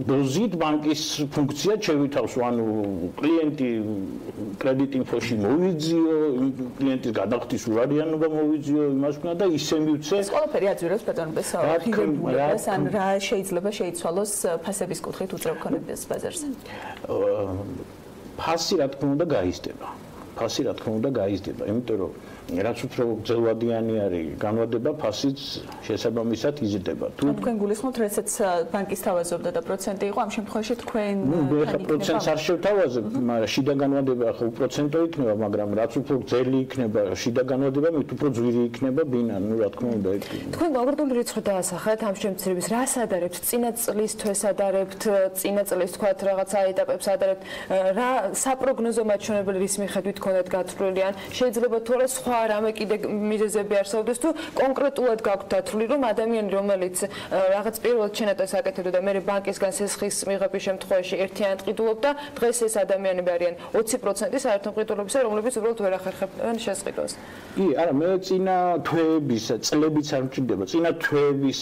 დოზით ბანკის ფუნქცია შევითავს, ანუ კლიენტი კრედიტ ინფოში მოვიძიო, კლიენტის გადახდის ურარიანობა მოვიძიო, იმას ვქნა და ისე მივცე. ეს ყველაფერი აძვირებს ბატონობას ღირებულებას, ან რა შეიძლება შეიცვალოს ფასების კუთხით უწევქონების ბაზარზე. ფასი რა თქმა უნდა გაიზრდება. ფასი რა თქმა უნდა გაიზრდება, იმიტომ რომ რაც უფრო გრძელვადიანი არის განვადება, ფასიც შესაბამისად იზრდება. თქვენ გულისხმობთ, რასაც ბანკის თავაზობდა და პროცენტი იყო, ამ შემთხვევაში თქვენ ეხლა პროცენტს არ შევთავაზებ, მაგრამ შიდა განვადება ახლა უპროცენტო იქნება, მაგრამ რაც უფრო გრძელი იქნება შიდა განვადება, მით უფრო ძვირი იქნება ბინა, ну რა თქმა უნდა. თქვენ კონკრეტული რიცხვი დაასახეთ ამ შემცირების, რას ადარებთ? წინა წლის თვეს ადარებთ, წინა წლის თქვათ რაღაცა ეტაპებს ადარებთ, რა საპროგნოზო მაჩვენებელი რის მიხედვით გქონდათ გათვლილი, ან შეიძლება თუ არა სხვა რამე კიდე მიზეზები არსებობდეს თუ კონკრეტულად გაქვთ დათვლილი, რომ ადამიანი რომელიც რაღაც პირველად შენატას აკეთებდა და მე ბანკისგან სესხის მიღების შემთხვევაში ერთიანად ყიდულობდა, დღეს ეს ადამიანები არიან 20% საერთო ყიდულობისა, რომლებიც უბრალოდ ვერ ახერხებენ შესყიდვას. კი, არა, მე წინა თვეების წლებიც არ მჭირდება, წინა თვეების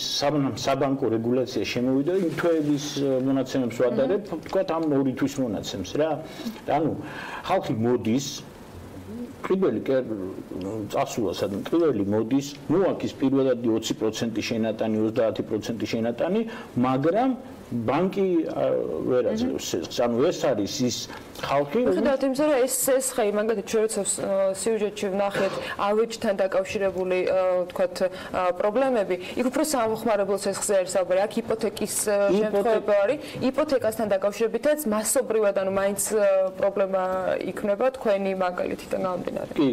საბანკო რეგულაცია შემოვიდა, იმ თვეების მონაცემებს ვადარებ, თქვათ ამ 2 თვის მონაცემს რა. ანუ ხალხი მოდის პირველი წასულა სადმე პირველი მოდის, მოაქის პირველად 20% შენატანი, 30% შენატანი, მაგრამ ბანკი ვერ აძლევს სესხს. ანუ ეს არის ის ხალხი, ხედავთ იმისა, რომ ეს სესხი, მაგალითად ჩვენ როცა სიუჟეტში ვნახეთ ავეჯთან დაკავშირებული, თქვათ, პრობლემები, იქ უფრო სამხმარებლო სესხზე არის საუბარი, აქ იპოთეკის შემთხვევა არის, იპოთეკასთან დაკავშირებითაც მასობრივად, ანუ მაინც პრობლემა იქნება თქვენი მაგალითიდან გამომდინარე. კი.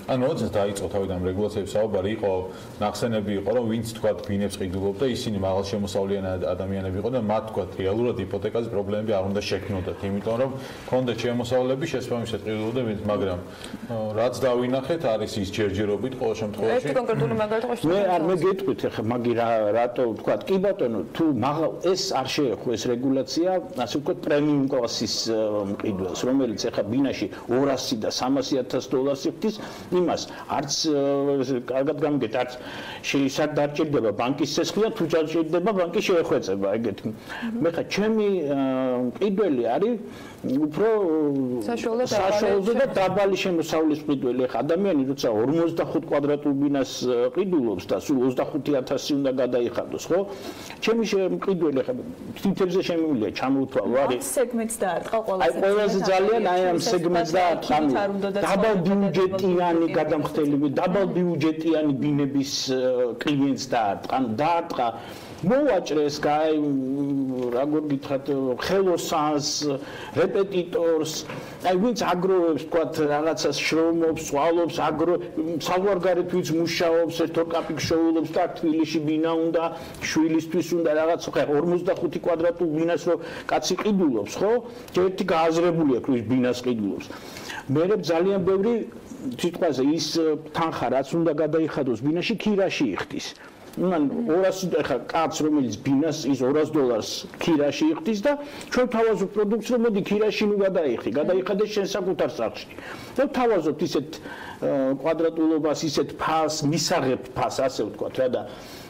ანუ როდესაც დაიწყო თავიდან რეგულაციების საუბარი, იყო ნახსენები იყო, რომ ვინც თქვათ ბინებს ყიდულობდა, ისინი მაღალშემოსავლიანი ადამიანები იყო და მათ თქვათ რეალურად იპოთეკაზე პრობლემები არ უნდა შექმნოდათ, იმიტომ რომ ჰქონდათ შემოსავლები შესაბამისად ყიდულობდნენ, მაგრამ რაც დავინახეთ, არის ის ჯერჯერობით ყოველ შემთხვევაში. ერთი კონკრეტული მაგალითი ყოშ. მე გეტყვით ახლა, მაგი რატო თქვათ, კი ბატონო, თუ ეს არ შეეხო ეს რეგულაცია, ასე ვთქვათ, პრემიუმ კლასის მყიდველს, რომელიც ახლა ბინაში 200 და 300,000 დოლარს იხდის, იმას არც კარგად გამიგეთ, არც შეიძლება დარჭირდება ბანკის სესხი და თუ დარჭირდება ბანკის შეხვეწება, ეგეთი. მე ხა ჩემი მყიდველი არის უფრო საშუალო და დაბალი შემოსავლის მყიდველი. ხა ადამიანი როცა 45 კვადრატულ ბინას ყიდულობს და სულ 25,000 უნდა გადაიხადოს, ხო? ჩემი მყიდველი ხა თითებზე შემიძლია ჩამოვთვალო, არის სეგმენტს დაარტყა ყველაზე. აი ყველაზე ძალიან აი ამ სეგმენტს დაარტყა. დაბალ ბიუჯეტიანი გადამხდელები, დაბალ ბიუჯეტიანი ბინების კლიენტს დაარტყა. მოვაჭრეს კაი როგორ გითხრათ ხელოსანს, რეპეტიტორს, აი ვინც აგროვებს თქვათ რაღაცას შრომობს, სვალობს, საზღვარგარეთ ვინც მუშაობს, ერთ ორ კაპიკს შოულობს და თბილისში ბინა უნდა, შვილისთვის უნდა რაღაც, ხო 45 კვადრატულ ბინას რო კაცი ყიდულობს, ხო? ერთი გააზრებული აქვს ის ბინას ყიდულობს. მე ძალიან ბევრი სიტყვაზე ის თანხა რაც უნდა გადაიხადოს ბინაში ქირაში იხდის. მან 200 ახლა კაც რომელიც ბინას ის $200 ქირაში იხდის და ჩვენ თავაზობ პროდუქტს რომ მოდი ქირაში ნუ გადაიხადე შენ საკუთარ სახლში. და თავაზობთ ისეთ კვადრატულობას, ისეთ ფასს, მისაღებ ფასს, ასე ვთქვათ რა და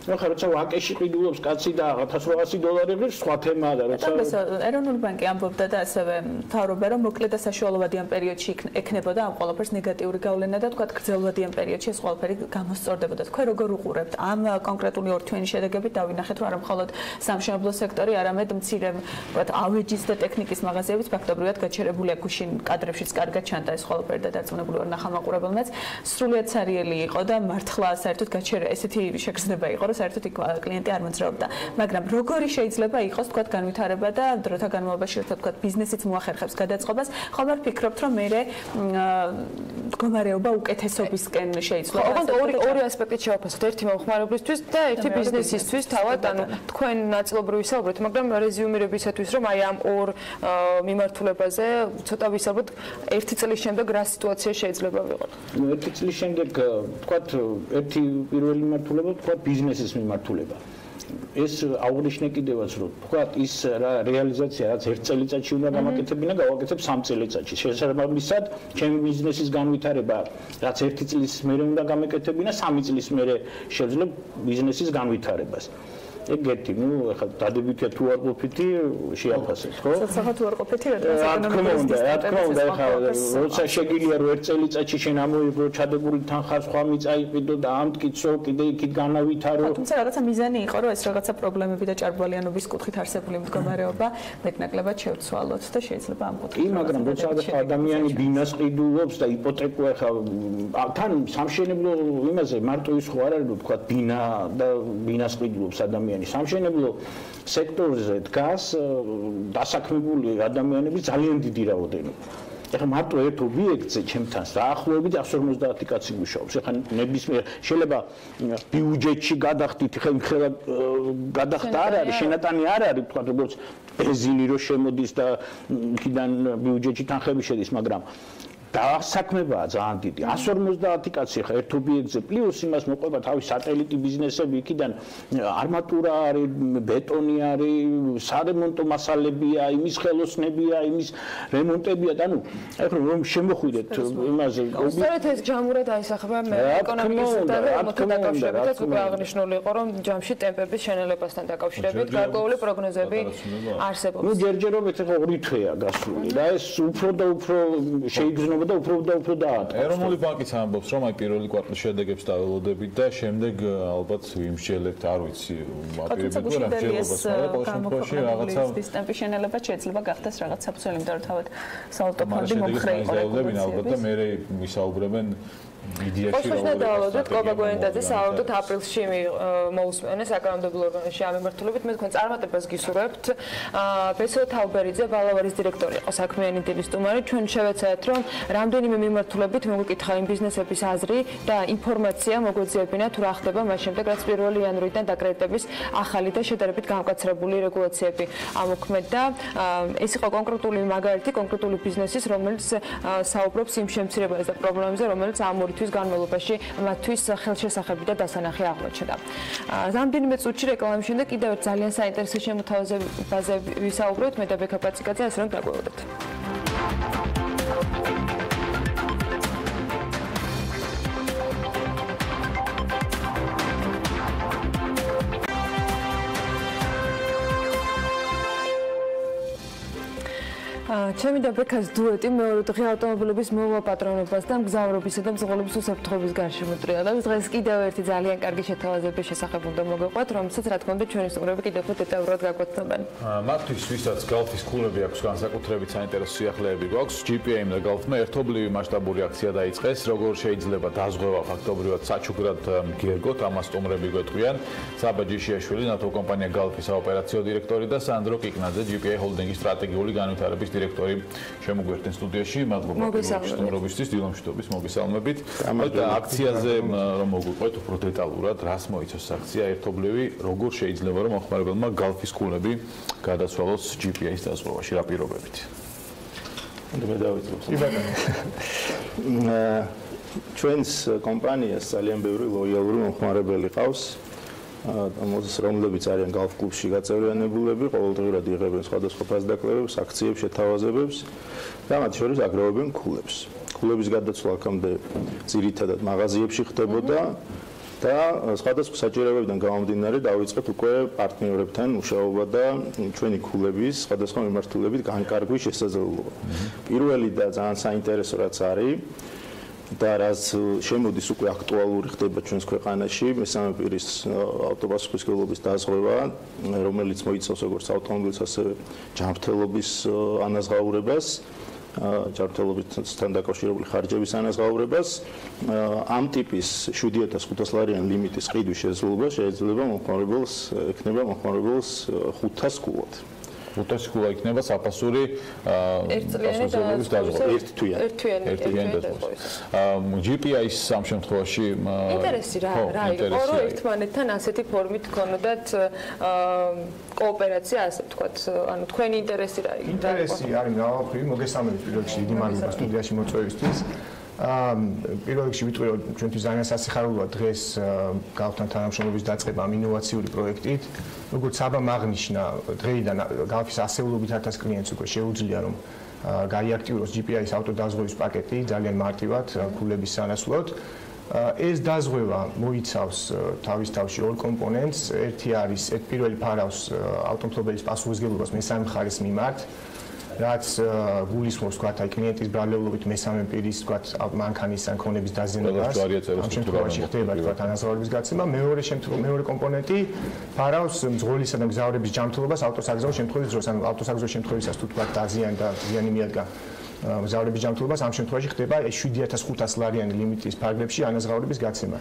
ახლა როცა ვაკეში ყიდულობს კაცი და $1800 ღირს, სხვა თემაა და როცა ეროვნული ბანკი ამბობდა და ასევე მთავრობა რომ მოკლე და საშუალოვადიან პერიოდში ექნებოდა ამ ყველაფერს ნეგატიური გავლენა და თქვათ გრძელვადიან პერიოდში ეს ყველაფერი გამოსწორდებოდა. თქვენ როგორ უყურებთ ამ კონკრეტული ორთვიანი შედეგებით დავინახეთ რომ არა მხოლოდ სამშენებლო სექტორი, არამედ მცირე თქვათ ავეჯის და ტექნიკის მაღაზიებიც ფაქტობრივად გაჩერებულია გუშინ კადრებშიც კარგად ჩანდა ეს ყველაფერი და დარწმუნებული ვარ ნახალმაყურებელმაც სრულიად სარიელი იყო და მართლა საერთოდ ესეთი შეგრძნება იყო საერთოდ იქ კლიენტი არ მოძრაობდა. მაგრამ როგორი შეიძლება იყოს თქვა განვითარება და დროთა განმავლობაში თქვა ბიზნესიც მოახერხებს გადაწყობას, ხომ არ ფიქრობთ რომ მე მდგომარეობა უკეთესობისკენ შეიძლება? ოღონდ ორი ასპექტით შევაფასოთ, ერთი მომხმარებლისთვის და ერთი ბიზნესისთვის თავად, ანუ თქვენ ნაწილობრივ ვისაუბრეთ, მაგრამ რეზიუმირებისათვის რომ აი ამ ორ მიმართულებაზე ცოტა ვისაუბროთ, ერთი წლის შემდეგ რა სიტუაცია შეიძლება ვიყოთ? ერთი წლის შემდეგ თქვა ერთი პირველი მიმართულება თქვა ბიზნესის მიმართულება. ეს აუღნიშნე კიდევაც რომ თქვა ის რეალიზაცია რაც 1 წელიწადში უნდა გამაკეთებინა, გავაკეთებ 3 წელიწადში. შესაბამისად, ჩემი ბიზნესის განვითარება რაც 1 წლის მერე უნდა გამაკეთებინა, 3 წლის მერე შეძლებ ბიზნესის განვითარებას. ეგეთი, ახლა დადებითია თუ არ ყოფითი შეაფასეთ, ხო? საერთოდ თუ არ ყოფითი, რადგან რა თქმა უნდა, როცა შეგიძლია რომ 1 წელიწადში შენ ამოიღო ჩადებული თანხა სხვა მიწაიყიდო და ამტკიცო, კიდე იქით განავითარო. თუმცა რაღაცა მიზანი იყო, რომ ეს რაღაცა პრობლემები და ჭარბვალიანობის კუთხით არსებული მდგომარეობა მეტნაკლებად შევცვალოთ და შეიძლება ამ კუთხით. კი, მაგრამ როცა ადამიანი ბინას ყიდულობს და იპოთეკო ახლა თან სამშენებლო იმაზე მარტო ის ხო არ არის, რომ თქვა ბინა და ბინას ყიდულობს ადამიანი. სამშენებლო სექტორზე დგას დასაქმებული ადამიანების ძალიან დიდი რაოდენობა. ეხლა მარტო ერთ ობიექტზე ჩემთან დაახლოებით 150 კაცი მუშაობს. ეხლა ნებისმიერ შეიძლება ბიუჯეტში გადახდით, ეხლა იმხელა გადახდა არ არის, შენატანი არ არის, თქვა როგორც ბენზინი რო შემოდის და იქიდან ბიუჯეტში თანხები შედის, მაგრამ დასაქმებაა ძალიან დიდი. 150 კაცი ხა ერთ ობიექტზე პლუს იმას მოყვება თავის სატელიტი ბიზნესები, იქიდან არმატურა არის, ბეტონი არის, სარემონტო მასალებია, იმის ხელოსნებია, იმის რემონტებია და ნუ ეხლა რომ შემოხვიდეთ იმაზე. სწორედ ეს ჯამურად აისახება მე ეკონომიკის და რემონტთან დაკავშირებით, უკვე აღნიშნული იყო რომ ჯამში ტემპების შენელებასთან დაკავშირებით გარკვეული პროგნოზები არსებობს. ნუ ჯერჯერობით ეხლა 2 თვეა გასული და ეს უფრო და უფრო შეიგრძნობა და უფრო დაატყობს. ეროვნული ბანკიც ამბობს, რომ აი პირველი კვარტალის შედეგებს დაველოდებით და შემდეგ ალბათ ვიმსჯელებთ, არ ვიცი, აპირებთ რა ჯერობას, მაგრამ ყოველ შემთხვევაში რაღაცა ტემპი შენელება შეიძლება გახდეს რაღაც საფუძველი, იმიტომ რომ თავად საავტო ფონდი მომხრე იყო რეგულაციების. ალბათ და მე ვისაუბრებენ იდეაში რა დავალოდეთ კობაგოენდაძე საავადმყოფოდ აპრილში მოусმენეს საკანონმდებლო ორგანოში ამ მიმართულებით მე თქვენ წარმატებას გისურვებთ. ბესო თავბერიძე ვალავარის დირექტორი იყო საქმიანი დილის სტუმარი. ჩვენ შევეცადეთ რომ რამდენიმე მიმართულებით მოგვიკითხა იმ ბიზნესების აზრი და ინფორმაცია მოგვეძიებინა თუ რა ხდება მას შემდეგ რაც 1 იანვრიდან დაკრედიტების ახალი და შედარებით გამკაცრებული რეგულაციები ამოქმედდა. ეს იყო კონკრეტული მაგალითი კონკრეტული ბიზნესის რომელიც საუბრობს იმ შემცირებაზე და პრობლემებზე რომელიც ამ თვის განმავლობაში მათთვის ხელშესახები და დასანახი აღმოჩნდა. რამდენიმე წუთში რეკლამის შემდეგ კიდევ ერთ ძალიან საინტერესო შემოთავაზებაზე ვისაუბროთ მე და ბექა პაციკაძე, ასე რომ დაგვეულოთ. ჩემი და ბექას დუეტი მეორე დღე ავტომობილების მოვაპატრონებას და მგზავრობისა და მძღოლების უსაფრთხოების გარშემო ტრიალებს. დღეს კიდევ ერთი ძალიან კარგი შეთავაზების შესახებ უნდა მოგეყვათ, რომელსაც რა თქმა უნდა ჩვენი სტუმრები კიდევ უფრო დეტალურად გაგვაცნობენ. მათთვის, ვისაც გალფის ქულები აქვს განსაკუთრებით საინტერესო სიახლეები გვაქვს, GPM და გალფმა ერთობლივი მასშტაბური აქცია დაიწყეს. როგორ შეიძლება დაზღვევა ფაქტობრივად საჩუქრად გერგოთ, ამას სტუმრები გვეტყვიან. საბა ჯიშიაშვილი, ნატო კომპანია გალფის საოპერაციო დირექტორი და სანდრო კიკნაძე, GPA ჰოლდინგის სტრატეგიული განვითარების დირექტორი შემოგვერთენ სტუდიაში. მადლობა სტუმრობისთვის, დილამშვიდობის მოგესალმებით. და აქციაზე რომ მოგვიყვეთ უფრო დეტალურად, რას მოიცავს აქცია ერთობლივი, როგორ შეიძლება რომ მომხმარებელმა გალფის ქულები გადაცვალოს GPA-ის დაზღვევაში, რა პირობებით? მე დავიწყებ. ჩვენს კომპანიას ძალიან ბევრი ლოიალური მომხმარებელი ყავს. რომლებიც არიან გალფ კლუბში გაწევრიანებულები, ყოველდღიურად იღებენ სხვადასხვა ფასდაკლებებს, აქციებს, შეთავაზებებს და მათ შორის აგროვებენ ქულებს. ქულების გადაცვლა აქამდე ძირითადად მაღაზიებში ხდებოდა და სხვადასხვა საჭიროებებიდან გამომდინარე დავიწყეთ უკვე პარტნიორებთან მუშაობა და ჩვენი ქულების სხვადასხვა მიმართულებით განკარგვის შესაძლებლობა. პირველი და ძალიან საინტერესო რაც არის და რაც შემოდის უკვე აქტუალური ხდება ჩვენს ქვეყანაში, მესამე პირის ავტოპასუხისმგებლობის დაზღვევა, რომელიც მოიცავს როგორც ავტომობილს, ასევე ჯანმრთელობის ანაზღაურებას. ჯანმრთელობასთან დაკავშირებული ხარჯების ანაზღაურებას. ამ ტიპის 7500 ლარიანი ლიმიტის ყიდვის შესრულება შეიძლება ექნება მომხმარებელს 500 გულად. 500 გულა იქნება საფასური ერთწლიანი დაზღვევა. GPI-ის ამ შემთხვევაში ინტერესი რა იყო, რომ ერთმანეთთან ასეთი ფორმით ქონოდათ კოოპერაცია, ასე ვთქვათ, ანუ თქვენი ინტერესი რა იყო? ინტერესი არის მრავალფერი, მოგესალმებით პირველ რიგში, დიდი მადლობა სტუდიაში მოწვევისთვის. პირველ რიგში ვიტყვი, რომ ჩვენთვის ძალიან სასიხარულოა დღეს გავთან თანამშრომლობის დაწყება ამ ინოვაციური პროექტით. როგორც საბამ აღნიშნა, დღეიდან გავფის ასეულობით 1000 კლიენტს უკვე შეუძლია რომ გაიაქტიუროს GPI-ის ავტოდაზღვევის პაკეტი ძალიან მარტივად ქულების სანაცვლოდ. ეს დაზღვევა მოიცავს თავის თავში ორ კომპონენტს. ერთი არის პირველი ფარავს ავტომობილის პასუხისმგებლობას მესამე მხარის მიმართ. რაც გულისხმობს თქვათ აი კლიენტის ბრალეულობით მესამე პირის თქვათ მანქანის ან ქონების დაზიანებას. ამ შემთხვევაში ხდება თქვათ ანაზღაურების გაცემა. მეორე კომპონენტი ფარავს მძღოლისა და მგზავრების ჯანმრთელობას ავტოსაგზაო შემთხვევის დროს. ანუ ავტოსაგზაო შემთხვევისას თუ თქვათ დაზიანდა ზიანი მიადგა მგზავრების ჯანმრთელობას, ამ შემთხვევაში ხდება 7500 ლარიანი ლიმიტის ფარგლებში ანაზღაურების გაცემა.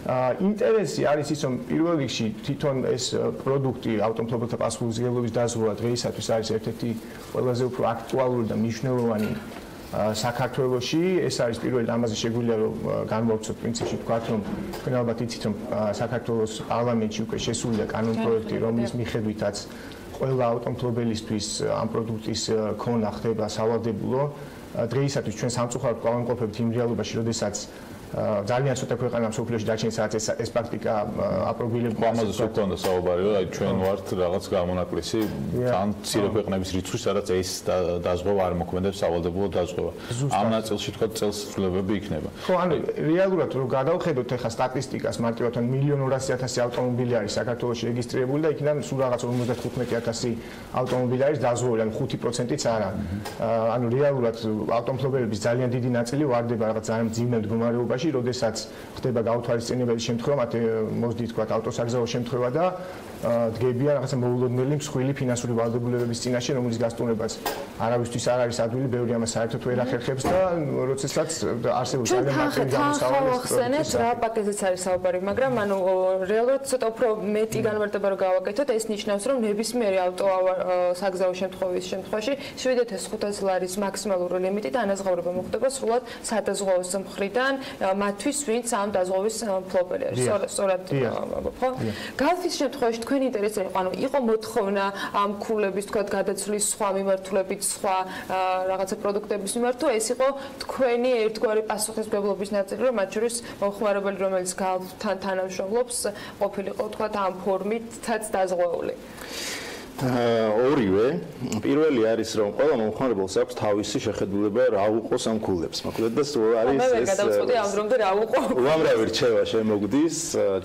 ინტერესი არის ის, რომ პირველ რიგში თვითონ ეს პროდუქტი ავტომობილთა პასუხისმგებლობის დაზღვევა დღეისათვის არის ერთ-ერთი ყველაზე უფრო აქტუალური და მნიშვნელოვანი საქართველოში. ეს არის პირველი ამაზე შეგვიძლია რომ განვავრცელოთ პრინციპში თქვათ, რომ თქვენ ალბათ იცით, რომ საქართველოს პარლამენტში უკვე შესულია კანონპროექტი, რომლის მიხედვითაც ყველა ავტომობილისთვის ამ პროდუქტის ქონა ხდება სავალდებულო. დღეისათვის ჩვენ სამწუხაროდ გავამყოფებით იმ რეალობაში, როდესაც ძალიან ცოტა ქვეყანა მსოფლიოში დარჩენს რაც ეს პრაქტიკა აპრობირებული. ამაზე სულ საუბარი, რომ აი ჩვენ ვართ რაღაც გამონაკლისი თან მცირე ქვეყნების რიცხვი, სადაც ეს დაზღვევა არ მოქმედებს სავალდებულო დაზღვევა. ამ ნაწილში თქვა წელსვლებები იქნება. ხო, ანუ რეალურად რომ გადავხედოთ ახლა სტატისტიკას, მარტივად 1.200.000 ავტომობილი არის საქართველოში რეგისტრირებული და იქიდან სულ რაღაც 55.000 ავტომობილი არის დაზღვეული, ანუ 5%-იც არა. ანუ რეალურად ავტომობილების ძალიან დიდი ნაწილი ვარდება რაღაც ძალიან მძიმე მდგომარეობაში. როდესაც ხდება გაუთვალისწინებელი შემთხვევა, მათ მოსდით თქვა ავტოსაგზაო შემთხვევა და დგებიან რაღაცა მოულოდნელი მსხვილი ფინანსური ვალდებულებების წინაშე, რომლის გასტუმრებაც არავისთვის არ არის ადვილი, ბევრი ამას საერთოდ ვერ ახერხებს და როდესაც არსებობს ძალიან მარტივი გამოსავალი რა პაკეტზეც არის საუბარი, მაგრამ ანუ რეალურად ცოტა უფრო მეტი განმარტება რო გავაკეთოთ, ეს ნიშნავს, რომ ნებისმიერი ავტოსაგზაო შემთხვევაში 7500 ლარის მაქსიმალური ლიმიტი და ანაზღაურება მოხდება სრულად სადაზღვეოს მხრიდან მათთვის, ვინც ამ დაზღვევის მფლობელი არის. სწორად ხო? გალფის შემთხვევაში თქვენი ინტერესი იყო, ანუ იყო მოთხოვნა ამ ქულების თქვა გადაცვლის სხვა მიმართულებით, სხვა რაღაცა პროდუქტების მიმართ, თუ ეს იყო თქვენი ერთგვარი პასუხისმგებლობის ნაწილი, რომ მათ შორის მომხმარებელი, რომელიც გალფთან თანამშრომლობს, ყოფილიყო თქვა ამ ფორმითაც დაზღვეული. ორივე. პირველი არის რომ ყველა მომხმარებელს აქვს თავისი შეხედულება რა უყოს ამ ქულებს. მოკლედ და არის ეს გადავწყვეტი ამ დრომდე რა უყო. უამრავი რჩევა შემოგდის,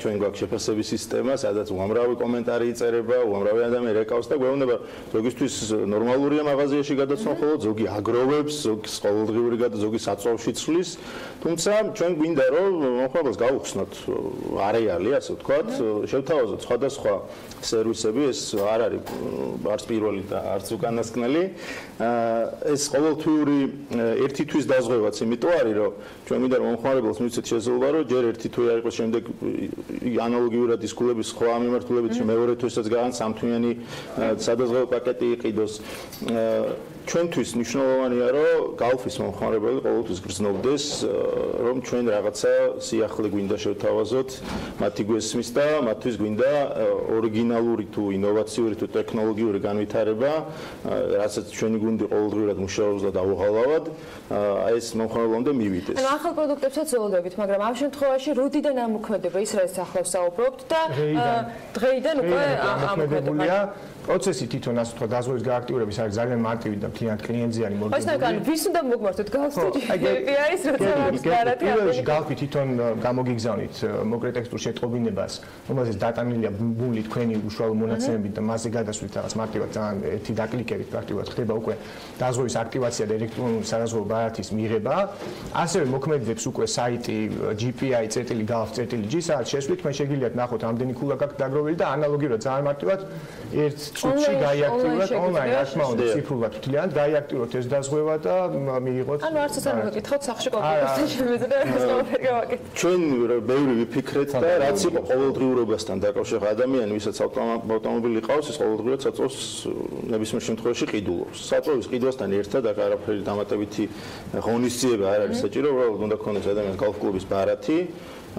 ჩვენ გვაქვს შეფასების სისტემა, სადაც უამრავი კომენტარი იწერება, უამრავი ადამიანი რეკავს და გვეუბნება ზოგისთვის ნორმალურია მაღაზიაში გადაცნო, ხოლო ზოგი აგროვებს, ზოგი ყოველდღიური ზოგი საწვავში ცვლის. თუმცა ჩვენ გვინდა რომ მომხმარებელს გავუხსნოთ არეალი, ასე ვთქვათ, შევთავაზოთ სხვადასხვა სერვისები, ეს არ არის არც პირველი და არც უკანასკნელი. ეს ყოველთვიური ერთი თვის დაზღვევაც იმიტომ არის, რომ ჩვენ მინდა რომ მომხმარებელს მივცეთ შესაძლებლობა, რომ ჯერ ერთი თვე არ იყოს, შემდეგ ანალოგიურად ის ქულების სხვა მიმართულებით მეორე თვესაც გან სამთვიანი სადაზღვევო პაკეტი იყიდოს. ჩვენთვის მნიშვნელოვანია, რომ გალფის მომხმარებელი ყოველთვის გრძნობდეს, რომ ჩვენ რაღაცა სიახლე გვინდა შევთავაზოთ, მათი გვესმის და მათთვის გვინდა ორიგინალური თუ ინოვაციური თუ ტექნოლოგიური განვითარება, რასაც ჩვენი გუნდი ყოველდღურად მუშაობს და დაუღალავად, ეს მომხმარებლამდე მივიდეს. ანუ ახალ პროდუქტებსაც ველოდებით, მაგრამ ამ შემთხვევაში როდიდან ამოქმედება ის რაც ახლა საუბრობთ და დღეიდან უკვე ამოქმედებულია. პროცესი თვითონ ასე თქვა დაზღვევის გააქტიურების არის ძალიან მარტივი და მთლიანად კლიენტზიანი მოდელი. ხო, მაგრამ ვის უნდა მოგმართოთ გალფი? API-ის როცა გარეთ პირველში გალფი თვითონ გამოგიგზავნით მოკლე ტექსტურ შეტყობინებას, რომელზეც დატანილია ბული თქვენი უშუალო მონაცემებით და მასზე გადასვლით რაღაც მარტივად ძალიან ერთი დაკლიკებით პრაქტიკულად ხდება უკვე დაზღვევის აქტივაცია და ელექტრონული სადაზღვევო ბარათის მიღება. ასევე მოქმედებს უკვე საიტი gpi.gov.gr, სადაც შესვლით თქვენ შეგიძლიათ ნახოთ რამდენი ქულა გაქვთ დაგროვილი და ანალოგიურად ძალიან მარტივად ერთ წუთში გაიაქტიუროთ ონლაინ, რა თქმა უნდა, ციფრულად მთლიანად გაიაქტიუროთ ეს დაზღვევა და მიიღოთ. ანუ არც ესა მოგეკითხოთ სახში კონკრეტულად შემიძლია ეს ყველაფერი გავაკეთოთ. ჩვენ ბევრი ვიფიქრეთ და რაც იყო ყოველდღიურობასთან დაკავშირებით ადამიანი, ვისაც ავტომობილი ყავს, ეს ყოველდღიურად საწვავს ნებისმიერ შემთხვევაში ყიდულობს. საწვავის ყიდვასთან ერთად აქ არაფერი დამატებითი ღონისძიება არ არის საჭირო, უბრალოდ უნდა ქონდეს ადამიანს გალფ-კლუბის ბარათი,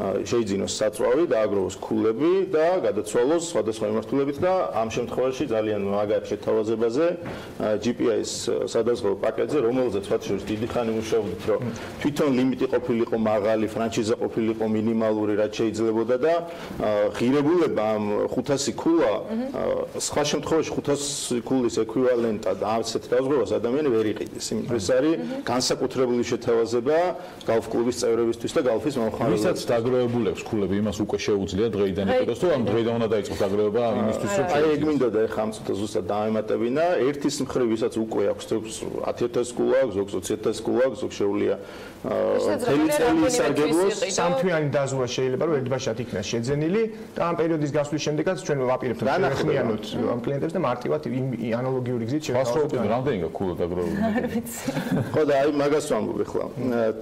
შეიძინოს საწვავი, დააგროვოს ქულები და გადაცვალოს სხვადასხვა მიმართულებით და ამ შემთხვევაში ძალიან მაგარ შეთავაზებაზე GPS სადაზღვევო პაკეტზე, რომელზეც მათ შორის დიდი ხანი მუშაობდით, რომ თვითონ ლიმიტი ყოფილიყო მაღალი, ფრანჩიზა ყოფილიყო მინიმალური, რაც შეიძლებოდა და ღირებულება ამ 500 ქულა სხვა შემთხვევაში 500 ქულის ეკვივალენტად ასეთ დაზღვევას ადამიანი ვერ იყიდეს. იმიტომ ეს არის განსაკუთრებული შეთავაზება გალფ-კლუბის წევრებისთვის და გალფის მომხმარებელს. დაგროვებული აქვს ქულები, იმას უკვე შეუძლია დღეიდან იყიდოს, თუ ამ დღეიდან უნდა დაიწყოს დაგროვება იმისთვის, რომ აი ეგ მინდოდა ეხლა ამ წუთას ზუსტად დაემატებინა, ერთის მხრივ ვისაც უკვე აქვს 10,000 ქულა, აქვს 20,000 ქულა, აქვს, შეუძლია მთელი წელი ისარგებლოს. სამთვიანი დაზღვა შეიძლება რომ ერთბაშად იქნას შეძენილი და ამ პერიოდის გასვლის შემდეგაც ჩვენ ვაპირებთ განახმიანოთ ამ კლიენტებს და მარტივად ანალოგიური გზით შევასრულოთ. რამდენი ქულა დაგროვებული? ხო და აი მაგას ვამბობ ეხლა.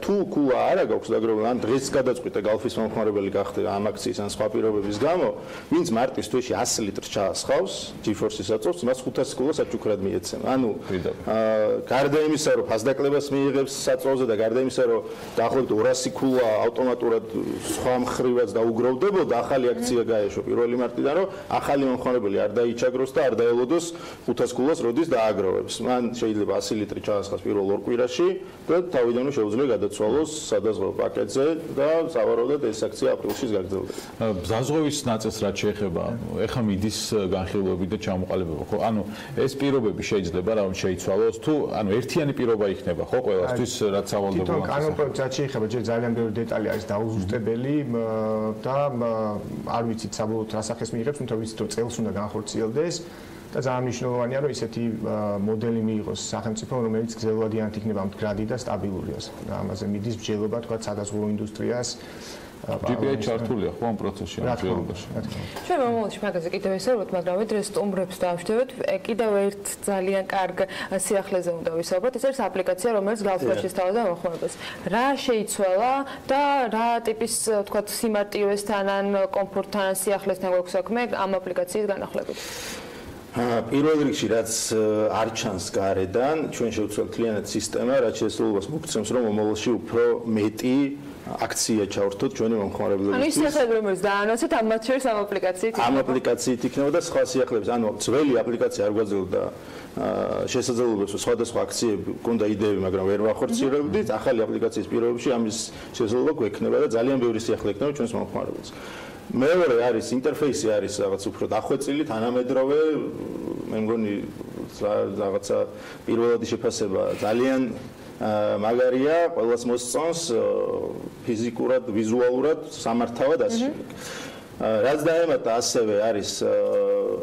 თუ ქულა არა გაქვს დაგროვებული, ან დღეს გადაწყვიტა გალფის მომხმარებელი გახდა ამ აქციის ან სხვა პირობების გამო, ვინც მარტის თვეში 100 ლიტრს ჩაასხავს GeForce-ის აწვავს, მას 500 ქულა საჩუქრად მიეცემა. ანუ გარდა იმისა, რომ ფასდაკლებას მიიღებს საწვავზე და გარდა იმისა, რომ დაახლოებით 200 ქულა ავტომატურად სხვა მხრივაც დაუგროვდებოდა, ახალი აქცია გაეშვა 1 მარტიდან, რომ ახალი მომხმარებელი არ დაიჩაგროს და არ დაელოდოს 500 ქულას როდის დააგროვებს. მან შეიძლება 100 ლიტრი ჩაასხას პირველ 2 კვირაში და თავიდანვე შეუძლია გადაცვალოს სადაზღვევო პაკეტზე და სავარაუდოდ ეს აქცია აპრილშიც გაგრძელდება. დაზღვევის ნაწილს რაც შეეხება, ეხლა მიდის განხილვები და ჩამოყალიბება, ხო? ანუ ეს პირობები შეიძლება რომ შეიცვალოს თუ ანუ ერთიანი პირობა იქნება, ხო, ყველასთვის რაც სავალდებულოა. კანონ პროექტს შეეხება, ჯერ ძალიან ბევრი დეტალი არის დაუზუსტებელი და არ ვიცით საბოლოოდ რა სახეს მიიღებს, თუმცა ვიცით რომ წელს უნდა განხორციელდეს. და ძალიან მნიშვნელოვანია რომ ისეთი მოდელი მიიღოს სახელმწიფომ, რომელიც გრძელვადიანად იქნება მდგრადი და სტაბილურია. ამაზე მიდის მსჯელობა თქვა სადაზღვევო ინდუსტრიას. GPI ჩართულია ხო ამ პროცესში ამ პირობებში. ჩვენ მომავალში მაგაზე კიდევ ესაუბრებთ, მაგრამ ვიდრე სტუმრებს დავშვებით, კიდევ ერთ ძალიან კარგ სიახლეზე უნდა ვისაუბროთ. ეს არის აპლიკაცია, რომელიც გალფაში სთავაზა მომხმარებელს. რა შეიცვალა და რა ტიპის თქვა სიმარტივესთან ან კომფორტთან, სიახლესთან გვაქვს საქმე ამ აპლიკაციის განახლებით? პირველ რიგში რაც არ ჩანს გარედან, ჩვენ შევცვალთ მთლიანად სისტემა, რაც შესაძლებლობას მოგცემს, რომ მომავალში უფრო მეტი აქცია ჩავრთოთ ჩვენი მომხმარებლებისთვის. ანუ ის სიახლეები, რომელიც დაანონსეთ, ამ მათ შორის ამ აპლიკაციით იქნება. ამ აპლიკაციით იქნება და სხვა სიახლეებს, ანუ ძველი აპლიკაცია არ გვაძლევდა შესაძლებლობას სხვადასხვა აქციები, გონდა იდეები, მაგრამ ვერ ვახორციელებდით. ახალი აპლიკაციის პირობებში ამის შესაძლებლობა გვექნება და ძალიან ბევრი სიახლე ექნება ჩვენს მომხმარებელს. მეორე არის ინტერფეისი არის რაღაც უფრო დახვეწილი, თანამედროვე, მე მგონი რაღაცა პირველადი შეფასება ძალიან მაგარია, ყველას მოსწონს ფიზიკურად, ვიზუალურად, სამართავად ასე შემდეგ. რაც დაემატა ასევე არის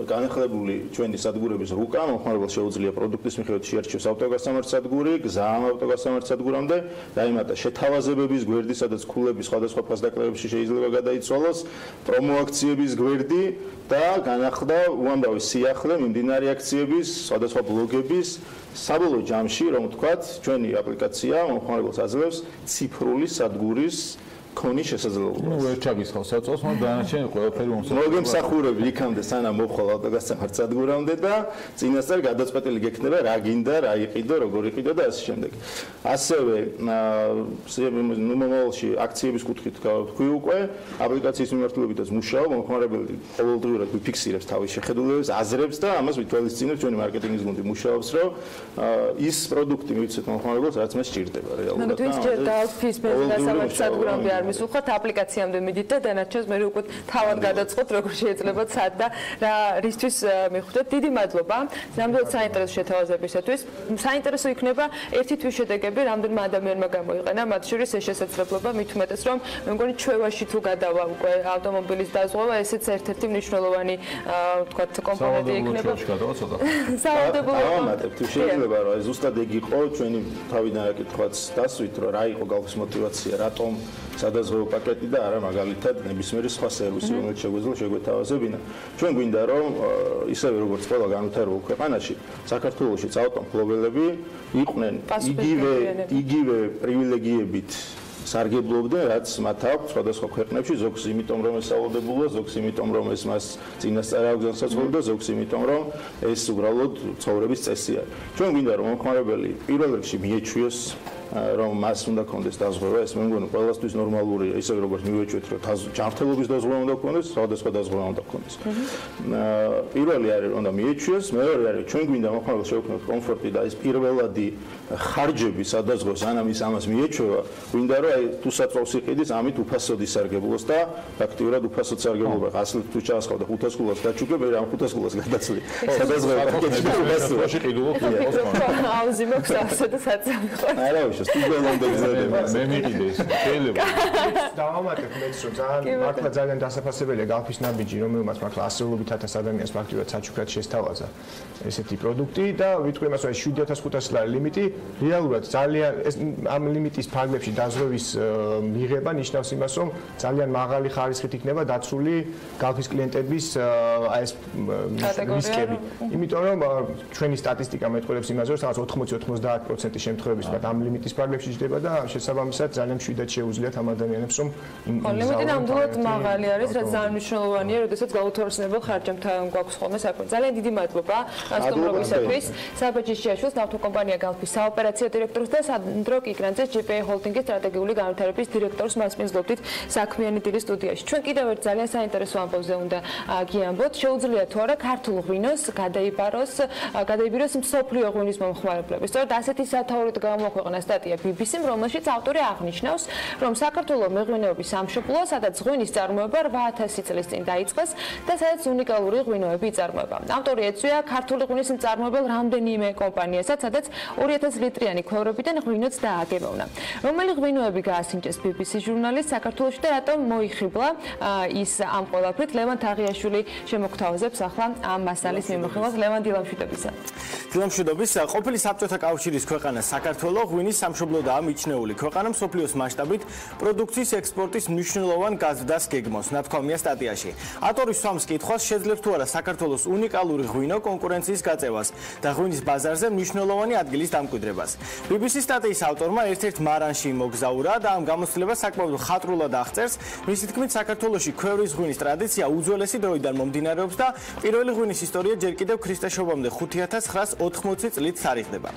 განახლებული ჩვენი სადგურების რუკა, მომხმარებელს შეუძლია პროდუქტის მიხედვით შეარჩიოს ავტოგასამართ სადგური, გზა ამ ავტოგასამართ სადგურამდე, დაემატა შეთავაზებების გვერდი, სადაც ქულები სხვადასხვა ფასდაკლებებში შეიძლება გადაიცვალოს, პრომო აქციების გვერდი და განახლდა უამრავი სიახლე მიმდინარე აქციების, სხვადასხვა ბლოგების, საბოლოო ჯამში, რომ ვთქვათ, ჩვენი აპლიკაცია მომხმარებელს აძლევს ციფრული სადგურის ქონის შესაძლებლობას. ნუ ვერ ჩაგისხავს საწოლს, მაგრამ დანარჩენი ყველაფერი მომსახურება. მოგემსახურები იქამდე სანამ მოხვალ ავტოგასამართ სადგურამდე და წინასწარ გადაწყვეტილი გექნება რა გინდა, რა იყიდო, როგორ იყიდო და ასე შემდეგ. ასევე მომავალში აქციების კუთხით გავთქვი უკვე, აპლიკაციის მიმართულებითაც მუშაობ, მომხმარებელი ყოველდღიურად ვიფიქსირებს თავის შეხედულებებს, აზრებს და ამას ვითვალისწინებს ჩვენი მარკეტინგის გუნდი მუშაობს, რომ ის პროდუქტი მივიცეთ მომხმარებელს, რაც მას სჭირდება რეალურად. ანუ თქვენ ჯერ გალფის გასამართ სადგურამდე არ მისულხოთ, აპლიკაციამდე მიდით და დანარჩენს მე უკვე თავად გადაწყოთ, როგორ შეიძლება სად და რა რისთვის მიხვდეთ. დიდი მადლობა. ნამდვილად საინტერესო შეთავაზებისათვის. საინტერესო იქნება ერთი თვის შედეგები, რამდენმა ადამიანმა გამოიყენა, მათ შორის ეს შესაძლებლობა, მით უმეტეს რომ მე მგონი ჩვევაში თუ გადავა უკვე ავტომობილის დაზღვევა, ესეც ერთ-ერთი მნიშვნელოვანი ვთქვათ კომპონენტი იქნება. საავადმყოფო ავამატებთ, შეიძლება რომ ზუსტად ეგ იყო ჩვენი თავიდან აკითხვაც დასვით, რომ რა იყო გალფის мотиваცია, რატომ სადაზღვევო პაკეტი და არა მაგალითად ნებისმიერი სხვა სერვისი, რომელიც შეგვიძლია შეგვეთავაზებინა. ჩვენ გვინდა რომ ისევე როგორც ყველა განვითარებულ ქვეყანაში, საქართველოში წავტომფლობელები იყვნენ იგივე პრივილეგიებით სარგებლობდნენ, რაც მათ აქვს სხვადასხვა ქვეყნებში, ზოგს იმიტომ რომ ეს სავალდებულოა, ზოგს იმიტომ რომ ეს მას წინასწარ აქვს განსაცდელი და ზოგს იმიტომ რომ ეს უბრალოდ ცხოვრების წესია. ჩვენ გვინდა რომ მომხმარებელი პირველ რიგში მიეჩვიოს რომ მას უნდა კონდეს დაზღვევა, ეს მე მგონი ყველასთვის ნორმალურია, ისე როგორც მივეჩვით, რომ ჯანმრთელობის დაზღვევა უნდა კონდეს, სხვადასხვა დაზღვევა უნდა კონდეს. პირველი არის რომ უნდა მიეჩვიოს, მეორე არის ჩვენ გვინდა მომხმარებელს შევქმნათ კომფორტი და ეს პირველადი ხარჯები სადაზღვევს, ანამ ის ამას მიეჩვევა, გვინდა რომ აი თუ საწოლს იყიდის, ამით უფასოდ ისარგებლოს და ფაქტიურად უფასოდ სარგებლობა. ასლით თუ ჩაასხავ და 500 გულას დაჩუქებ, მე ამ 500 გულას გადაცლი. სადაზღვევა პაკეტში უფასოდში ყიდულობ აუზი მაქვს ასე და საწოლი. არა მე მიყიდე ეს შეიძლება დავამატებ მეც რომ მართლა ძალიან დასაფასებელია გალფის ნაბიჯი რომელმაც მართლა ასეულობით 1000 ადამიანს ფაქტიურად საჩუქრად შესთავაზა ესეთი პროდუქტი და ვიტყვი იმას რომ 7500 ლარი ლიმიტი რეალურად ძალიან ამ ლიმიტის ფარგლებში დაზღვევის მიღება ნიშნავს იმას რომ ძალიან მაღალი ხარისხით იქნება დაცული გალფის კლიენტების აი ეს რისკები იმიტომ რომ ჩვენი სტატისტიკა მეტყველებს იმაზე რომ რაღაც 80-90% შემთხვევებში ამ ლიმიტის ფარგლებში ჯდება და შესაბამისად ძალიან მშვიდად შეუძლიათ ამ ადამიანებს რომ ლიმიტი ნამდვილად მაღალი არის, რაც ძალიან მნიშვნელოვანია, როდესაც გაუთვალისწინებელ ხარჯებთან გვაქვს ხოლმე საქმე. ძალიან დიდი მადლობა სტუმრობისათვის. საბაჯის შეაშვილს ნავთობკომპანია გალფის საოპერაციო დირექტორს და სანდრო კიკრანძეს GPA ჰოლდინგის სტრატეგიული განვითარების დირექტორს მასპინძლობდით საქმიანი დილის სტუდიაში. ჩვენ კიდევ ერთ ძალიან საინტერესო ამბავზე უნდა გიამბოთ. შეუძლია თუ არა ქართულ ღვინოს გადაიბიროს მსოფლიო ღვინის მომხმარებლები. სწორედ ასეთი სათაურით გამოქვეყნა სტატია BBC-მ, რომელშიც ავტორი აღნიშნავს, რომ საქართველოს მეღვინეობის სამშობლოა, სადაც ღვინის წარმოება 8000 წლის წინ დაიწყეს და სადაც უნიკალური ღვინოები იწარმოება. ავტორი ეწვია ქართული ღვინის მწარმოებელ რამდენიმე კომპანიასაც, სადაც 2000 ლიტრიანი ქვევრებიდან ღვინოც დააგებოვნა. რომელი ღვინოები გაასინჯეს BBC ჟურნალისტ საქართველოში და რატომ მოიხიბლა ის ამ ყველაფრით? ლევან თაღიაშვილი შემოგთავაზებს ახლა ამ მასალის მიმოხილვას. ლევან, დილამშვიდობისა. დილამშვიდობისა. ყოფილი საბჭოთა კავშირის ქვეყანა საქართველო ღვინის სამშობლოდაა მიჩნეული. ქვეყანა მსოფლიოს მასშტაბით პროდუქციის ექსპორტის მნიშვნელოვან გაზრდას გეგმავს, ნათქვამია სტატიაში. ავტორი სვამს კითხვას, შეძლებს თუ არა საქართველოს უნიკალური ღვინო კონკურენციის გაწევას და ღვინის ბაზარზე მნიშვნელოვანი ადგილის დამკვიდრებას. BBC სტატიის ავტორმა ერთ-ერთ მარანში მოგზაურა და ამ გამოცდილებას საკმაოდ ხატრულად აღწერს. მისი თქმით, საქართველოში ქვევრის ღვინის ტრადიცია უძველესი დროიდან მომდინარეობს და პირველი ღვინის ისტორია ჯერ კიდევ ქრისტესშობამდე 5980 წლით თარიღდება.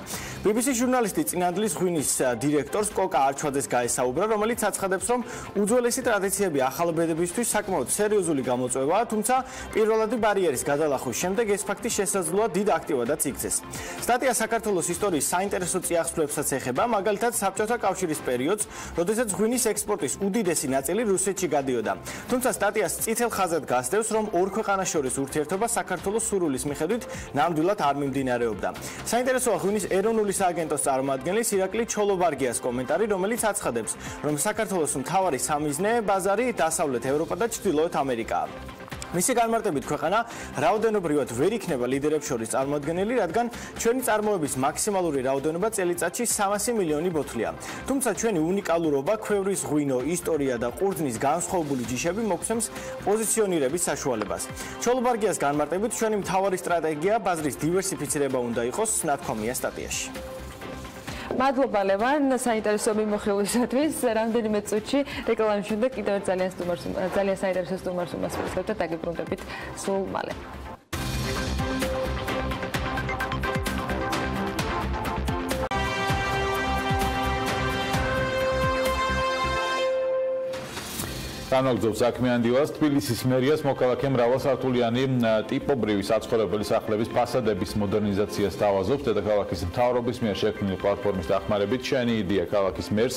BBC ჟურნალისტი წინანდლის ღვინის დირექტორს კოკა არჩვაძეს გაესაუბრა, რომელიც აცხადებს, რომ უძველესი ტრადიციები ახალბედებისთვის საკმაოდ სერიოზული გამოწვევაა, თუმცა პირველადი ბარიერის გადალახვის შემდეგ ეს ფაქტი შესაძლოა დიდ აქტივადაც იქცეს. სტატია საქართველოს ისტორიის საინტერესო წიაღსვლებსაც ეხება, მაგალითად საბჭოთა კავშირის პერიოდს, როდესაც ღვინის ექსპორტის უდიდესი ნაწილი რუსეთში გადიოდა. თუმცა სტატიას წითელ ხაზად გასდევს, რომ ორ ქვეყანას შორის ურთიერთობა საქართველოს სურვილის მიხედვით ნამდვილად არ მიმდინარეობდა. საინტერესოა ღვინის ეროვნული სააგენტოს წარმომადგენლის ირაკლი ჩოლობარგიას კომენტარი, რომელიც აცხადებს, რომ საქართველოს მთავარი სამიზნე ბაზარი დასავლეთ ევროპა და ჩრდილოეთ ამერიკაა. მისი განმარტებით ქვეყანა რაოდენობრივად ვერ იქნება ლიდერებს შორის წარმოადგენელი, რადგან ჩვენი წარმოების მაქსიმალური რაოდენობა წელიწადში 300 მილიონი ბოთლია. თუმცა ჩვენი უნიკალურობა, ქვევრის ღვინო, ისტორია და ყურძნის განსხვავებული ჯიშები მოგვცემს პოზიციონირების საშუალებას. ჩოლობარგიას განმარტებით, ჩვენი მთავარი სტრატეგია ბაზრის დივერსიფიცირება უნდა იყოს, ნათქვამია სტატიაში. მადლობა ლევან, საინტერესო მიმოხილვისათვის. რამდენიმე წუთში რეკლამის შემდეგ კიდევ ერთ ძალიან საინტერესო სტუმარს უმასპინძლებთ და დაგიბრუნდებით სულ მალე. განაგრძობ საქმიან დილას თბილისის მერიას მოქალაქე მრავალსართულიანი ტიპობრივი საცხოვრებელი სახლების ფასადების მოდერნიზაციას თავაზობს დედაქალაქის მთავრობის მიერ შექმნილი პლატფორმის დახმარებით. ჩვენი იდეა ქალაქის მერს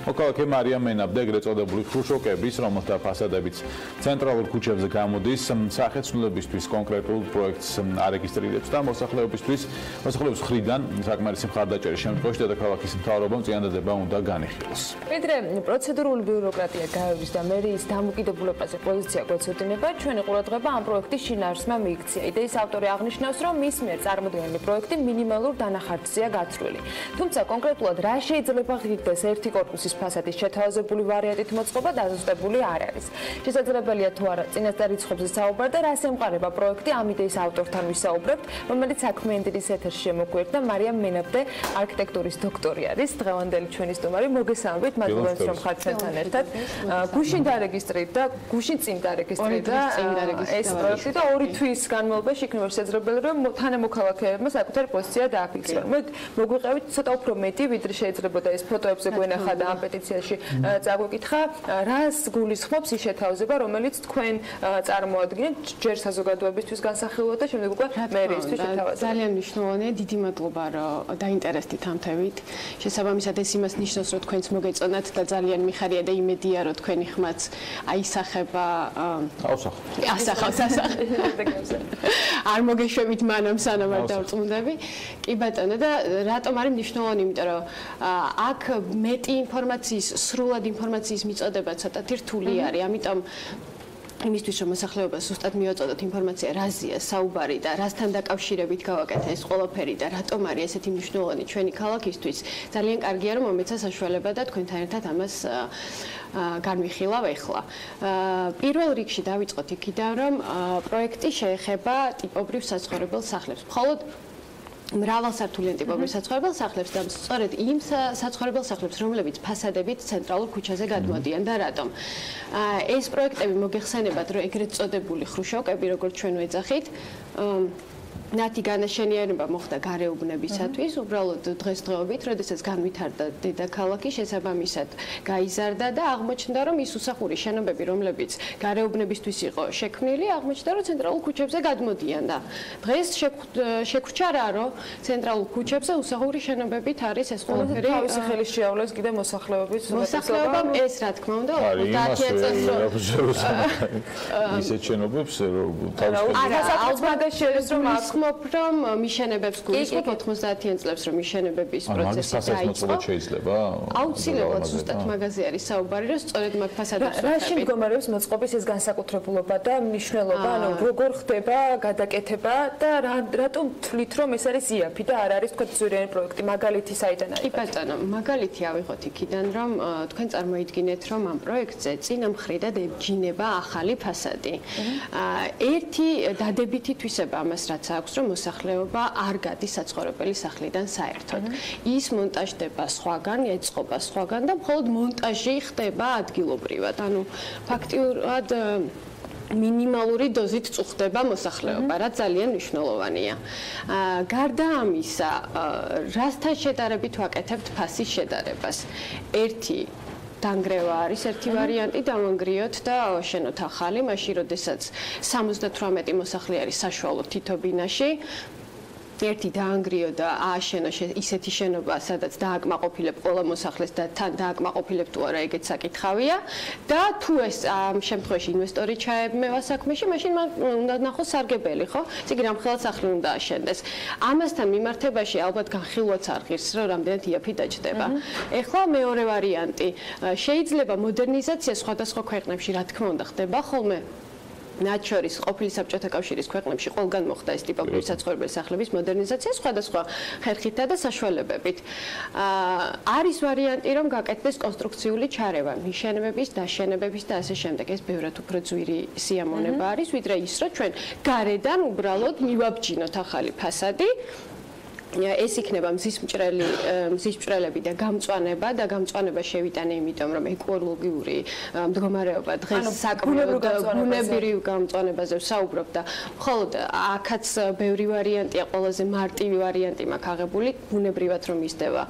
მოქალაქე მარიამ მენაბდა ეგრეთ წოდებული ხრუშოკების, რომელთა ფასადებიც ცენტრალურ ქუჩებზე გამოდის, სახეცვლილებისთვის კონკრეტულ პროექტს არეგისტრირებს და მოსახლეობის მხრიდან საკმარისი მხარდაჭერის შემთხვევაში დედაქალაქის მთავრობამ წინადადება უნდა განიხილოს. ვიდრე პროცედურული ბიუროკრატია გაივლის და მერიის იდეის დამოკიდებულებაზე პოზიცია გვეცოდინება, ჩვენი ყურადღება ამ პროექტის შინაარსმა მიიქცია. იდეის ავტორი აღნიშნავს, რომ მის მიერ წარმოდგენილი პროექტი მინიმალურ დანახარჯზეა გათვლილი. თუმცა კონკრეტულად რა შეიძლება ღირდეს ერთი კორპუსის ფასადის შეთავაზებული ვარიანტით მოწყობა დაზუსტებული არ არის. შესაძლებელია თუ არა წინასწარ რიცხვებზე საუბარ და რას ემყარება პროექტი ამ იდეის ავტორთან ვისაუბრებთ, რომელიც საქმიანი დილის ეთერში შემოგვიერთდა მარიამ მენაბდე არქიტექტურის დოქტორი არის დღევანდელი ჩვენი სტუმარი. მოგესალმებით, მადლობა რომ ხართ ჩვენთან ერთად. გუშინ დარეგისტრირდა და გუშინ წინ დარეგისტრირდა ეს პროექტი და 2 თვის განმავლობაში იქნება შესაძლებელი რომ თანამოქალაქეებმა საკუთარი პოზიცია დააფიქსირონ. მოგვიყევით ცოტა უფრო მეტი, ვიდრე შეიძლებოდა ეს ფოტოებზე გვენახა და ამ პეტიციაში წაგვეკითხა, რას გულისხმობს ის შეთავაზება, რომელიც თქვენ წარმოადგენთ ჯერ საზოგადოებისთვის განსახილველად და შემდეგ უკვე მერიისთვის შეთავაზება. ძალიან მნიშვნელოვანია, დიდი მადლობა რომ დაინტერესდით ამ თემით. შესაბამისად ეს იმას ნიშნავს, რომ თქვენც მოგეწონათ და ძალიან მიხარია და იმედია, რომ თქვენი ხმაც აისახება. არ მოგეშვებით მანამ სანამ არ დავწუნდები. კი ბატონო და რატომ არის მნიშვნელოვანი, იმიტომ რომ აქ მეტი ინფორმაციის, სრულად ინფორმაციის მიწოდება ცოტათი რთული არის, ამიტომ იმისთვის რომ მოსახლეობას ზუსტად მივაწოდოთ ინფორმაცია რაზეა საუბარი და რასთან დაკავშირებით გავაკეთე ეს ყველაფერი და რატომ არის ესეთი მნიშვნელოვანი ჩვენი ქალაქისთვის, ძალიან კარგია რომ მომეცა საშუალება და თქვენთან ერთად ამას განვიხილავ ახლა. პირველ რიგში დავიწყოთ იქიდან რომ პროექტი შეეხება ტიპობრივ საცხოვრებელ სახლებს. მხოლოდ მრავალსართულიან ტიპობრივ საცხოვრებელ სახლებს და სწორედ იმ საცხოვრებელ სახლებს, რომლებიც ფასადებით ცენტრალურ ქუჩაზე გადმოდიან და რატომ? ეს პროექტები მოგეხსენებათ, რომ ეგრეთ წოდებული ხრუშოვკები, როგორც ჩვენ ვეძახით, ნათი განაშენიანება მოხდა გარეუბნებისათვის, უბრალოდ დღესდღეობით, როდესაც განვითარდა დედაქალაქი, შესაბამისად გაიზარდა და აღმოჩნდა, რომ ის უსახური შენობები, რომლებიც გარეუბნებისთვის იყო შექმნილი, აღმოჩნდა, რომ ცენტრალურ ქუჩებზე გადმოდიან და დღეს შეგვრჩა რა, რომ ცენტრალურ ქუჩებზე უსახური შენობებით არის ეს ყველაფერი. თავისი ხელის შეავლეს კიდე მოსახლეობის მოსახლეობამ ეს რა თქმა უნდა 30 წელს ისეთ შენობებს თავის რომ მიშენებებს გულისხმობ 90-იან წლებს რომ მიშენებების პროცესი დაიწყო. შეიძლება? აუცილებლად ზუსტად მაგაზე არის საუბარი, რომ სწორედ მაგ ფასადებს რაში მდგომარეობს მოწყობის ეს განსაკუთრებულობა და მნიშვნელობა, ანუ როგორ ხდება გადაკეთება და რატომ თვლით რომ ეს არის იაფი და არ არის თქვა ძვირიანი პროექტი, მაგალითი საიდან არის? კი ბატონო, მაგალითი ავიღოთ იქიდან რომ თქვენ წარმოიდგინეთ რომ ამ პროექტზე წინა მხრიდან ებჯინება ახალი ფასადი. ერთი დადებითი თვისება ამას რაც აქვს რომ მოსახლეობა არ გადის საცხოვრებელი სახლიდან საერთოდ. ის მონტაჟდება სხვაგან, ეწყობა სხვაგან და მხოლოდ მონტაჟი ხდება ადგილობრივად. ანუ ფაქტიურად მინიმალური დოზით წუხდება მოსახლეობა, რაც ძალიან მნიშვნელოვანია. გარდა ამისა, რასთან შედარებით ვაკეთებთ ფასის შედარებას? ერთი დანგრევა არის ერთი ვარიანტი, დავანგრიოთ და შენოთ ახალი, მაშინ როდესაც 78 მოსახლე არის საშუალო თითო ბინაში. ერთი დაანგრიო და ააშენო ისეთი შენობა, სადაც დააკმაყოფილებ ყველა მოსახლეს და თან დააკმაყოფილებ თუ არა, ეგეც საკითხავია და თუ ეს ამ შემთხვევაში ინვესტორი ჩაებმევა საქმეში, მაშინ მან უნდა ნახოს სარგებელი, ხო? ციგ რამხელა სახლი უნდა აშენდეს. ამასთან მიმართებაში ალბათ განხილვაც არ ღირს, რომ რამდენად იაფი დაჯდება. ეხლა მეორე ვარიანტი, შეიძლება მოდერნიზაცია სხვადასხვა ქვეყნებში რა თქმა უნდა ხდება ხოლმე. მათ შორის ყოფილი საბჭოთა კავშირის ქვეყნებში ყველგან მოხდა ეს ტიპობრივი საცხოვრებელი სახლების მოდერნიზაცია სხვადასხვა ხერხითა და საშუალებებით. არის ვარიანტი, რომ გაკეთდეს კონსტრუქციული ჩარევა, მიშენებების, დაშენებების და ასე შემდეგ. ეს ბევრად უფრო ძვირი სიამოვნება არის, ვიდრე ის, რომ ჩვენ გარედან უბრალოდ მივაბჯინოთ ახალი ფასადი. ეს იქნება მზის მჭრელები და გამწვანება და გამწვანება შევიტანე იმიტომ რომ ეკოლოგიური მდგომარეობა დღეს საკმაოდ ბუნებრივ გამწვანებაზე ვსაუბრობ და მხოლოდ აქაც ბევრი ვარიანტია, ყველაზე მარტივი ვარიანტი მაქვს აღებული, ბუნებრივად რომ ისდება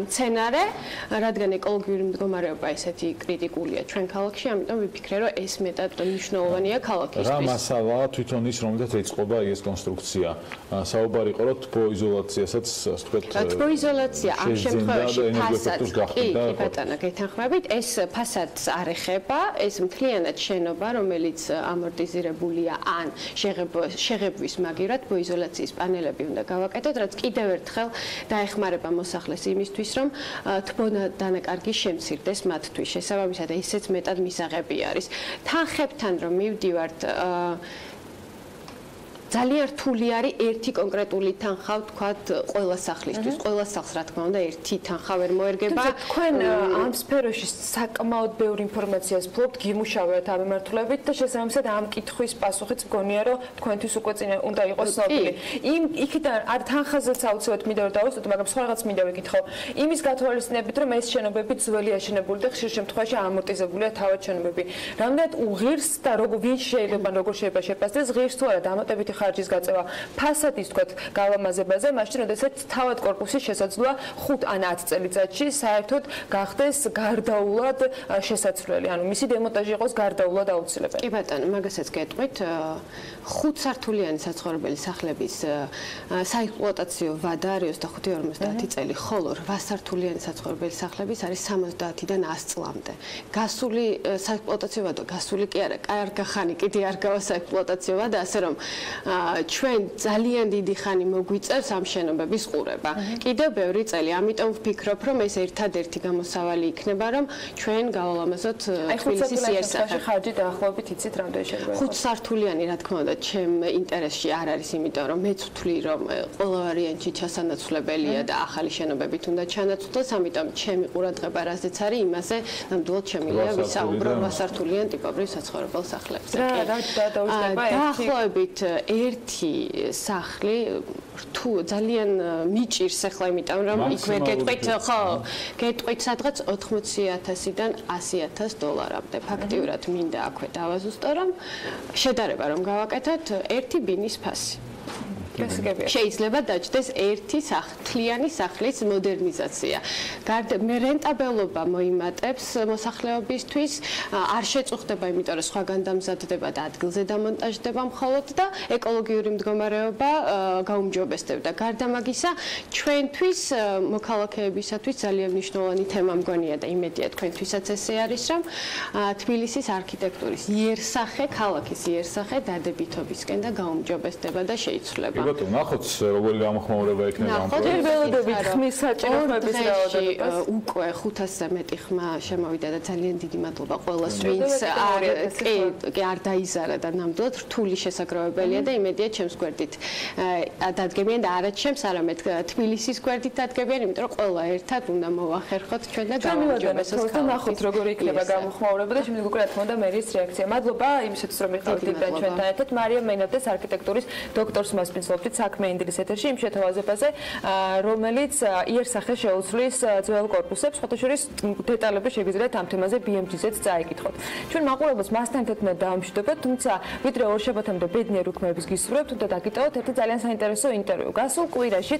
მცენარე, რადგან ეკოლოგიური მდგომარეობა ესეთი კრიტიკულია ჩვენ ქალაქში, ამიტომ ვიფიქრე რომ ეს მეტად მნიშვნელოვანია ქალაქისთვის. რა მასალაა თვითონ ის, რომელთაც ეწყობა ეს კონსტრუქცია? საუბარი იყო რომ თბოიზოლაცია თბოიზოლაციასაც ასე ვთქვათ თბოიზოლაცია ამ შემთხვევაში ენერგოეფექტურს გახდა კი ბატონო გეთანხმებით ეს ფასადს არ ეხება ეს მთლიანად შენობა რომელიც ამორტიზირებულია ან შეღებვის მაგივრად თბოიზოლაციის პანელები უნდა გავაკეთოთ რაც კიდევ ერთხელ დაეხმარება მოსახლეს იმისთვის რომ თბო დანაკარგი შემცირდეს მათთვის შესაბამისად ისეც მეტად მისაღები არის თანხებთან რომ მივდივართ ძალიან რთული არის ერთი კონკრეტული თანხა ვთქვათ ყველა სახლისთვის ყველა სახლს რა თქმა უნდა ერთი თანხა ვერ მოერგება თქვენ ამ სფეროში საკმაოდ ბევრი ინფორმაციას ფლობთ გიმუშავებთ ამ მიმართულებით და შესაბამისად ამ კითხვის პასუხიც მგონია რომ თქვენთვის უკვე წინ უნდა იყოს ცნობილი იმ იქიდან არ თანხაზეც აუცილებლად მინდა რომ დავუსწროთ მაგრამ სხვა რაღაც მინდა ვიკითხო იმის გათვალისწინებით რომ ეს შენობები ძველი აშენებული და ხშირ შემთხვევაში ამორტიზებულია თავად შენობები რამდენად უღირს და ვინ შეიძლება შეფასდეს ღირს თუ არა დამატებითი ხარჯის გაწევა ფასადის თქვათ გალამაზებაზე, მაშინ როდესაც თავად კორპუსის შესაძლოა 5 ან 10 წელიწადში საერთოდ გახდეს გარდაულად შესაძლებელი, ანუ მისი დემონტაჟი იყოს გარდაულად აუცილებელი. კი ბატონო, მაგასაც გეტყვით, 5 სართულიანი საცხოვრებელი სახლების საექსპლუატაციო ვადა არის 25-50 წელი, ხოლო 8 სართულიანი საცხოვრებელი სახლების არის 70-დან 100 წლამდე. გასული საექსპლუატაციო ვადა, გასული კი არა, კარგი ხანი კიდე არ გავა საექსპლუატაციო ვადა, ასე რომ ჩვენ ძალიან დიდი ხანი მოგვიწევს ამ შენობების ყურება. კიდევ ბევრი წელი, ამიტომ ვფიქრობ, რომ ეს ერთადერთი გამოსავალი იქნება, რომ ჩვენ გავალამაზოთ თბილისის იერსახე. ხარჯი დაახლოებით იცით რამდენი შეიძლება იყოს? 5 სართულიანი, რა თქმა უნდა, ჩემ ინტერესში არ არის, იმიტომ რომ მეც ვთვლი, რომ ყველა ვარიანტი ჩასანაცვლებელია და ახალი შენობებით უნდა ჩანაცვლოს, ამიტომ ჩემი ყურადღება რაზეც არის, იმაზე ნამდვილად შემიძლია ვისაუბრო 8 სართულიან ტიპობრივ საცხოვრებელ სახლებზე. დაახლოებით ერთი სახლი რთუ ძალიან მიჭირს ახლა იმიტომ რომ იქ ვერ გეტყვით ხო გეტყვით სადღაც 80,000-დან 100,000 დოლარამდე ფაქტიურად მინდა აქვე დავაზუსტო რომ შედარება რომ გავაკეთოთ ერთი ბინის ფასი შეიძლება დაჭდეს ერთი თლიანი სახლის მოდერნიზაცია. მე რენტაბელობა მოიმატებს მოსახლეობისთვის, არ შეწუხდება, იმიტომ რომ სხვაგან დამზადდება და ადგილზე დამონტაჟდება მხოლოდ და ეკოლოგიური მდგომარეობა გაუმჯობესდება. გარდა მაგისა, ჩვენთვის მოქალაქეებისათვის ძალიან მნიშვნელოვანი თემა მგონია და იმედია თქვენთვისაც ესე არის, რომ თბილისის არქიტექტურის იერსახე, ქალაქის იერსახე დადებითობისკენ და გაუმჯობესდება და შეიცვლება. ბატონო, ნახოთ როგორი გამოხმაურება ექნება ამ პროექტში. ხმის საჭირო ხმების რაოდენობას უკვე 500-ზე მეტი ხმა შემოვიდა და ძალიან დიდი მადლობა ყველას, ვინც არ დაიზარა და ნამდვილად რთული შესაძლებლობელია და იმედია ჩემს გვერდით დადგებიან და არა ჩემს, არამედ თბილისის გვერდით დადგებიან, იმიტომ რომ ყველა ერთად უნდა მოვახერხოთ ჩვენ და გავუმჯობესოთ ქალაქი. ნახოთ როგორი იქნება გამოხმაურება და შემდეგ უკვე რა თქმა უნდა მერის რეაქცია. მადლობა იმისათვის რომ იყავით ჩვენთან ერთად. მარია მენადეს არქიტექტურის დოქტორს მასპინძლობთ საქმიანი დილის ეთერში იმ შეთავაზებაზე, რომელიც იერსახე შეუცვლის ძველ კორპუსებს, ფოტოშორის დეტალები შეგიძლიათ ამ თემაზე BMG-ზეც წაიკითხოთ. ჩვენ მაყურებელს მასთან ერთად დავამშვიდობთ, თუმცა ვიდრე ორ შაბათამდე ბედნიერ უქმეების გისურვებთ, უნდა დაგიტოვოთ ერთი ძალიან საინტერესო ინტერვიუ. გასულ კვირაში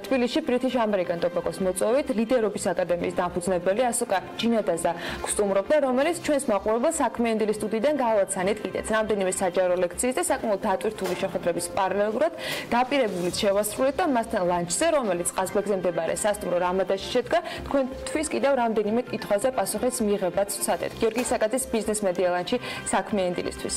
თბილისში British American Tobacco-ს მოწვევით ლიდერობის აკადემიის დამფუძნებელი ასუკა ჯინადაზა გსტუმრობდა, რომელიც ჩვენს მაყურებელს საქმიანი დილის სტუდიიდან გავაცანით კიდეც რამდენიმე საჯარო ლექციის და საკმაოდ დატვირთული შეხვედრების პარალელურად დაპირებულიც შევასრულეთ და მასთან ლანჩზე, რომელიც ყაზბეგზე მდებარე სასტუმრო რამადაში შედგა, თქვენთვის კიდევ რამდენიმე კითხვაზე პასუხის მიღებაც ვცადეთ. გიორგი საკაძის ბიზნეს მედია ლანჩი საქმიანი დილისთვის.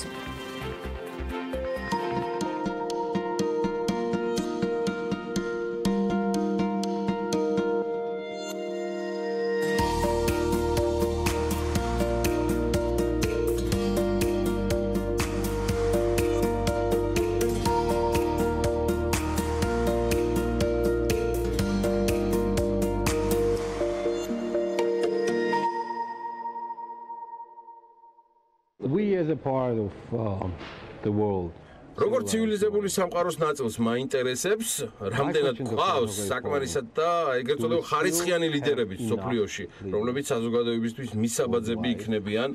როგორც ცივილიზებული სამყაროს ნაწილს მაინტერესებს, რამდენად გვყავს საკმარისად და ეგრეთ წოდებული ხარისხიანი ლიდერები სოფლიოში, რომლებიც საზოგადოებისთვის მისაბაძები იქნებიან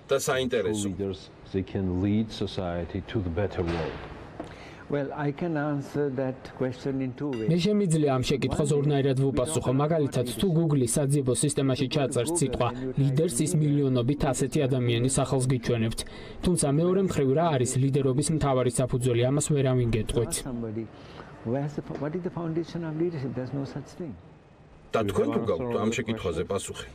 და საინტერესო. მე შემიძლია ამ შეკითხვას ორნაირად ვუპასუხო. მაგალითად, თუ Google-ის საძიებო სისტემაში ჩაწერთ სიტყვა ლიდერს, ის მილიონობით ასეთი ადამიანის ახალს გიჩვენებთ. თუმცა მეორე მხრივ რა არის ლიდერობის მთავარი საფუძველი, ამას ვერავინ გეტყვით. what is the foundation of leadership? There's no such thing. და თქვენ თუ გაქვთ ამ შეკითხვაზე პასუხი?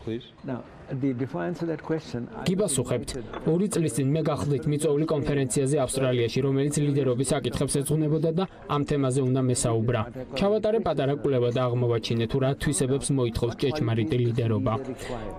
გიბასუხებთ. 2 წლის წინ მე გახლდით მიწვეული კონფერენციაზე ავსტრალიაში, რომელიც ლიდერობის საკითხებს ეძღვნებოდა და ამ თემაზე უნდა მესაუბრა. ჩავატარე პატარა კვლევა და აღმოვაჩინე თუ რა თვისებებს მოითხოვს ჭეჭმარიტი ლიდერობა.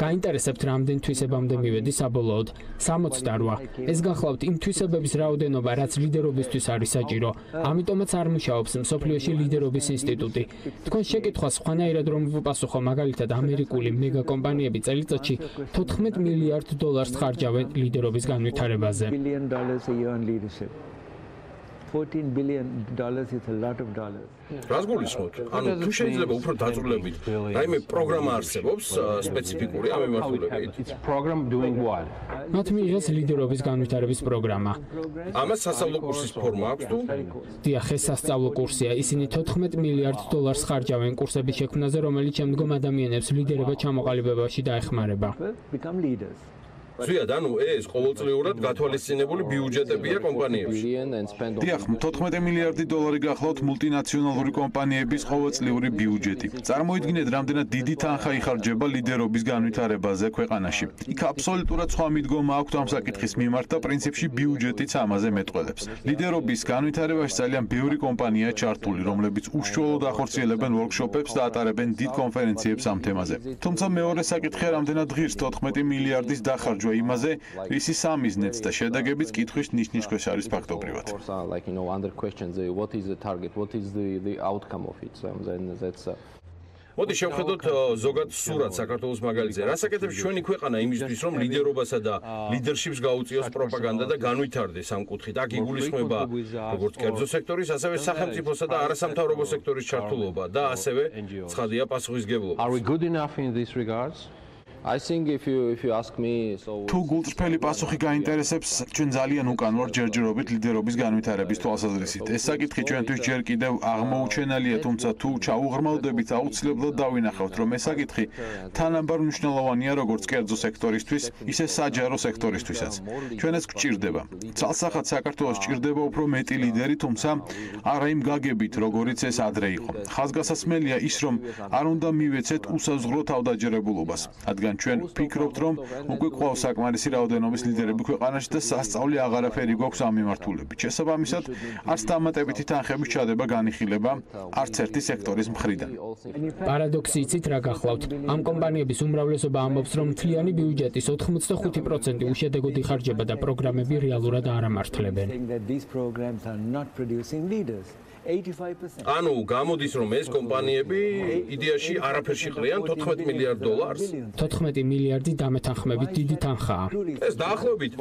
გაინტერესებთ რამდენ თვისებამდე მივედი საბოლოოდ? 68. ეს გახლავთ იმ თვისებების რაოდენობა, რაც ლიდერობისთვის არის საჭირო. ამიტომაც არ მუშაობს მსოფლიოში ლიდერობის ინსტიტუტი. თქვენ შეკითხვას სხვანაირად რომ ვუპასუხო, მაგალითად ამერიკული მეგა კომპანიები წელიწადში $14 მილიარდ ხარჯავენ ლიდერობის განვითარებაზე. $14 billion is a lot of dollars. რას გულისხმობთ? ანუ თუ შეიძლება უფრო დაწვრილებით, რაიმე პროგრამა არსებობს სპეციფიკური ამ მიმართულებით? მათ მიიღეს ლიდერობის განვითარების პროგრამა. ამას სასწავლო კურსის ფორმა აქვს თუ? დიახ, ეს სასწავლო კურსია. ისინი $14 მილიარდ ხარჯავენ კურსების შექმნაზე, რომელიც შემდგომ ადამიანებს ლიდერობა ჩამოყალიბებაში დაეხმარება. ზუსტად, ანუ ეს ყოველწლიურად გათვალისწინებული ბიუჯეტებია კომპანიებში. დიახ, $14 მილიარდი გახლავთ მულტინაციონალური კომპანიების ყოველწლიური ბიუჯეტი. წარმოიდგინეთ, რამდენად დიდი თანხა იხარჯება ლიდერობის განვითარებაზე ქვეყანაში. იქ აბსოლუტურად სხვა მიდგომა აქვთ ამ საკითხის მიმართ და პრინციპში ბიუჯეტიც ამაზე მეტყველებს. ლიდერობის განვითარებაში ძალიან ბევრი კომპანიაა ჩართული, რომლებიც უშუალოდ ახორციელებენ ვორქშოპებს და ატარებენ დიდ კონფერენციებს ამ თემაზე. თუმცა მეორე საკითხია, რამდენად ღირს $14 მილიარდის დახარჯვა იმაზე, ისი სამიზნეც და შედეგებიც კითხვის ნიშნის ქვეშ არის ფაქტობრივად. მოდი შევხედოთ ზოგად სურათს საქართველოს მაგალითზე. რას აკეთებს ჩვენი ქვეყანა იმისთვის, რომ ლიდერობასა და ლიდერშიპს გაუწიოს პროპაგანდა და განვითარდეს ამ კუთხით? აქ იგულისხმება როგორც კერძო სექტორის, ასევე სახელმწიფოსა და არასამთავრობო სექტორის ჩართულობა და ასევე ცხადია პასუხისმგებლობა. თუ გულწრფელი პასუხი გაინტერესებს, ჩვენ ძალიან უკან ვარ ჯერჯერობით ლიდერობის განვითარების თვალსაზრისით. ეს საკითხი ჩვენთვის ჯერ კიდევ აღმოუჩენელია, თუმცა თუ ჩაუღრმავდებით, აუცილებლად დავინახავთ, რომ ეს საკითხი თანაბარ მნიშვნელოვანია როგორც კერძო სექტორისთვის, ისე საჯარო სექტორისთვისაც. ჩვენ ეს გვჭირდება. ცალსახად საქართველოს ჭირდება უფრო მეტი ლიდერი, თუმცა არა იმ გაგებით, როგორიც ეს ადრე იყო. ხაზგასასმელია ის, რომ არ უნდა მივეცეთ უსაზღრო თავდაჯერებულობას, რადგან ჩვენ ვფიქრობთ, რომ უკვე ყავს საკმარისი რაოდენობის ლიდერები ქვეყანაში და სასწავლი აღარაფერი გვაქვს ამ მიმართულებით. შესაბამისად, არც დამატებითი თანხების ჩადება განიხილება არც ერთი სექტორის მხრიდან. პარადოქსი იცით რა გახლავთ? ამ კომპანიების უმრავლესობა ამბობს, რომ მთლიანი ბიუჯეტის 85% უშედეგოდ იხარჯება და პროგრამები რეალურად არ ამართლებენ. ანუ გამოდის, რომ ეს კომპანიები იდეაში არაფერში ყრიან $14 მილიარდ. $14 მილიარდი დამეთანხმებით დიდი თანხაა. ეს დაახლოებით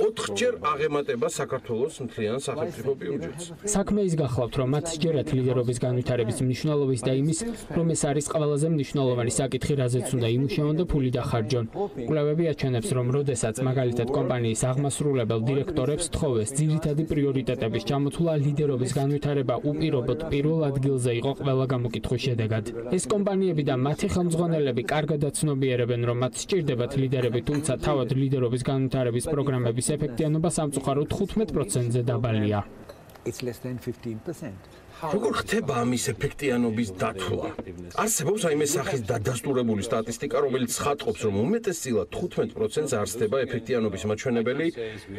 4-ჯერ აღემატება საქართველოს მთლიან სახელმწიფო ბიუჯეტს. საქმე ის გახლავთ, რომ მათ სჯერათ ლიდერობის განვითარების მნიშვნელობის და იმის, რომ ეს არის ყველაზე მნიშვნელოვანი საკითხი, რაზეც უნდა იმუშაონ და ფული დახარჯონ. კვლევები აჩვენებს, რომ როდესაც მაგალითად კომპანიის აღმასრულებელ დირექტორებს თხოვეს ძირითადი პრიორიტეტების ჩამოთვლა, ლიდერობის განვითარება უპირობოდ პირველ ადგილზე იყო ყველა გამოკითხვის შედეგად. ეს კომპანიები და მათი ხელმძღვანელები კარგად აცნობიერებენ, რომ მათ სჭირდებათ ლიდერები, თუმცა თავად ლიდერობის განვითარების პროგრამების ეფექტიანობა სამწუხაროდ 15%-ზე დაბალია. როგორ ხდება ამის ეფექტიანობის დათვლა? არსებობს რაიმე სახის დადასტურებული სტატისტიკა, რომელიც ცხადყოფს, რომ უმეტესწილად 15%-ს არსდება ეფექტიანობის მაჩვენებელი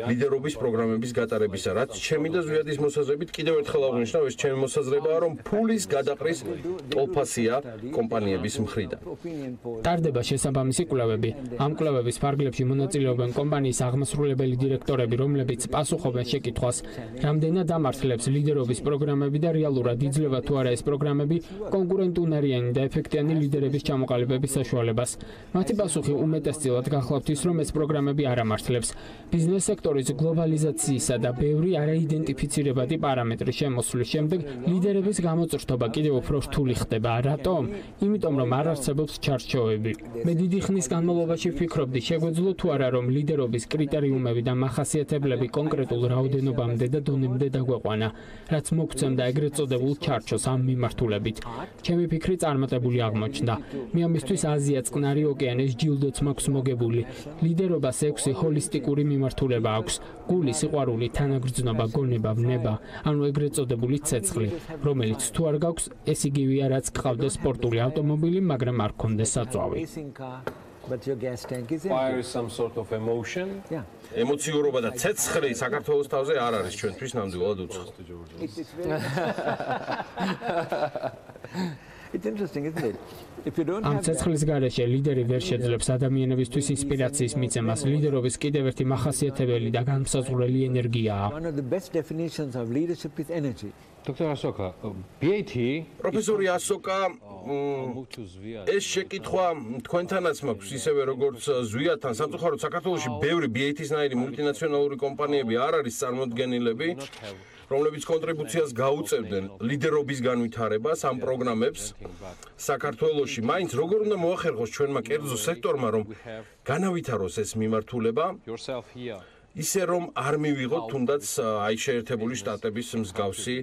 ლიდერობის პროგრამების გატარებისა, რაც ჩემი და ზვიადის მოსაზრებით კიდევ ერთხელ აღნიშნავ, ეს ჩემი მოსაზრებაა, რომ ფულის გადაყრის ტოლფასია კომპანიების მხრიდან. ტარდება შესაბამისი კვლევები. ამ კვლევების ფარგლებში მონაწილეობენ კომპანიის აღმასრულებელი დირექტორები, რომლებიც პასუხობენ შეკითხვას, რამდენად ამართლებს ლიდერობის პროგრამები და რეალურად იძლევა თუ არა ეს პროგრამები კონკურენტუნარიანი და ეფექტიანი ლიდერების ჩამოყალიბების საშუალებას. მათი პასუხი უმეტესწილად გახლავთ ის, რომ ეს პროგრამები არ ამართლებს. ბიზნეს სექტორის გლობალიზაციისა და ბევრი არაიდენტიფიცირებადი პარამეტრის შემოსვლის შემდეგ ლიდერების გამოწრთობა კიდევ უფრო რთული ხდება. რატომ? იმიტომ რომ არ არსებობს ჩარჩოები. მე დიდი ხნის განმავლობაში ვფიქრობდი, შეგვეძლო თუ არა რომ ლიდერობის კრიტერიუმები და მახასიათებლები კონკრეტულ რაოდენობამდე და დონემდე დაგვეყვანა, რაც მოგცემდა ეგრეთ წოდებულ ჩარჩოს ამ მიმართულებით. ჩემი ფიქრი წარმატებული აღმოჩნდა. მე ამისთვის აზია წყნარი ოკეანის ჯილდოც მაქვს მოგებული. ლიდერობას 6 ჰოლისტიკური მიმართულება აქვს. გული, სიყვარული, თანაგრძნობა, გონება, ვნება, ანუ ეგრეთ წოდებული ცეცხლი, რომელიც თუ არ გაქვს, ეს იგივეა, რაც გყავდეს სპორტული ავტომობილი, მაგრამ არ გქონდეს საწვავი. Fire is some sort of emotion. ემოციურობა და ცეცხლი საქართველოს თავზე არ არის ჩვენთვის ნამდვილად უცხო. It's interesting, isn't it? ამ ცეცხლის გარეშე ლიდერი ვერ შეძლებს ადამიანებისთვის ინსპირაციის მიცემას. ლიდერობის კიდევ ერთი მახასიათებელი და განმსაზღვრელი ენერგიაა. One of the best definitions of leadership is energy. Dr. Asoka, BAT პროფესორი ასოკა ეს შეკითხვა თქვენთანაც მაქვს ისევე როგორც ზვიათთან. სამწუხაროდ საქართველოში ბევრი BAT-ისნაირი მულტინაციონალური კომპანიები არ არის წარმოდგენილები, რომლებიც კონტრიბუციას გაუწევდნენ ლიდერობის განვითარებას ამ პროგრამებს საქართველოში. მაინც როგორ უნდა მოახერხოს ჩვენმა კერძო სექტორმა, რომ განავითაროს ეს მიმართულება, ისე რომ არ მივიღოთ თუნდაც აი შეერთებული შტატების მსგავსი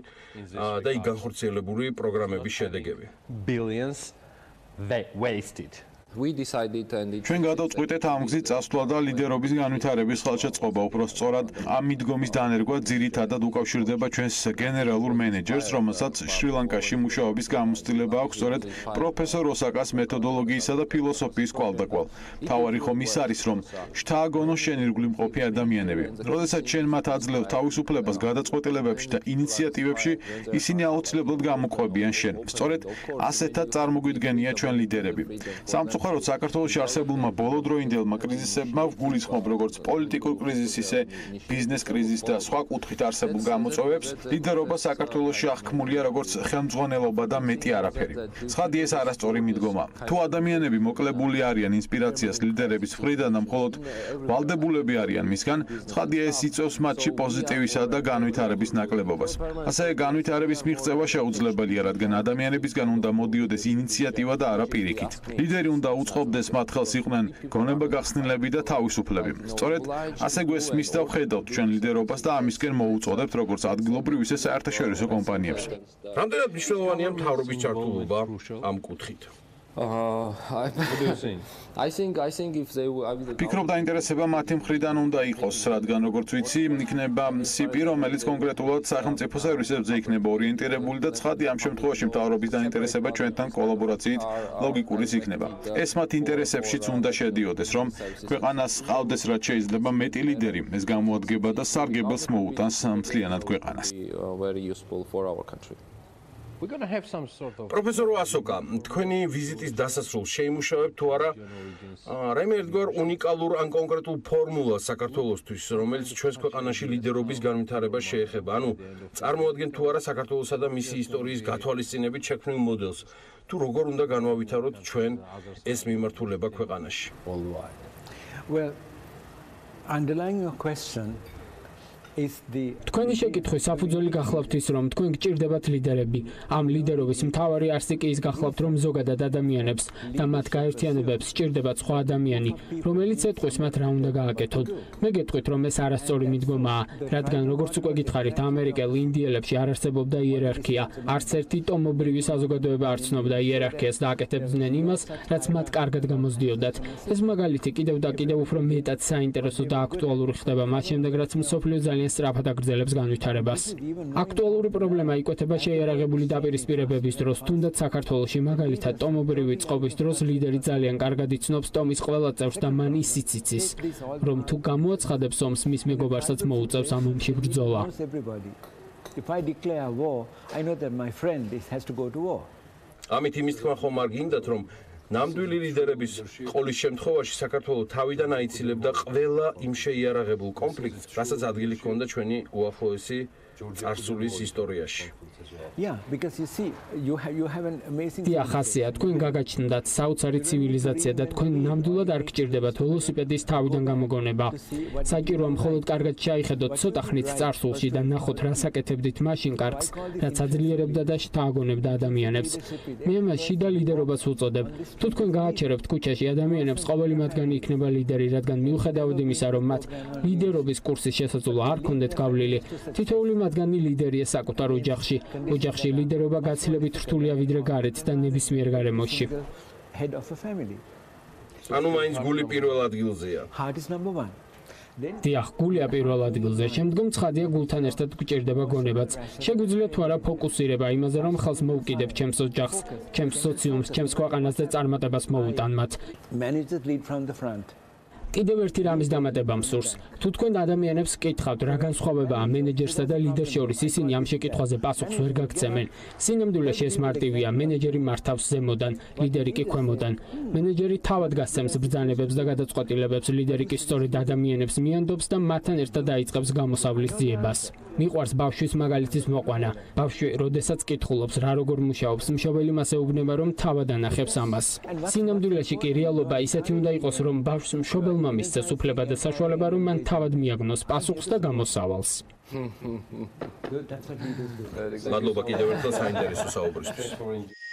და იქ განხორციელებული პროგრამების შედეგები. Billions wasted. ჩვენ გადავწყვიტეთ ამ გზით წასვლა და ლიდერობის განვითარების ხელშეწყობა. უფრო სწორად, ამ მიდგომის დანერგვა ძირითადად უკავშირდება ჩვენს გენერალურ მენეჯერს, რომელსაც შრი-ლანკაში მუშაობის გამოცდილება აქვს სწორედ პროფესორ ოსაკას მეთოდოლოგიისა და ფილოსოფიის კვალდაკვალ. მთავარი ხომ ის არის, რომ შთააგონოს შენ ირგვლივ მყოფი ადამიანები. როდესაც შენ მათ აძლევ თავისუფლებას გადაწყვეტილებებში და ინიციატივებში, ისინი აუცილებლად გამოყვებიან შენ. სწორედ ასეთად წარმოგვიდგენია ჩვენ ლიდერები. Მხოლოდ საქართველოში არსებულმა ბოლოდროინდელმა კრიზისებმა ვგულისხმობ როგორც პოლიტიკურ კრიზისს, ისე ბიზნეს კრიზისს და სხვა კუთხით არსებულ გამოწვევებს, ლიდერობა საქართველოში აღქმულია როგორც ხელმძღვანელობა და მეტი არაფერი. ცხადი ეს არასწორი მიდგომა. თუ ადამიანები მოკლებული არიან ინსპირაციას ლიდერების მხრიდან და მხოლოდ ვალდებულები არიან მისგან, ცხადია ეს იწვევს მათში პოზიტივისა და განვითარების ნაკლებობას. ასევე განვითარების მიღწევა შეუძლებელია, რადგან ადამიანებისგან უნდა მოდიოდეს ინიციატივა და არა პირიქით. ლიდერი უნდა უწყობდეს მათ ხელს იყვნენ გონება გახსნილები და თავისუფლები. სწორედ ასე გვესმის და ვხედავთ ჩვენ ლიდერობას და ამისკენ მოუწოდებთ როგორც ადგილობრივ, ისე საერთაშორისო კომპანიებს. რამდენად მნიშვნელოვანია მთავრობის ჩართულობა ამ კუთხით? ფიქრობ დაინტერესება მათი მხრიდან უნდა იყოს, რადგან როგორც ვიცი, იქნება CP, რომელიც კონკრეტულად სახელმწიფო სერვისებზე იქნება ორიენტირებული და ცხადი ამ შემთხვევაში მთავრობის დაინტერესება ჩვენთან კოლაბორაციით ლოგიკურიც იქნება. ეს მათ ინტერესებშიც უნდა შედიოდეს, რომ ქვეყანას ყავდეს რაც შეიძლება მეტი ლიდერი, ეს გამოადგება და სარგებელს მოუტანს მთლიანად ქვეყანას. პროფესორი ასოკა, თქვენი ვიზიტის დასასრულს შეიმუშავებთ თუ არა რაიმე ერთგვარ უნიკალურ ან კონკრეტულ ფორმულას საქართველოსთვის, რომელიც ჩვენს ქვეყანაში ლიდერობის განვითარებას შეეხება. ანუ წარმოადგენთ თუ არა საქართველოსა და მისი ისტორიის გათვალისწინებით შექმნილ მოდელს, თუ როგორ უნდა განვავითაროთ ჩვენ ეს მიმართულება ქვეყანაში. Well, underlying your question თქვენი შეკითხვის საფუძველი გახლავთ ის, რომ თქვენ გჭირდებათ ლიდერები. ამ ლიდერობის მთავარი არსი კი ის გახლავთ, რომ ზოგადად ადამიანებს და მათ გაერთიანებებს სჭირდებათ სხვა ადამიანი, რომელიც ეტყვის მათ რა უნდა გააკეთოთ. მე გეტყვით, რომ ეს არასწორი მიდგომაა, რადგან როგორც უკვე გითხარით, ამერიკელ ინდიელებში არ არსებობდა იერარქია. არც ერთი ტომობრივი საზოგადოება არ ცნობდა იერარქიას და აკეთებდნენ იმას, რაც მათ კარგად გამოსდიოდათ. ეს მაგალითი კიდევ და კიდევ უფრო მეტად საინტერესო და აქტუალური ხდება მას შემდეგ, რაც მსოფლიო ძალიან სწრაფად აგრძელებს განვითარებას. აქტუალური პრობლემა იკვეთება შეიარაღებული დაპირისპირებების დროს, თუნდაც საქართველოში მაგალითად ტომობრივი წყობის დროს ლიდერი ძალიან კარგად იცნობს ტომის ყველა წევრს და მან ისიც იცის, რომ თუ გამოაცხადებს ომს, მის მეგობარსაც მოუწევს ამ ომში ბრძოლა. If I declare war, I know that my friend has to go to war. ამით იმის თქმა ხომ არ გინდათ, რომ ნამდვილი ლიდერების ყოლის შემთხვევაში საქართველოს თავიდან აიცილებდა ყველა იმ შეიარაღებულ კონფლიქტს, რასაც ადგილი ჰქონდა ჩვენი უახლოესი წარსულის ისტორიაში. Yeah, because you see, you have an amazing. ხასია, თქვენ გაგაჩნდათ საოცარი ცივილიზაცია და თქვენ ნამდვილად არ გჭირდებათ ველოსიპედის თავიდან გამოგონება. საჭიროა მხოლოდ კარგად შეაიხედოთ ცოტა ხნით წარსულში და ნახოთ რა საკეთებდით მაშინ კარგს, რაც აძლიერებდა და შთააგონებდა ადამიანებს. მე მას შიდა ლიდერობას ვუწოდებ. თუ თქვენ გააჩერებთ ქუჩაში ადამიანებს, ყოველი მათგანი იქნება ლიდერი, რადგან მიუხედავად იმისა, რომ მათ ლიდერობის კურსის შესაძლოა არ ქონდეთ გავლილი, თითოეული მათგანი ლიდერია საკუთარ ოჯახში. ოჯახში ლიდერობა გაცილებით რთულია ვიდრე გარეთ და ნებისმიერ გარემოში. ანუ მაინც გული პირველ ადგილზეა. დიახ, გულია პირველ ადგილზე. შემდგომ ცხადია გულთან ერთად გვჭირდება გონებაც. შეგვიძლია თუ არა ფოკუსირება იმაზე, რომ ხალხს მოვუკიდებ ჩემს ოჯახს, ჩემს სოციუმს, ჩემს ქვეყანას და წარმატებას მოვუტან მათ. კიდევ ერთი რამის დამატება მსურს. თუ თქვენ ადამიანებს გკითხავთ, რა განსხვავებაა მენეჯერსა და ლიდერს შორის, ისინი ამ შეკითხვაზე პასუხს ვერ გაგცემენ. სინამდვილეში ეს მარტივია, მენეჯერი მართავს ზემოდან, ლიდერი კი ქვემოდან. მენეჯერი თავად გასცემს ბრძანებებს და გადაწყვეტილებებს, ლიდერი კი სწორედ ადამიანებს მიანდობს და მათთან ერთად დაიწყებს გამოსავლის ძიებას. მიყვარს ბავშვის მაგალითის მოყვანა. ბავშვი, როდესაც კითხულობს, რა როგორ მუშაობს, მშობელი მას ეუბნება, რომ თავად ანახებს ამას. სინამდვილეში კი რეალობა ისეთი უნდა იყოს, რომ ბავშვს მშობელმა მისცეს უფლება და საშუალება, რომ მან თავად მიაგნოს პასუხს და გამოსავალს. მადლობა კიდევ ერთხელ საინტერესო საუბრისთვის.